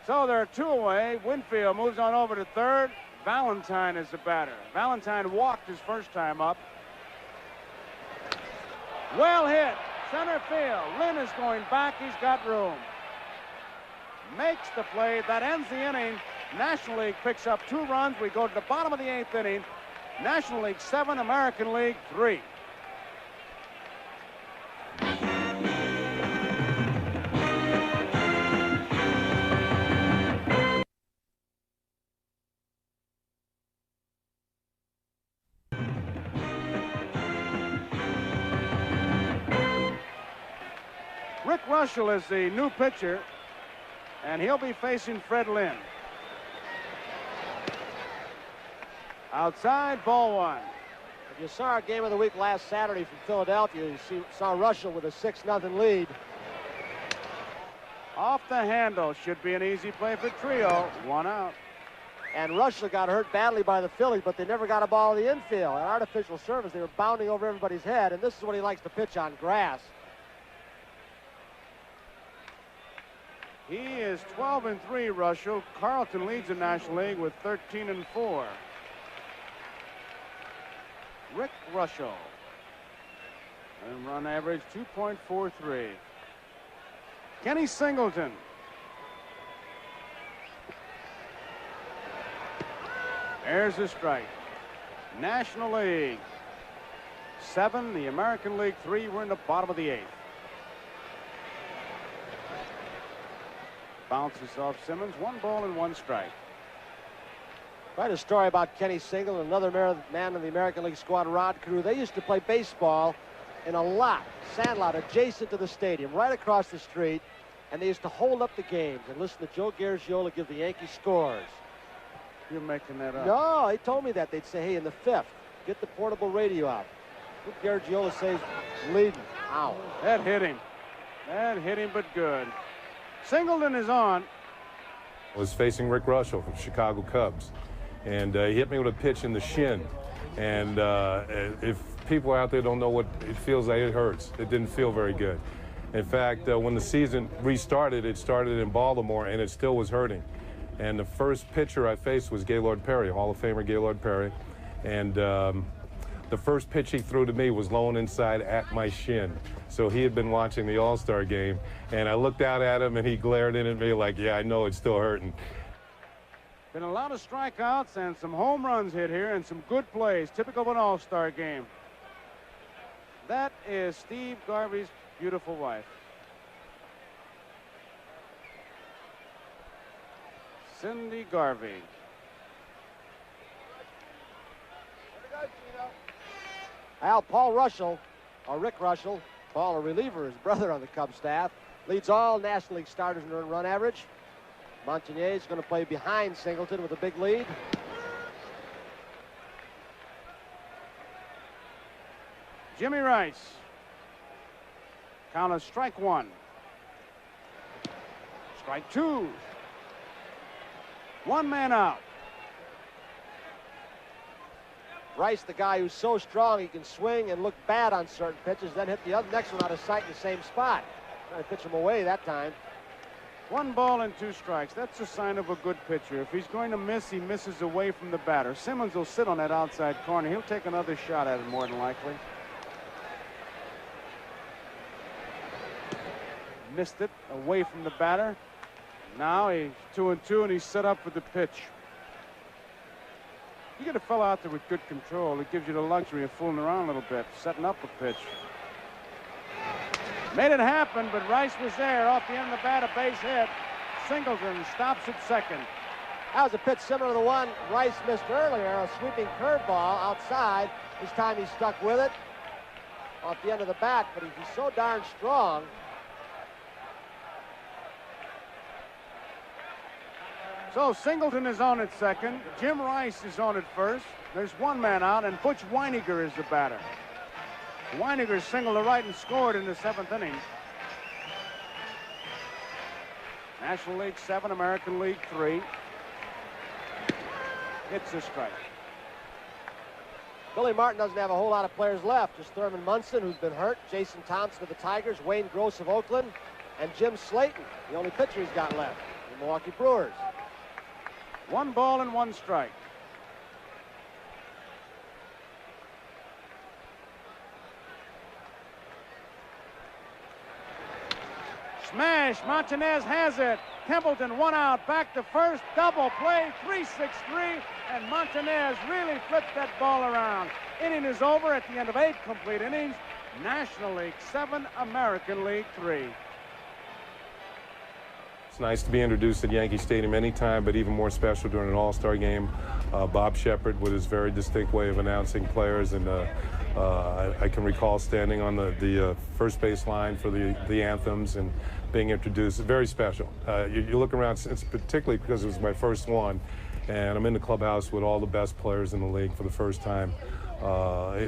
So there are 2 away. Winfield moves on over to third. Valentine is the batter. Valentine walked his first time up. Well hit. Center field. Lynn is going back. He's got room. Makes the play. That ends the inning. National League picks up 2 runs. We go to the bottom of the 8th inning. National League 7, American League 3. Rick Russell is the new pitcher, and he'll be facing Fred Lynn. Outside, ball 1. If you saw our game of the week last Saturday from Philadelphia, you saw Russell with a 6-0 lead. Off the handle, should be an easy play for Trio. 1 out. And Russell got hurt badly by the Phillies, but they never got a ball in the infield. An artificial surface, they were bounding over everybody's head, and this is what he likes to pitch on grass. He is 12-3, Russell. Carlton leads the National League with 13-4. Rick Russell. And run average 2.43. Kenny Singleton. There's the strike. National League 7, the American League 3. We're in the bottom of the 8th. Bounces off Simmons. 1 ball and 1 strike. Quite a story about Kenny Singleton, another man in the American League squad, Rod Carew. They used to play baseball in a lot, sand lot, adjacent to the stadium, right across the street. and they used to hold up the games and listen to Joe Garagiola give the Yankees scores. You're making that up. No, he told me that. They'd say, hey, in the 5th, get the portable radio out. What Garagiola says, leading. Ow. That hit him. That hit him, but good. Singleton is on. Was facing Rick Russell from Chicago Cubs, and he hit me with a pitch in the shin. And if people out there don't know what it feels like, it hurts. It didn't feel very good. In fact, when the season restarted, it started in Baltimore, and it still was hurting. And the first pitcher I faced was Gaylord Perry, Hall of Famer Gaylord Perry. And the first pitch he threw to me was low and inside at my shin. So he had been watching the All-Star game, and I looked out at him, and he glared in at me like, yeah, I know it's still hurting. Been a lot of strikeouts and some home runs hit here and some good plays, typical of an All-Star game. That is Steve Garvey's beautiful wife. Cindy Garvey. Al, Paul Russell, or Rick Russell, Paul, a reliever, his brother on the Cubs staff, leads all National League starters in earned run average. Montagnier is going to play behind Singleton with a big lead. Jimmy Rice. Count of strike 1. Strike 2. 1 man out. Rice, the guy who's so strong he can swing and look bad on certain pitches, then hit the next one out of sight in the same spot. Trying to pitch him away that time. 1 ball and 2 strikes. That's a sign of a good pitcher. If he's going to miss, he misses away from the batter. Simmons will sit on that outside corner. He'll take another shot at it more than likely. Missed it away from the batter. Now he's 2-2 and he's set up for the pitch. You get a fellow out there with good control. It gives you the luxury of fooling around a little bit, setting up a pitch. Made it happen, but Rice was there off the end of the bat, a base hit. Singleton stops at second. That was a pitch similar to the one Rice missed earlier, a sweeping curveball outside. This time he stuck with it off the end of the bat, but he's so darn strong. So Singleton is on at second. Jim Rice is on at first. There's 1 man out, and Butch Weiniger is the batter. Weiniger singled to right and scored in the 7th inning. National League 7, American League 3. It's a strike. Billy Martin doesn't have a whole lot of players left. Just Thurman Munson, who's been hurt, Jason Thompson of the Tigers, Wayne Gross of Oakland, and Jim Slayton, the only pitcher he's got left, the Milwaukee Brewers. 1 ball and 1 strike. Smash. Montanez has it. Templeton 1 out. Back to first. Double play. 3-6-3. And Montanez really flipped that ball around. Inning is over at the end of 8 complete innings. National League 7, American League 3. It's nice to be introduced at Yankee Stadium anytime, but even more special during an All-Star game. Bob Shepard with his very distinct way of announcing players, and I can recall standing on the first base line for the anthems and being introduced. It's very special. You look around, it's particularly because it was my first one, and I'm in the clubhouse with all the best players in the league for the first time.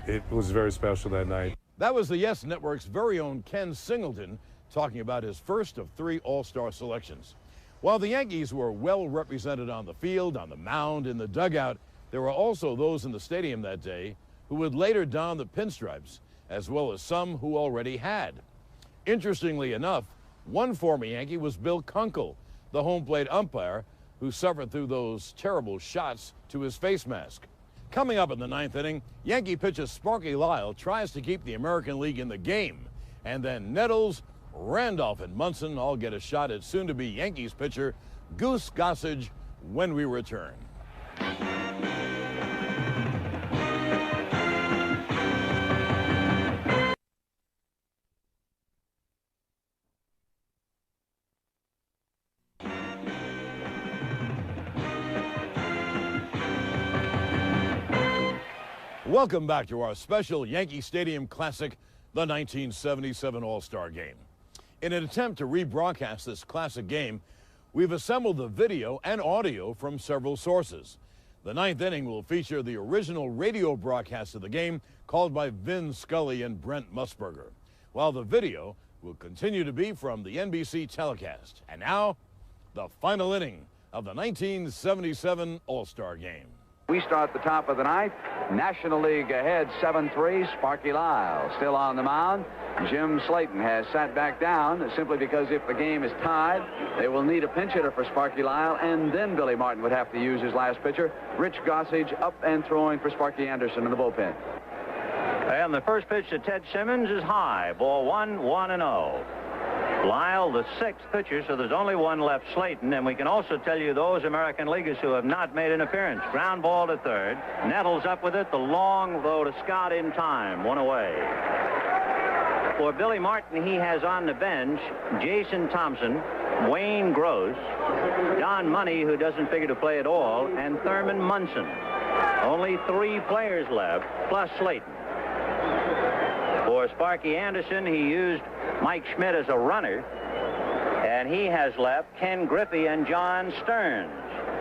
It was very special that night. That was the Yes Network's very own Ken Singleton talking about his first of 3 All-Star selections. While the Yankees were well represented on the field, on the mound, in the dugout, there were also those in the stadium that day who would later don the pinstripes, as well as some who already had. Interestingly enough, one former Yankee was Bill Kunkel, the home plate umpire who suffered through those terrible shots to his face mask. Coming up in the 9th inning, Yankee pitcher Sparky Lyle tries to keep the American League in the game, and then Nettles, Randolph, and Munson all get a shot at soon-to-be Yankees pitcher Goose Gossage when we return. Welcome back to our special Yankee Stadium Classic, the 1977 All-Star Game. In an attempt to rebroadcast this classic game, we've assembled the video and audio from several sources. The ninth inning will feature the original radio broadcast of the game called by Vin Scully and Brent Musburger, while the video will continue to be from the NBC telecast. And now, the final inning of the 1977 All-Star Game. We start the top of the ninth. National League ahead 7-3. Sparky Lyle still on the mound. Jim Slayton has sat back down simply because if the game is tied, they will need a pinch hitter for Sparky Lyle, and then Billy Martin would have to use his last pitcher. Rich Gossage up and throwing for Sparky Anderson in the bullpen. And the first pitch to Ted Simmons is high. Ball 1-1-0. Lyle, the sixth pitcher, so there's only one left, Slayton. And we can also tell you those American Leaguers who have not made an appearance. Ground ball to third. Nettles up with it. The long throw to Scott in time. One away. For Billy Martin, he has on the bench Jason Thompson, Wayne Gross, Don Money, who doesn't figure to play at all, and Thurman Munson. Only 3 players left, plus Slayton. For Sparky Anderson, he used Mike Schmidt as a runner, and he has left Ken Griffey and John Stearns.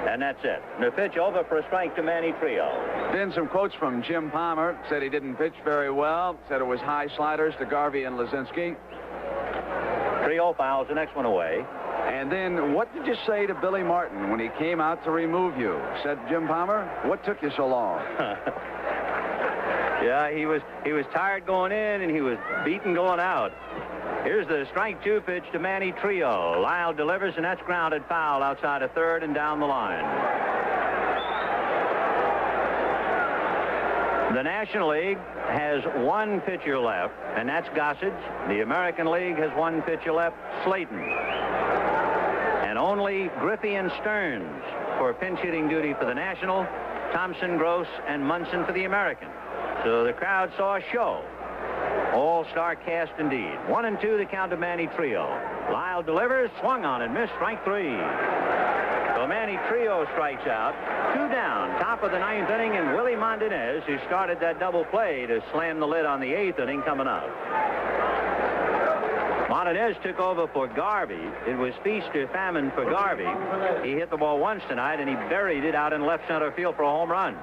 And that's it. The pitch over for a strike to Manny Trio. Then some quotes from Jim Palmer. Said he didn't pitch very well. Said it was high sliders to Garvey and Lazinski. Trio fouls the next one away. And then what did you say to Billy Martin when he came out to remove you? Said Jim Palmer, what took you so long? Yeah, he was tired going in, and he was beaten going out. Here's the strike 2 pitch to Manny Trio. Lyle delivers, and that's grounded foul outside of third and down the line. The National League has 1 pitcher left, and that's Gossage. The American League has 1 pitcher left, Slayton. And only Griffey and Stearns for pinch hitting duty for the National, Thompson, Gross, and Munson for the American. So the crowd saw a show. All-star cast indeed. 1-2 the count of Manny Trio. Lyle delivers, swung on and missed, strike 3. So Manny Trio strikes out. 2 down, top of the 9th inning, and Willie Montanez, who started that double play to slam the lid on the 8th inning, coming up. Montanez took over for Garvey. It was feast or famine for Garvey. He hit the ball once tonight, and he buried it out in left center field for a home run.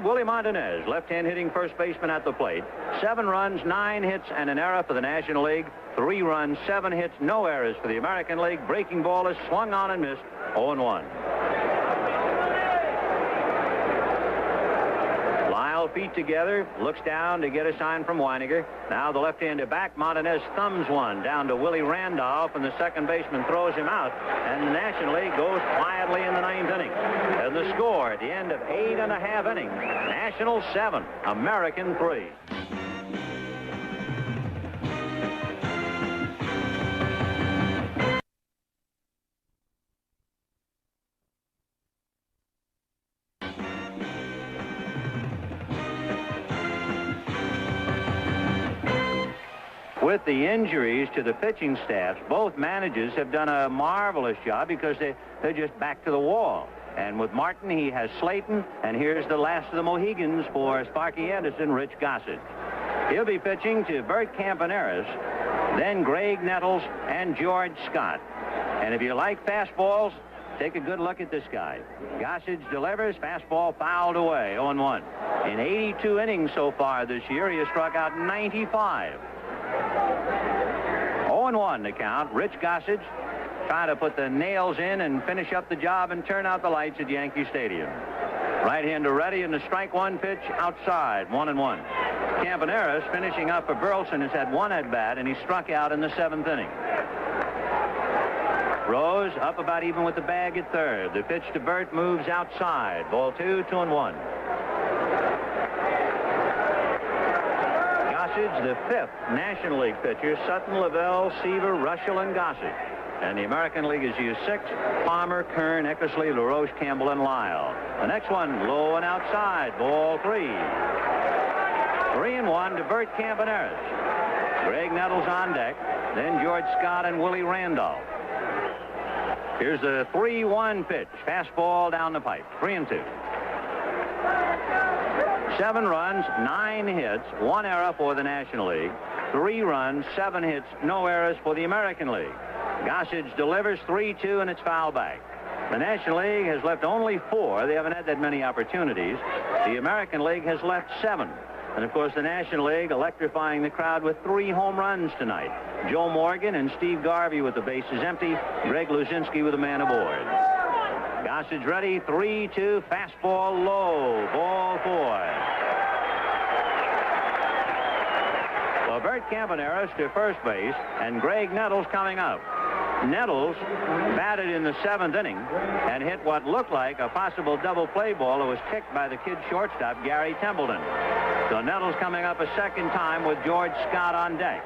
Willie Montanez, left-hand hitting first baseman at the plate. 7 runs, 9 hits, and an error for the National League. 3 runs, 7 hits, no errors for the American League. Breaking ball is swung on and missed. 0-1. Lyle, feet together, looks down to get a sign from Weiniger. Now the left-hander back. Montanez thumbs one down to Willie Randolph, and the second baseman throws him out. And the National League goes quietly in the 9th inning. And the score at the end of 8.5 innings, National 7, American 3. With the injuries to the pitching staffs, both managers have done a marvelous job because they're just back to the wall. And with Martin, he has Slayton, and here's the last of the Mohegans for Sparky Anderson, Rich Gossage. He'll be pitching to Bert Campaneris, then Greg Nettles, and George Scott. And if you like fastballs, take a good look at this guy. Gossage delivers, fastball fouled away, 0-1. In 82 innings so far this year, he has struck out 95. 0-1 the count. Rich Gossage trying to put the nails in and finish up the job and turn out the lights at Yankee Stadium. Right-hander ready, and the strike 1 pitch outside, 1-1. Campaneris, finishing up for Burleson, has had 1 at-bat, and he struck out in the 7th inning. Rose up about even with the bag at third. The pitch to Burt moves outside. Ball 2, 2-1. Gossage, the 5th National League pitcher. Sutton, Lavelle, Seaver, Russell, and Gossage. And the American League has used 6. Palmer, Kern, Eckersley, LaRoche, Campbell, and Lyle. The next one, low and outside. Ball 3. 3-1 to Bert Campaneris. Greg Nettles on deck. Then George Scott and Willie Randolph. Here's the 3-1 pitch. Fastball down the pipe. 3-2. 7 runs, 9 hits, 1 error for the National League. 3 runs, 7 hits, no errors for the American League. Gossage delivers 3-2, and it's foul back. The National League has left only 4. They haven't had that many opportunities. The American League has left 7. And, of course, the National League electrifying the crowd with 3 home runs tonight. Joe Morgan and Steve Garvey with the bases empty. Greg Luzinski with a man aboard. Gossage ready, 3-2, fastball low, ball 4. Well, Bert Campaneris to first base, and Greg Nettles coming up. Nettles batted in the 7th inning and hit what looked like a possible double play ball that was kicked by the kid shortstop, Gary Templeton. So Nettles coming up a second time with George Scott on deck.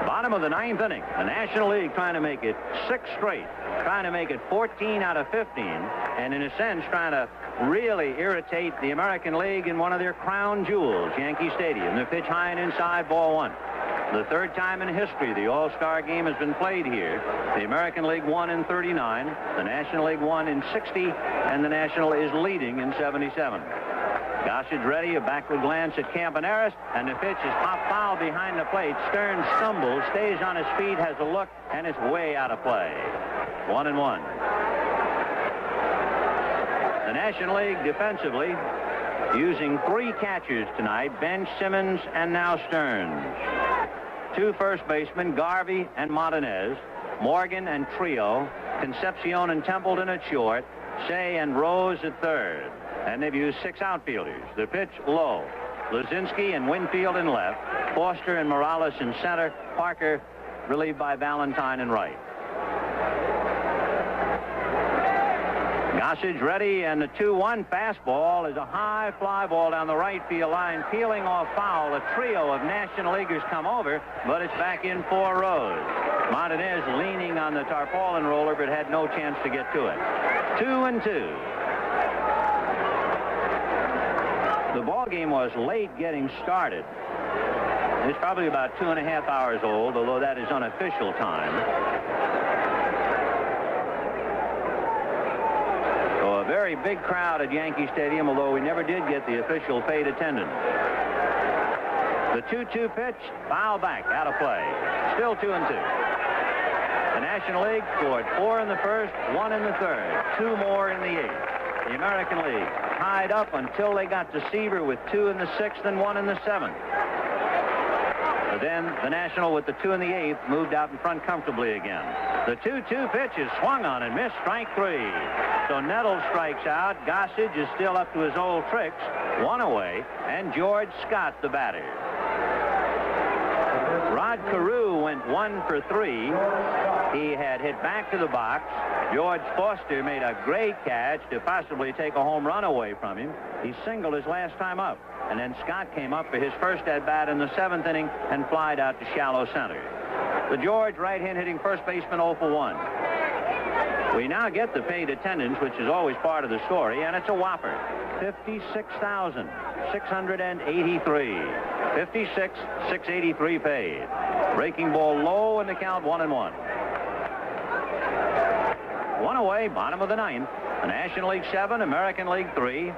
Bottom of the 9th inning. The National League trying to make it 6 straight, trying to make it 14 out of 15, and in a sense trying to really irritate the American League in one of their crown jewels, Yankee Stadium. The pitch high and inside, ball 1. The 3rd time in history the All-Star game has been played here. The American League won in 39, the National League won in 60, and the National is leading in 77. Gossage ready, a backward glance at Campaneris, and the pitch is popped foul behind the plate. Stern stumbles, stays on his feet, has a look, and it's way out of play. 1-1. The National League defensively using 3 catchers tonight, Bench, Simmons, and now Stearns. 2 first basemen, Garvey and Martinez, Morgan and Trio, Concepcion and Templeton at short, Shea and Rose at third. And they've used 6 outfielders. The pitch low. Luzinski and Winfield in left, Foster and Morales in center, Parker relieved by Valentine in right. Gossage ready, and the 2-1 fastball is a high fly ball down the right field line, peeling off foul. A trio of National Leaguers come over, but it's back in 4 rows. Martinez leaning on the tarpaulin roller, but had no chance to get to it. 2-2. The ball game was late getting started. It's probably about 2.5 hours old, although that is unofficial time. So a very big crowd at Yankee Stadium, although we never did get the official paid attendance. The 2-2 pitch, foul back, out of play. Still 2-2. The National League scored 4 in the first, 1 in the third, 2 more in the 8th. The American League tied up until they got to Seaver with 2 in the 6th and 1 in the 7th. But then the National, with the 2 in the 8th, moved out in front comfortably again. The 2-2 pitch is swung on and missed, strike 3. So Nettles strikes out. Gossage is still up to his old tricks. 1 away, and George Scott the batter. Rod Carew went 1 for 3. He had hit back to the box. George Foster made a great catch to possibly take a home run away from him. He singled his last time up. And then Scott came up for his first at-bat in the 7th inning and flied out to shallow center. The George right-hand hitting first baseman 0 for 1. We now get the paid attendance, which is always part of the story, and it's a whopper. 56,683. 56,683 paid. Breaking ball low in the count, 1-1. 1 away, bottom of the 9th. The National League 7, American League 3.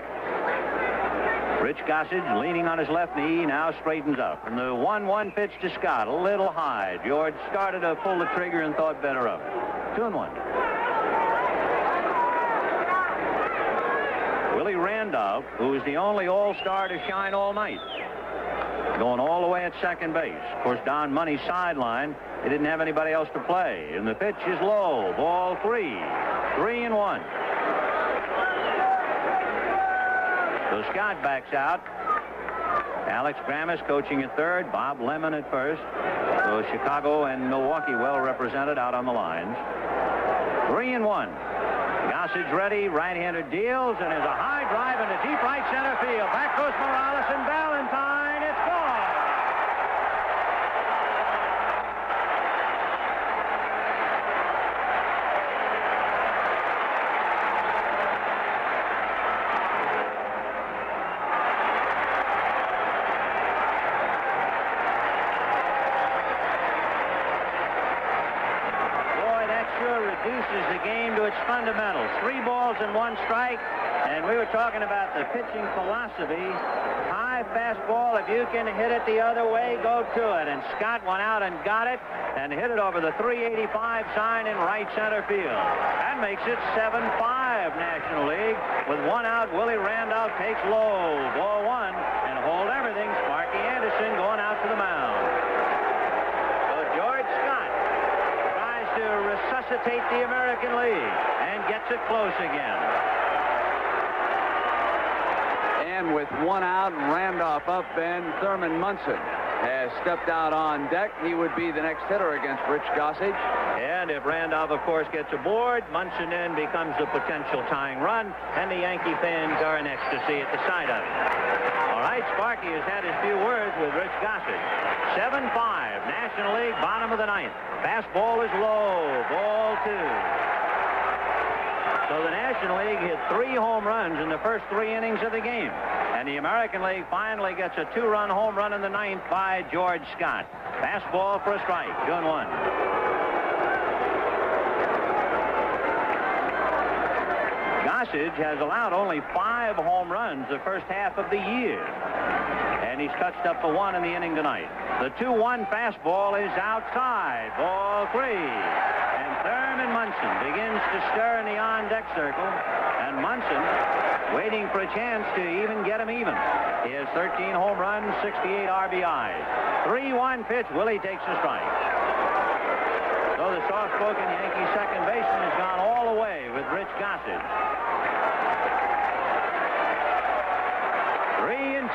Rich Gossage leaning on his left knee, now straightens up. And the 1-1 pitch to Scott, a little high. George started to pull the trigger and thought better of it. 2-1. Willie Randolph, who was the only All-Star to shine all night, going all the way at second base. Of course, down Money's sideline, they didn't have anybody else to play. And the pitch is low. Ball 3. 3-1. So Scott backs out. Alex Grammas coaching at third. Bob Lemon at first. So Chicago and Milwaukee well represented out on the lines. 3-1. Gossage ready. Right-hander deals, and there's a high drive into deep right center field. Back goes Morales and Valentine. It's gone. Reduces the game game to its fundamentals. 3 balls and 1 strike. And we were talking about the pitching philosophy. High fastball, if you can hit it the other way, go to it. And Scott went out and got it and hit it over the 385 sign in right center field. That makes it 7-5 National League. With 1 out, Willie Randolph takes low. Ball 1, and hold everything, Sparky Anderson going out to the mound. So George Scott tries to resuscitate the American League and gets it close again. And with 1 out and Randolph up, and Thurman Munson has stepped out on deck. He would be the next hitter against Rich Gossage. And if Randolph, of course, gets aboard, Munson then becomes a potential tying run, and the Yankee fans are in ecstasy at the sight of it. All right, Sparky has had his few words with Rich Gossage. 7-5, National League, bottom of the 9th. Fastball is low, ball 2. So the National League hit 3 home runs in the first 3 innings of the game. And the American League finally gets a 2-run home run in the 9th by George Scott. Fastball for a strike, 2-1. Gossage has allowed only 5 home runs the first half of the year. And he's touched up for 1 in the inning tonight. The 2-1 fastball is outside, ball 3. And Thurman Munson begins to stir in the on-deck circle. And Munson waiting for a chance to even get him even. He has 13 home runs, 68 RBIs. 3-1 pitch. Willie takes a strike. So the soft-spoken Yankee second baseman has gone all the way with Rich Gossage. 3-2.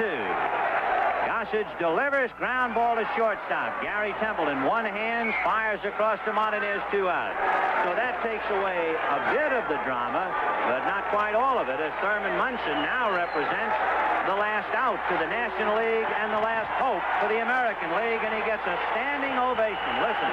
Gossage delivers, ground ball to shortstop. Gary Templeton, 1 hand, fires across to Montanez, 2 out. So that takes away a bit of the drama, but not quite all of it, as Thurman Munson now represents the last out to the National League and the last hope for the American League, and he gets a standing ovation. Listen.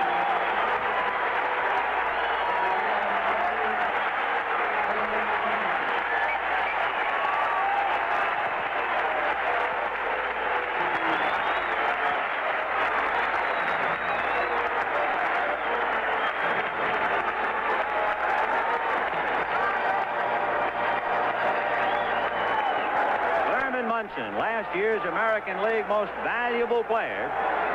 Last year's American League most valuable player,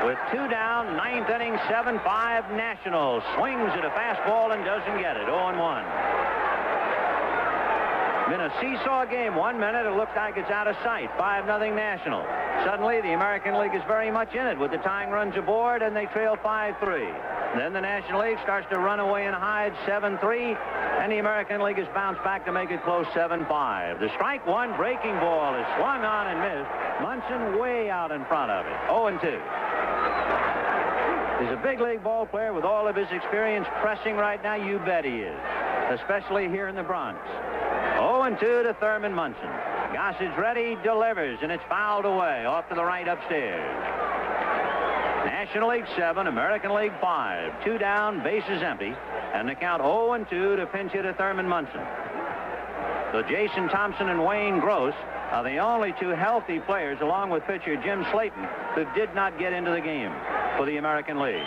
with 2 down, 9th inning, 7-5 Nationals. Swings at a fastball and doesn't get it. 0-1. Been a seesaw game. 1 minute it looks like it's out of sight. 5-0 National. Suddenly the American League is very much in it with the tying runs aboard, and they trail 5-3. Then the National League starts to run away and hide 7-3, and the American League has bounced back to make it close 7-5. The strike 1 breaking ball is swung on and missed. Munson way out in front of it. 0-2. He's a big league ball player with all of his experience pressing right now. You bet he is, especially here in the Bronx. 0-2 to Thurman Munson. Gossage ready, delivers, and it's fouled away off to the right upstairs. National League 7, American League 5. 2 down, bases empty, and the count 0-2 to pinch hitter Thurman Munson. So Jason Thompson and Wayne Gross are the only 2 healthy players, along with pitcher Jim Slayton, who did not get into the game for the American League.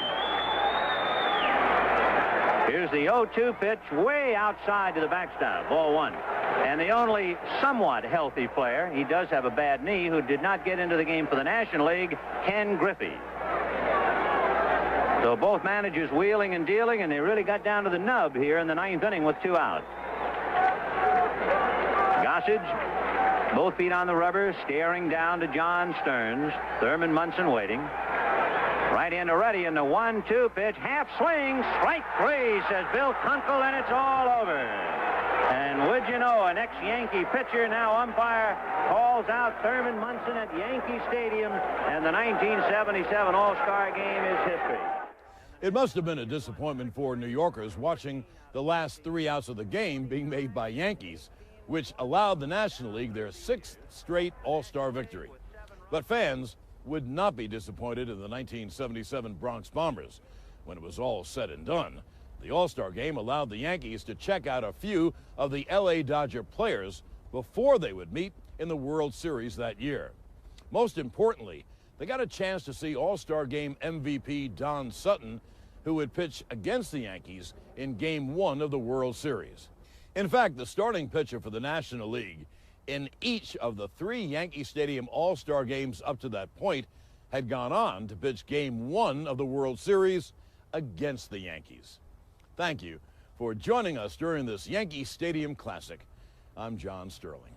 Here's the 0-2 pitch, way outside to the backstop, ball 1. And the only somewhat healthy player, he does have a bad knee, who did not get into the game for the National League, Ken Griffey. So both managers wheeling and dealing, and they really got down to the nub here in the 9th inning with 2 out. Gossage, both feet on the rubber, staring down to John Stearns. Thurman Munson waiting. Right into ready in the 1-2 pitch. Half swing, strike 3, says Bill Kunkel, and it's all over. And would you know, an ex-Yankee pitcher, now umpire, calls out Thurman Munson at Yankee Stadium, and the 1977 All-Star Game is history. It must have been a disappointment for New Yorkers watching the last 3 outs of the game being made by Yankees, which allowed the National League their 6th straight All-Star victory. But fans would not be disappointed in the 1977 Bronx Bombers. When it was all said and done, the All-Star Game allowed the Yankees to check out a few of the LA Dodger players before they would meet in the World Series that year. Most importantly, they got a chance to see All-Star Game MVP Don Sutton who would pitch against the Yankees in Game 1 of the World Series. In fact, the starting pitcher for the National League in each of the 3 Yankee Stadium All-Star games up to that point had gone on to pitch Game 1 of the World Series against the Yankees. Thank you for joining us during this Yankee Stadium Classic. I'm John Sterling.